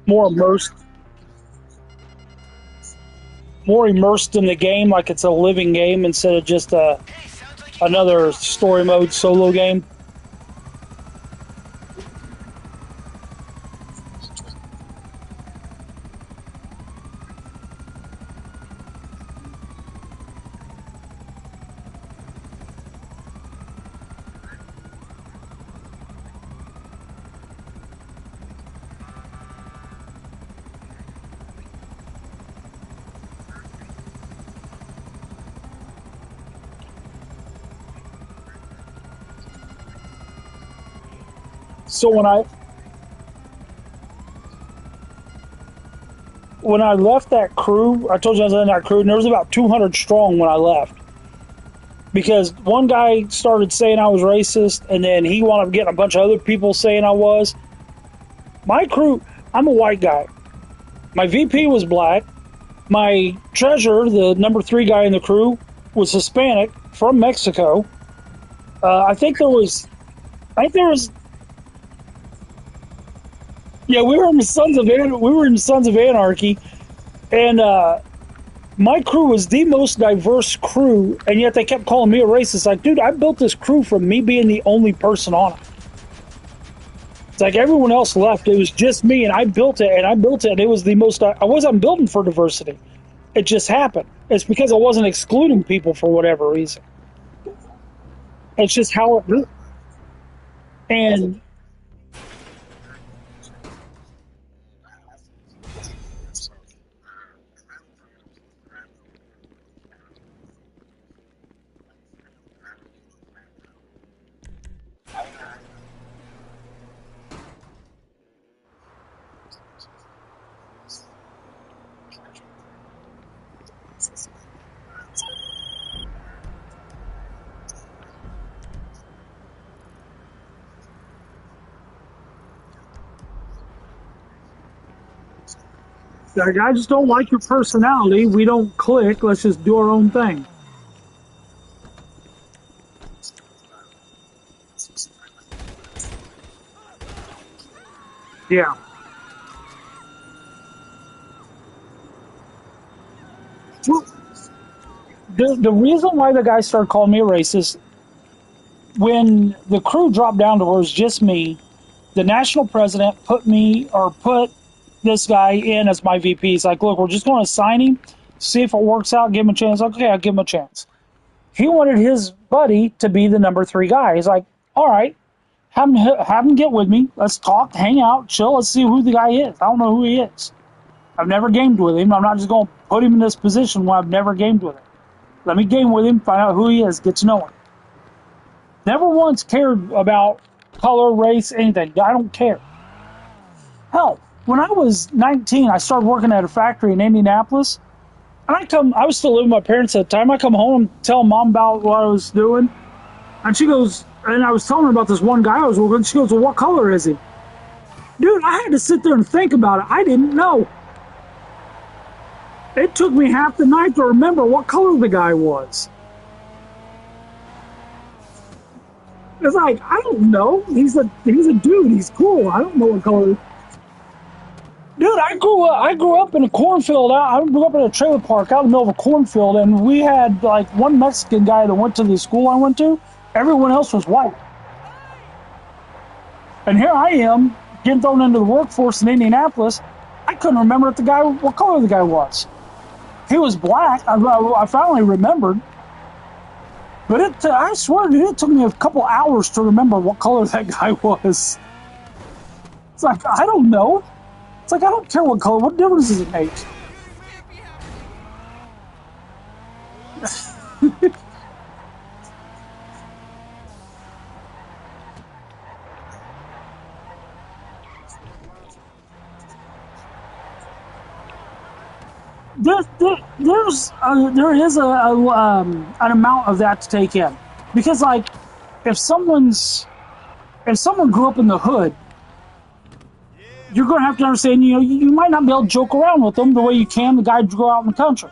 S7: More immersed. More immersed in the game, like it's a living game instead of just another story mode solo game. So when I left that crew, I told you I was in that crew, and there was about 200 strong when I left. Because one guy started saying I was racist, and then he wound up getting a bunch of other people saying I was. My crew, I'm a white guy. My VP was black. My treasurer, the number 3 guy in the crew, was Hispanic from Mexico. I think there was. Yeah, we were in Sons of Anarchy, and my crew was the most diverse crew, and yet they kept calling me a racist. Like, dude, I built this crew from me being the only person on it. It's like everyone else left. It was just me, and I built it, and it was the most. I wasn't building for diversity. It just happened. It's because I wasn't excluding people for whatever reason. It's just how it. And like, I just don't like your personality. We don't click. Let's just do our own thing. Yeah. Well, the reason why the guy started calling me a racist, when the crew dropped down to where it was just me, the national president put this guy in as my VP. He's like, look, we're just going to sign him, see if it works out, give him a chance. Okay, I'll give him a chance. He wanted his buddy to be the number 3 guy. He's like, all right, have him get with me. Let's talk, hang out, chill. Let's see who the guy is. I don't know who he is. I've never gamed with him. I'm not just going to put him in this position when I've never gamed with him. Let me game with him, find out who he is, get to know him. Never once cared about color, race, anything. I don't care. Hell, when I was 19, I started working at a factory in Indianapolis. And I was still living with my parents at the time. I come home and tell Mom about what I was doing. And she goes, and I was telling her about this one guy I was working with. She goes, well, what color is he? Dude, I had to sit there and think about it. I didn't know. It took me half the night to remember what color the guy was. It's like, I don't know. He's a dude. He's cool. I don't know what color. Dude, I grew up in a cornfield. I grew up in a trailer park out in the middle of a cornfield, and we had like one Mexican guy that went to the school I went to. Everyone else was white. And here I am getting thrown into the workforce in Indianapolis. I couldn't remember what color the guy was. He was black. I finally remembered. But I swear it took me a couple hours to remember what color that guy was. It's like, I don't know. It's like, I don't care what color. What difference does it make? There is an amount of that to take in, because like if someone grew up in the hood, you're going to have to understand, you might not be able to joke around with them the way you can the guy who grew out in the country.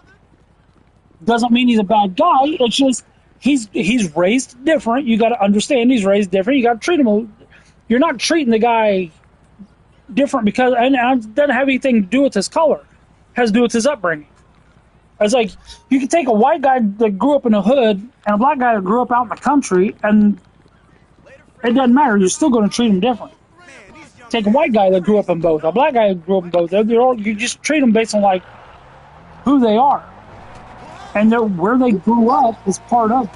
S7: Doesn't mean he's a bad guy. It's just he's raised different. You got to understand he's raised different. You got to treat him. You're not treating the guy different because and it doesn't have anything to do with his color. It has to do with his upbringing. It's like you can take a white guy that grew up in the hood and a black guy that grew up out in the country, and it doesn't matter. You're still going to treat him different. Take a white guy that grew up in both, a black guy that grew up in both. You just treat them based on like who they are, and where they grew up is part of it.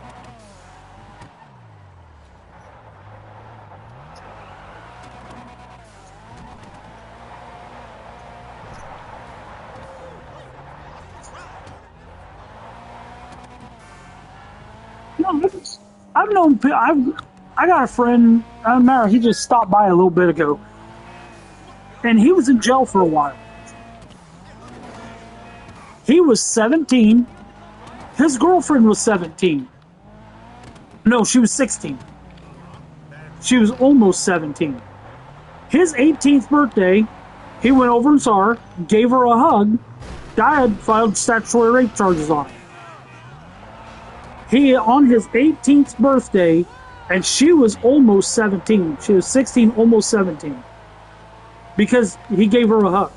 S7: I've known. I got a friend. He just stopped by a little bit ago, and he was in jail for a while. He was 17. His girlfriend was 17. No, she was 16. She was almost 17. His 18th birthday, he went over and saw her, gave her a hug. Guy had filed statutory rape charges on him. He, on his 18th birthday, and she was almost 17. She was 16, almost 17. Because he gave her a hug.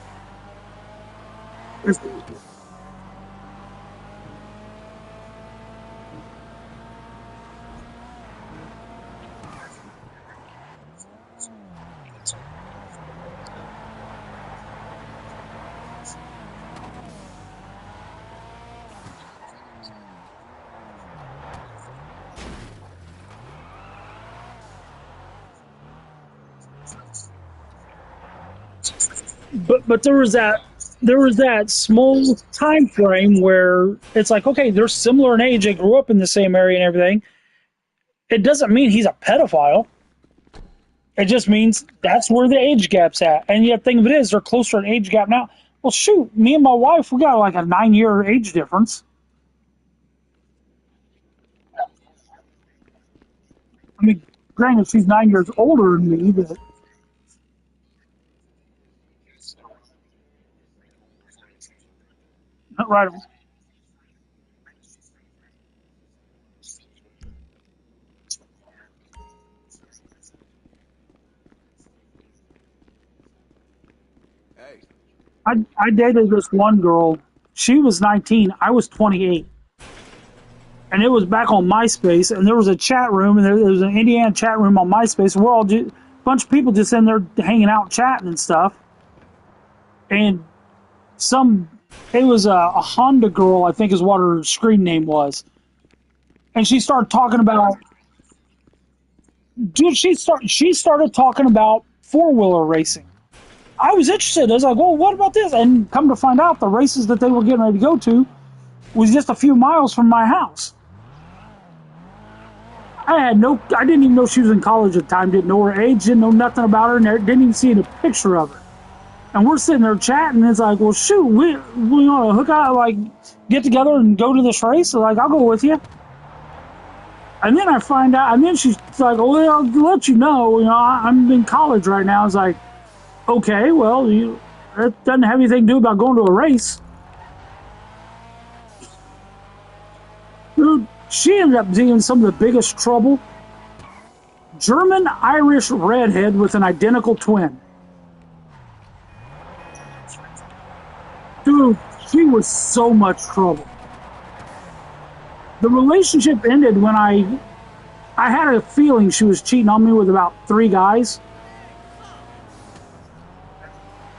S7: But there was that small time frame where it's like, okay, they're similar in age, they grew up in the same area and everything. It doesn't mean he's a pedophile. It just means that's where the age gap's at. And yet, the thing of it is, they're closer in age gap now. Well, shoot, me and my wife, we got like a 9-year age difference. I mean, granted, she's 9 years older than me, but. Right. I dated this one girl. She was 19. I was 28. And it was back on MySpace, and there was a chat room, and there was an Indiana chat room on MySpace. We're all a bunch of people just in there hanging out, chatting and stuff. And it was a Honda girl, I think is what her screen name was. And she started talking about, she started talking about four-wheeler racing. I was interested. I was like, well, what about this? And come to find out, the races that they were getting ready to go to was just a few miles from my house. I didn't even know she was in college at the time, didn't know her age, didn't know nothing about her, and didn't even see a picture of her. And we're sitting there chatting, and it's like, well, shoot, we want to hook out, like, get together and go to this race? So, like, I'll go with you. And then I find out, and then she's like, well, I'll let you know, I'm in college right now. It's like, okay, well, that doesn't have anything to do about going to a race. She ended up being some of the biggest trouble. German-Irish redhead with an identical twin. Dude, she was so much trouble. The relationship ended when I had a feeling she was cheating on me with about 3 guys.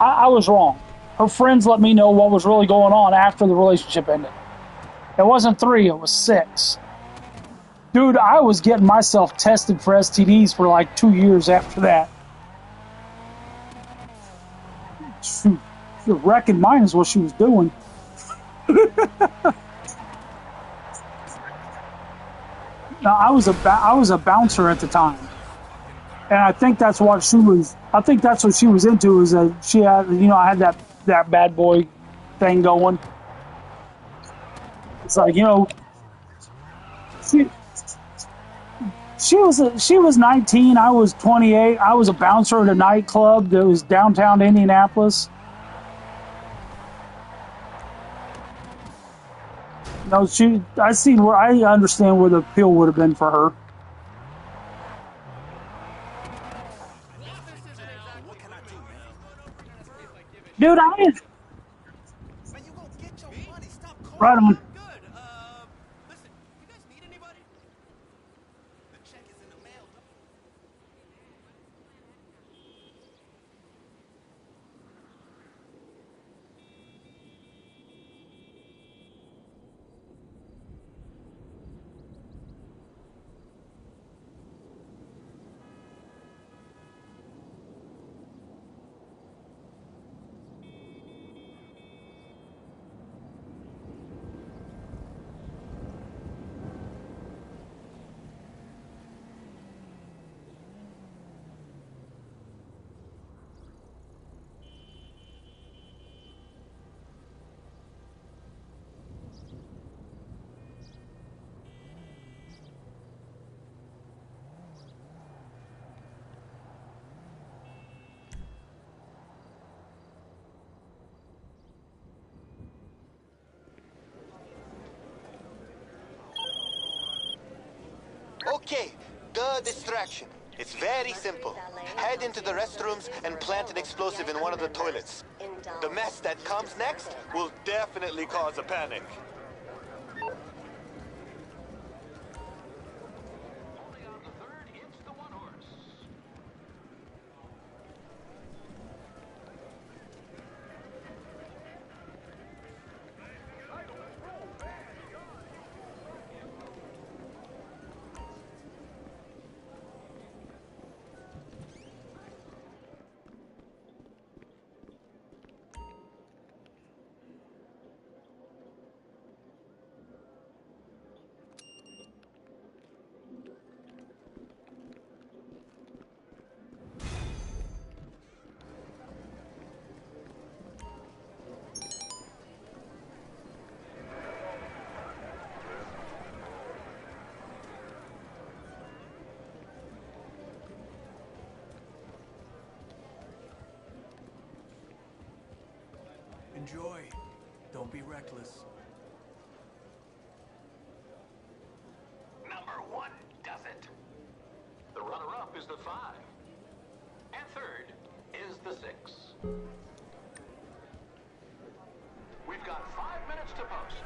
S7: I was wrong. Her friends let me know what was really going on after the relationship ended. It wasn't 3, it was 6. Dude, I was getting myself tested for STDs for like 2 years after that. Shoot, the wrecking mine is what she was doing. Now, I was a bouncer at the time, and I think that's what she was. I think that's what she was into. Is that she had, I had that bad boy thing going. It's like, she was 19. I was 28. I was a bouncer at a nightclub that was downtown Indianapolis. No, I understand where the appeal would have been for her. Dude, I didn't. Right on.
S15: Okay, the distraction. It's very simple. Head into the restrooms and plant an explosive in one of the toilets. The mess that comes next will definitely cause a panic.
S4: Enjoy. Don't be reckless.
S3: Number 1 does it. The runner-up is the 5. And third is the 6. We've got 5 minutes to post.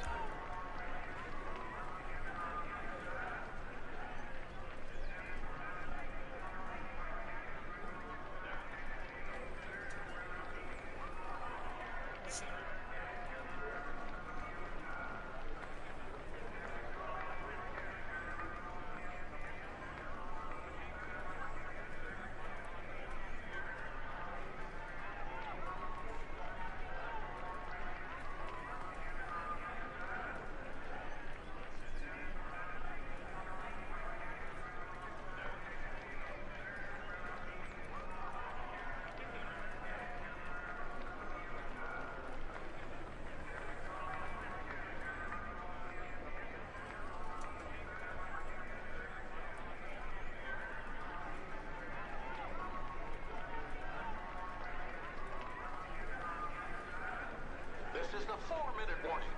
S3: This is the 4-minute warning.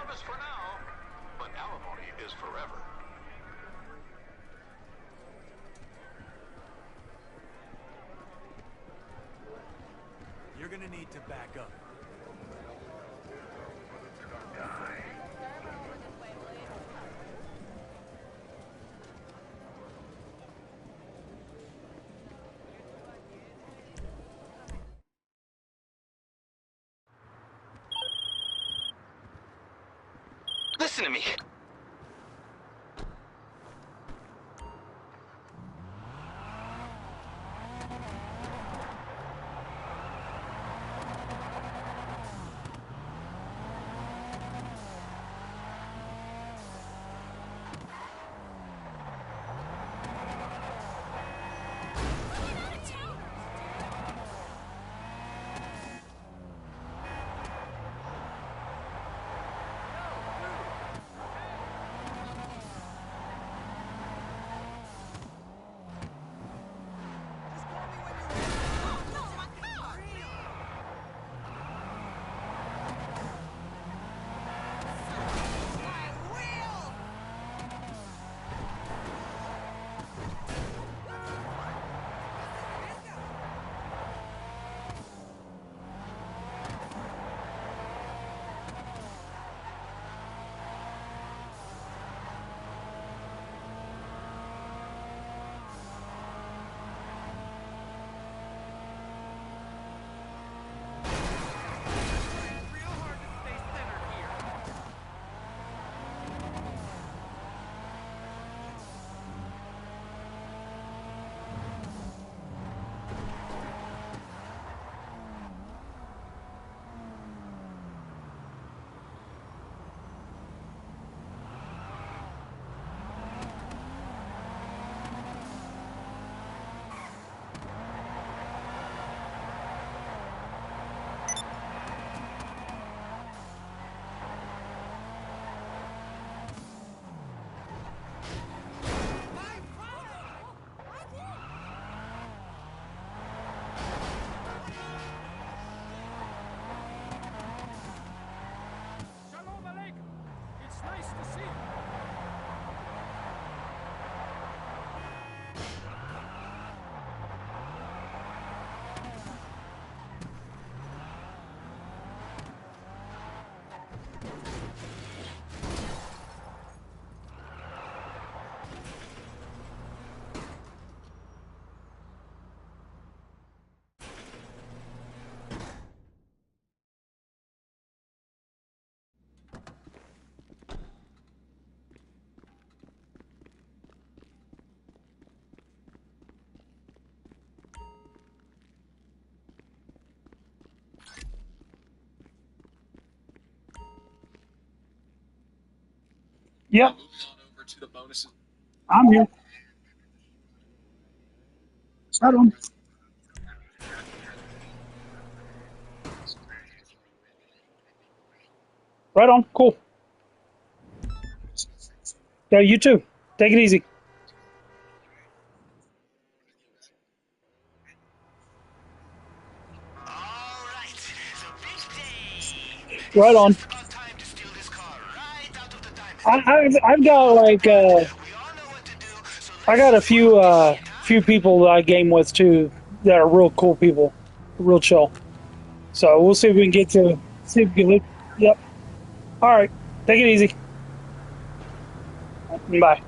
S3: service for now, but alimony is forever.
S4: You're gonna need to back up.
S2: Listen to me.
S7: Yep.
S13: Moving on over to the bonuses.
S7: I'm here. Right on. Right on. Cool. Yeah, you too. Take it easy. Right on. I've got like I got a few people that I game with too that are real cool people, real chill. So we'll see if we can get to see if we can. Yep. All right. Take it easy. Bye.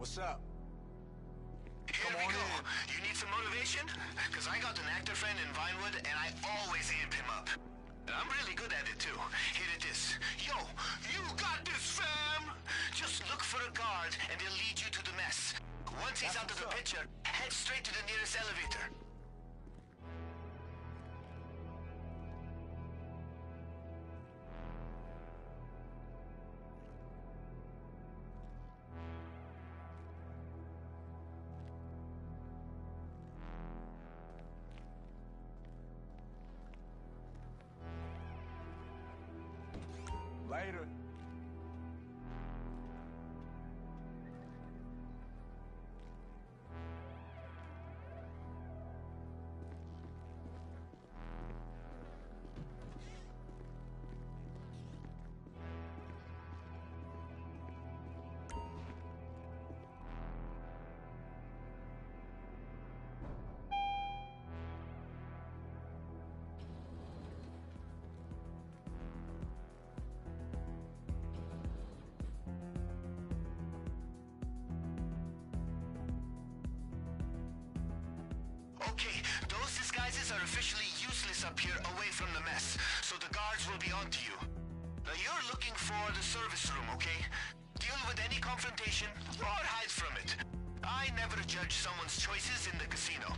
S14: What's up?
S15: Here we go. You need some motivation? Because I got an actor friend in Vinewood, and I always amp him up. And I'm really good at it, too. Here it is. Yo, you got this, fam! Just look for a guard, and they'll lead you to the mess. Once he's out of the picture, head straight to the nearest elevator.
S14: Later.
S15: Okay, those disguises are officially useless up here away from the mess, so the guards will be onto you. Now you're looking for the service room, okay? Deal with any confrontation, or hide from it. I never judge someone's choices in the casino.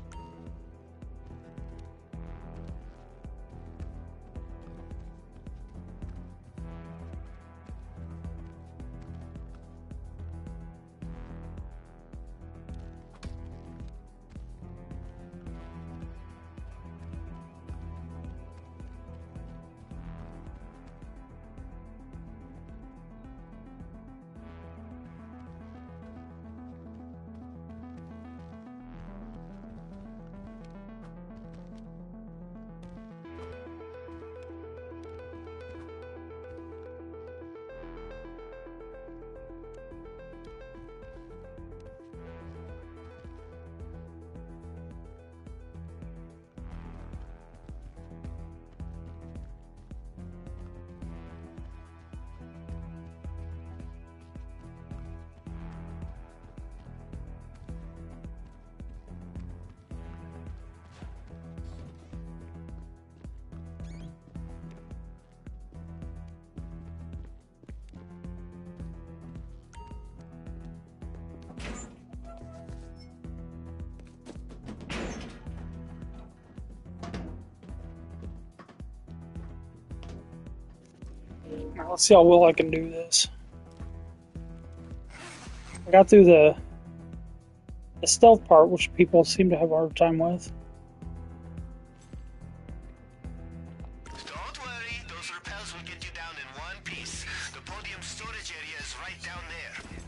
S7: Now, let's see how well I can do this. I got through the stealth part, which people seem to have a hard time with.
S15: Don't worry, those repels will get you down in one piece. The podium storage area is right down there.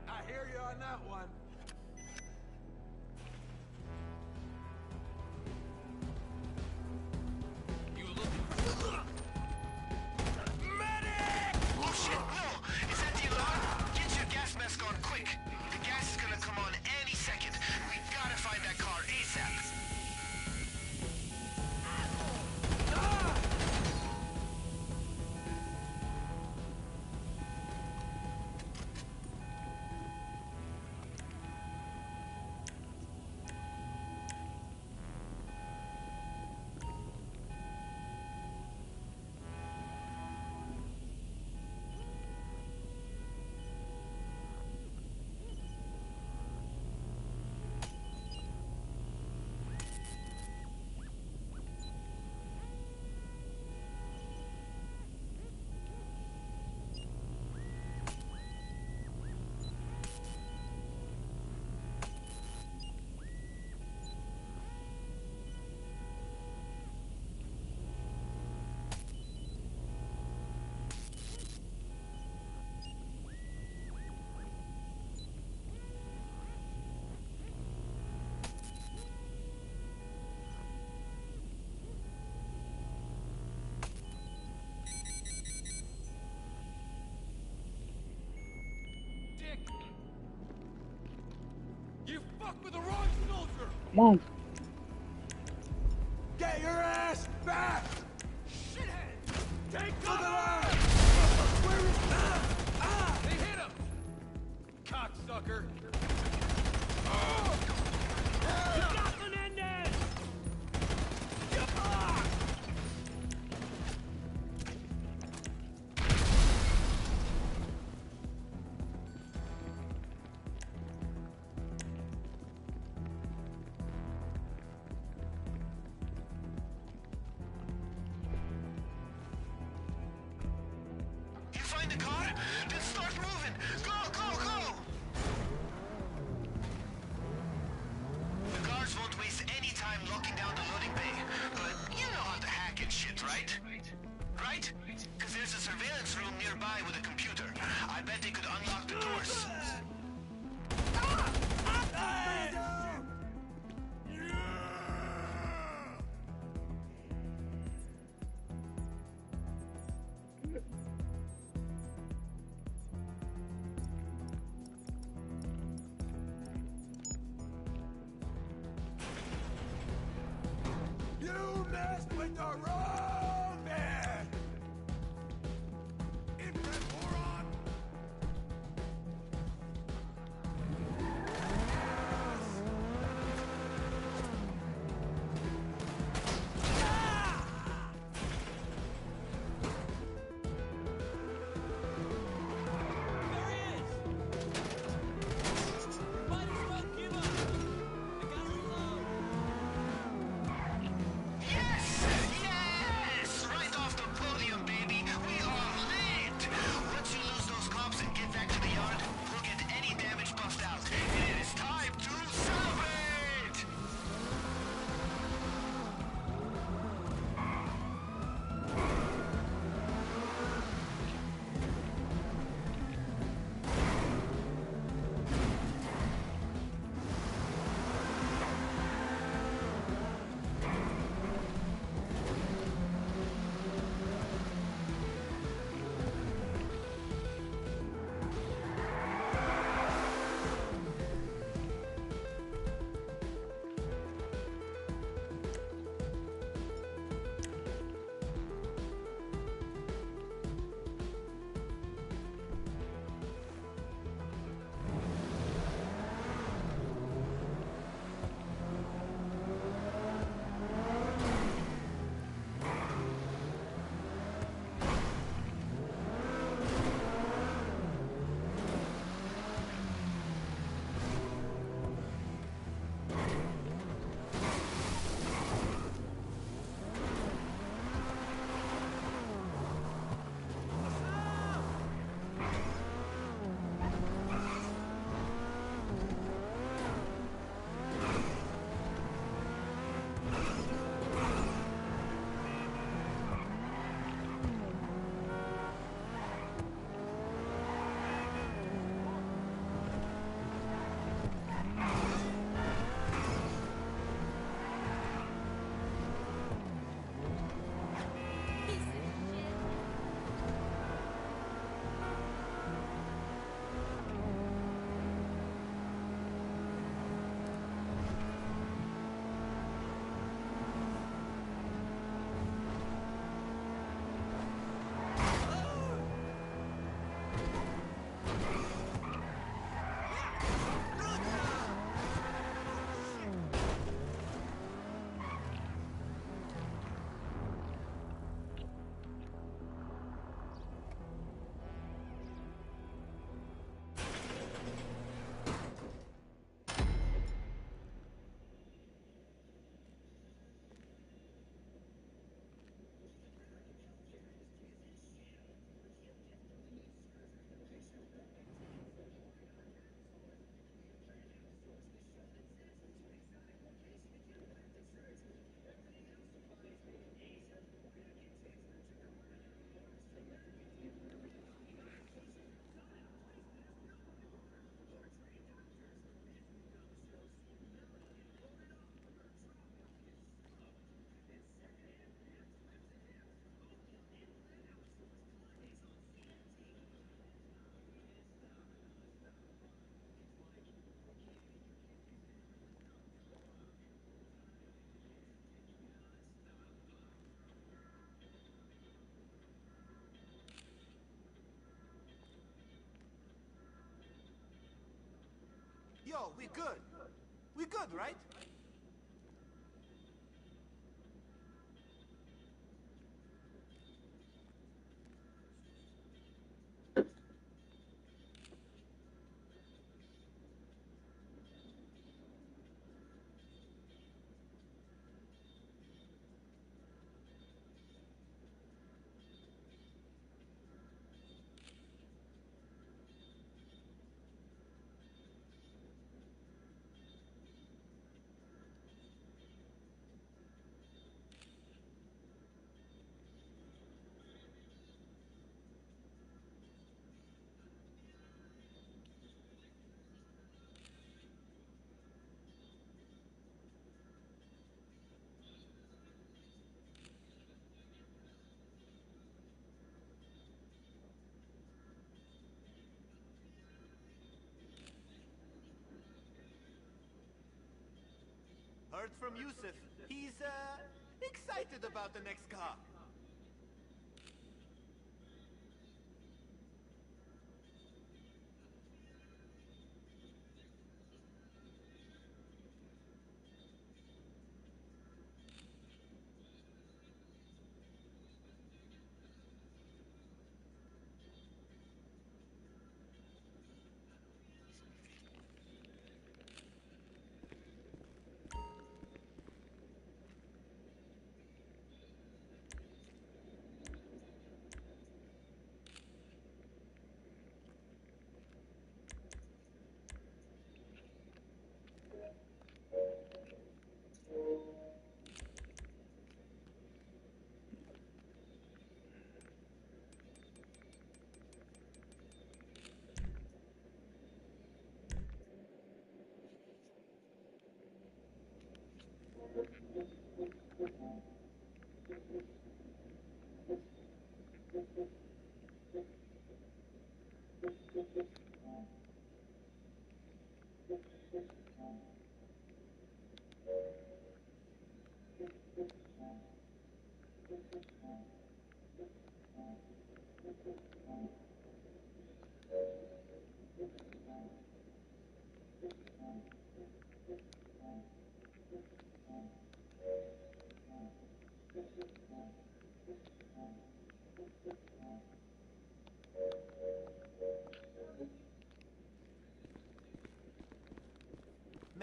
S14: I hear you on that one. You look.
S15: Medic! Oh shit, no! Is that the alarm? Get your gas mask on quick. The gas is gonna come on any second. We gotta find that car ASAP.
S14: fuck with the wrong soldier!
S7: Come on.
S14: Get your ass back! Shithead! Take cover! Where is they hit him! Cocksucker! You got Menendez!
S15: You find the car? Then start moving. Go, go, go! The guards won't waste any time locking down the loading bay. But you know how to hack and shit, right? Right? Because there's a surveillance room nearby with a computer. I bet they could unlock the doors.
S14: You messed with the wrong man! Inbred moron!
S10: Yo, we good. We good, right? Heard from Yusuf. He's, excited about the next car.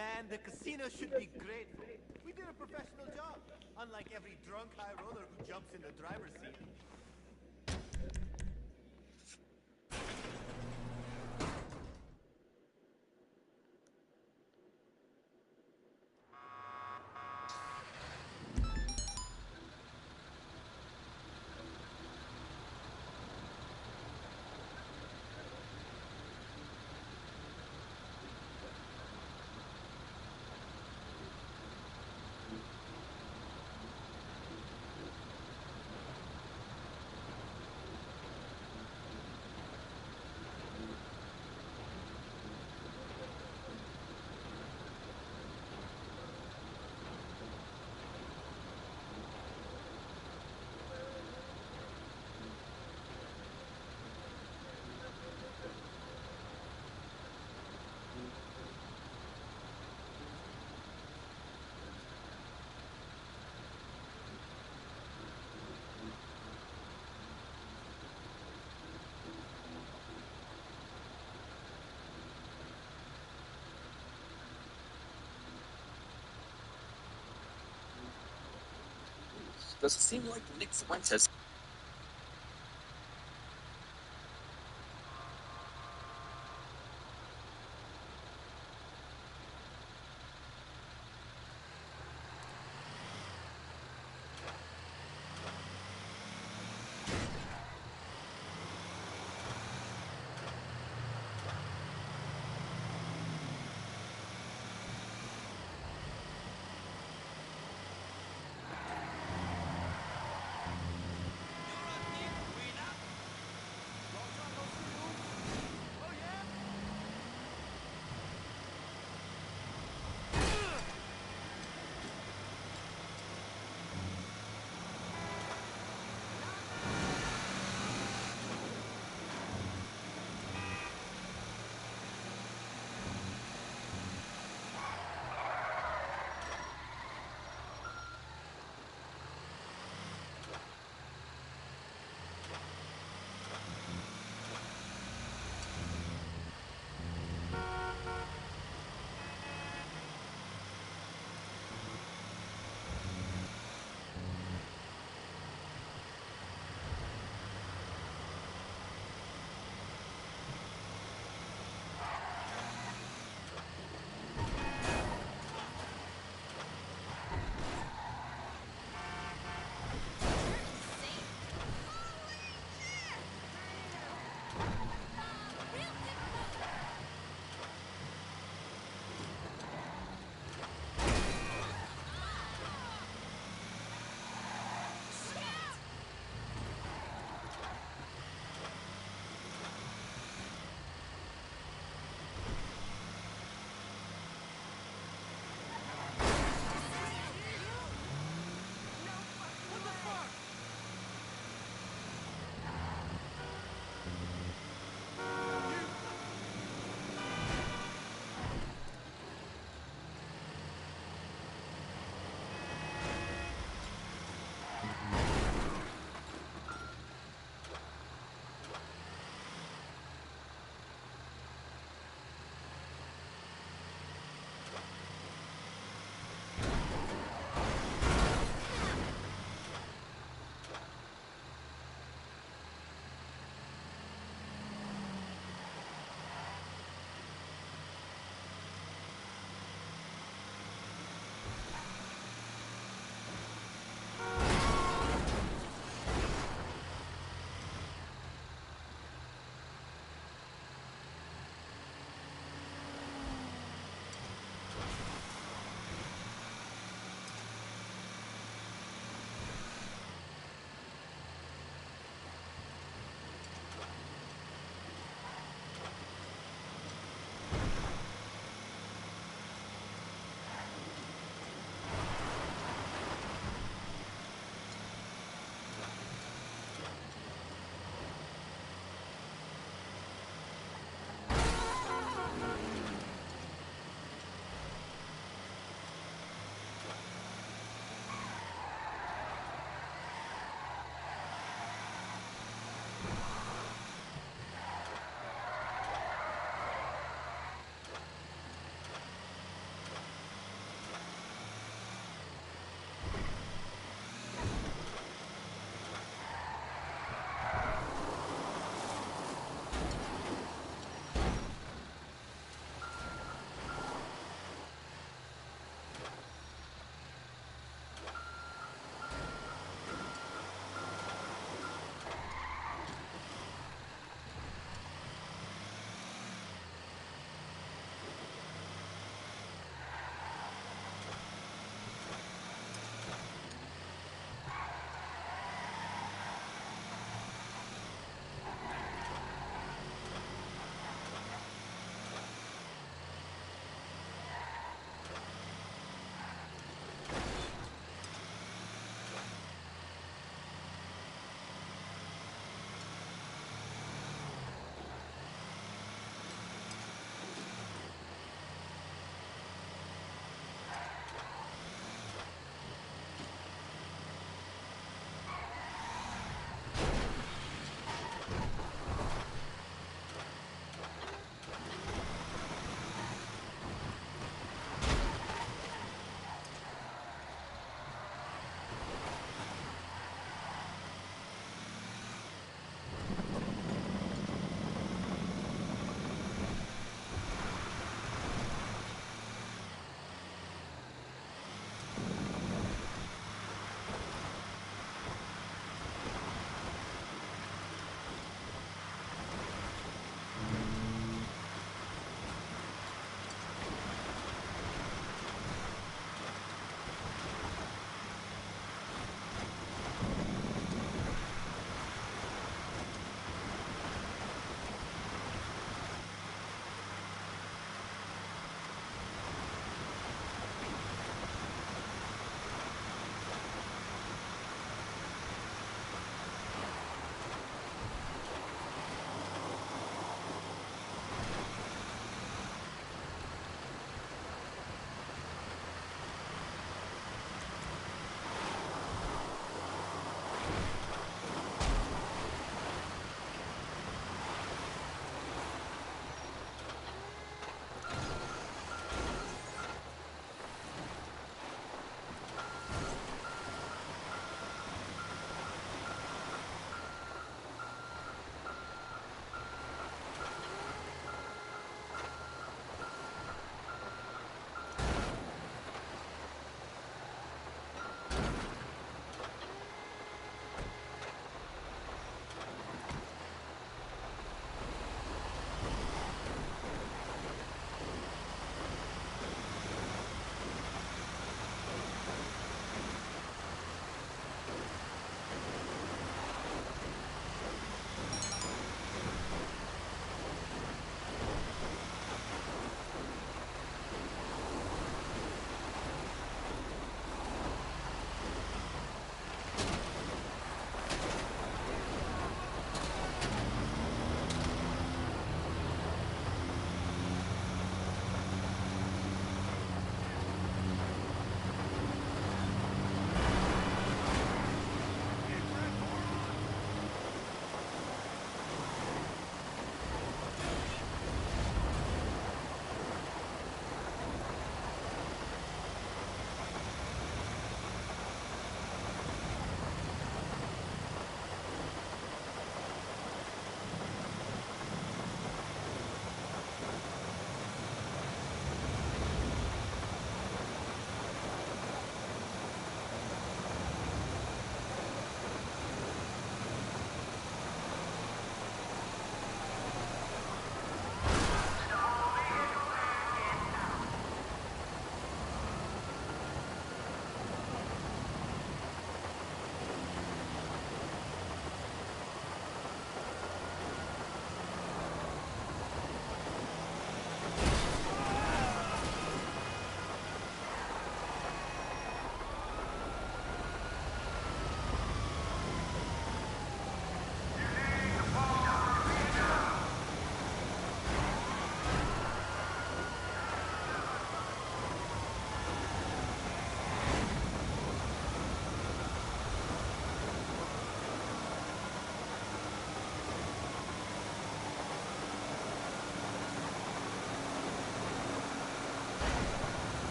S10: Man, the casino should be grateful. We did a professional job, unlike every drunk high roller who jumps in the driver's seat.
S16: Does it seem like Nick Fuentes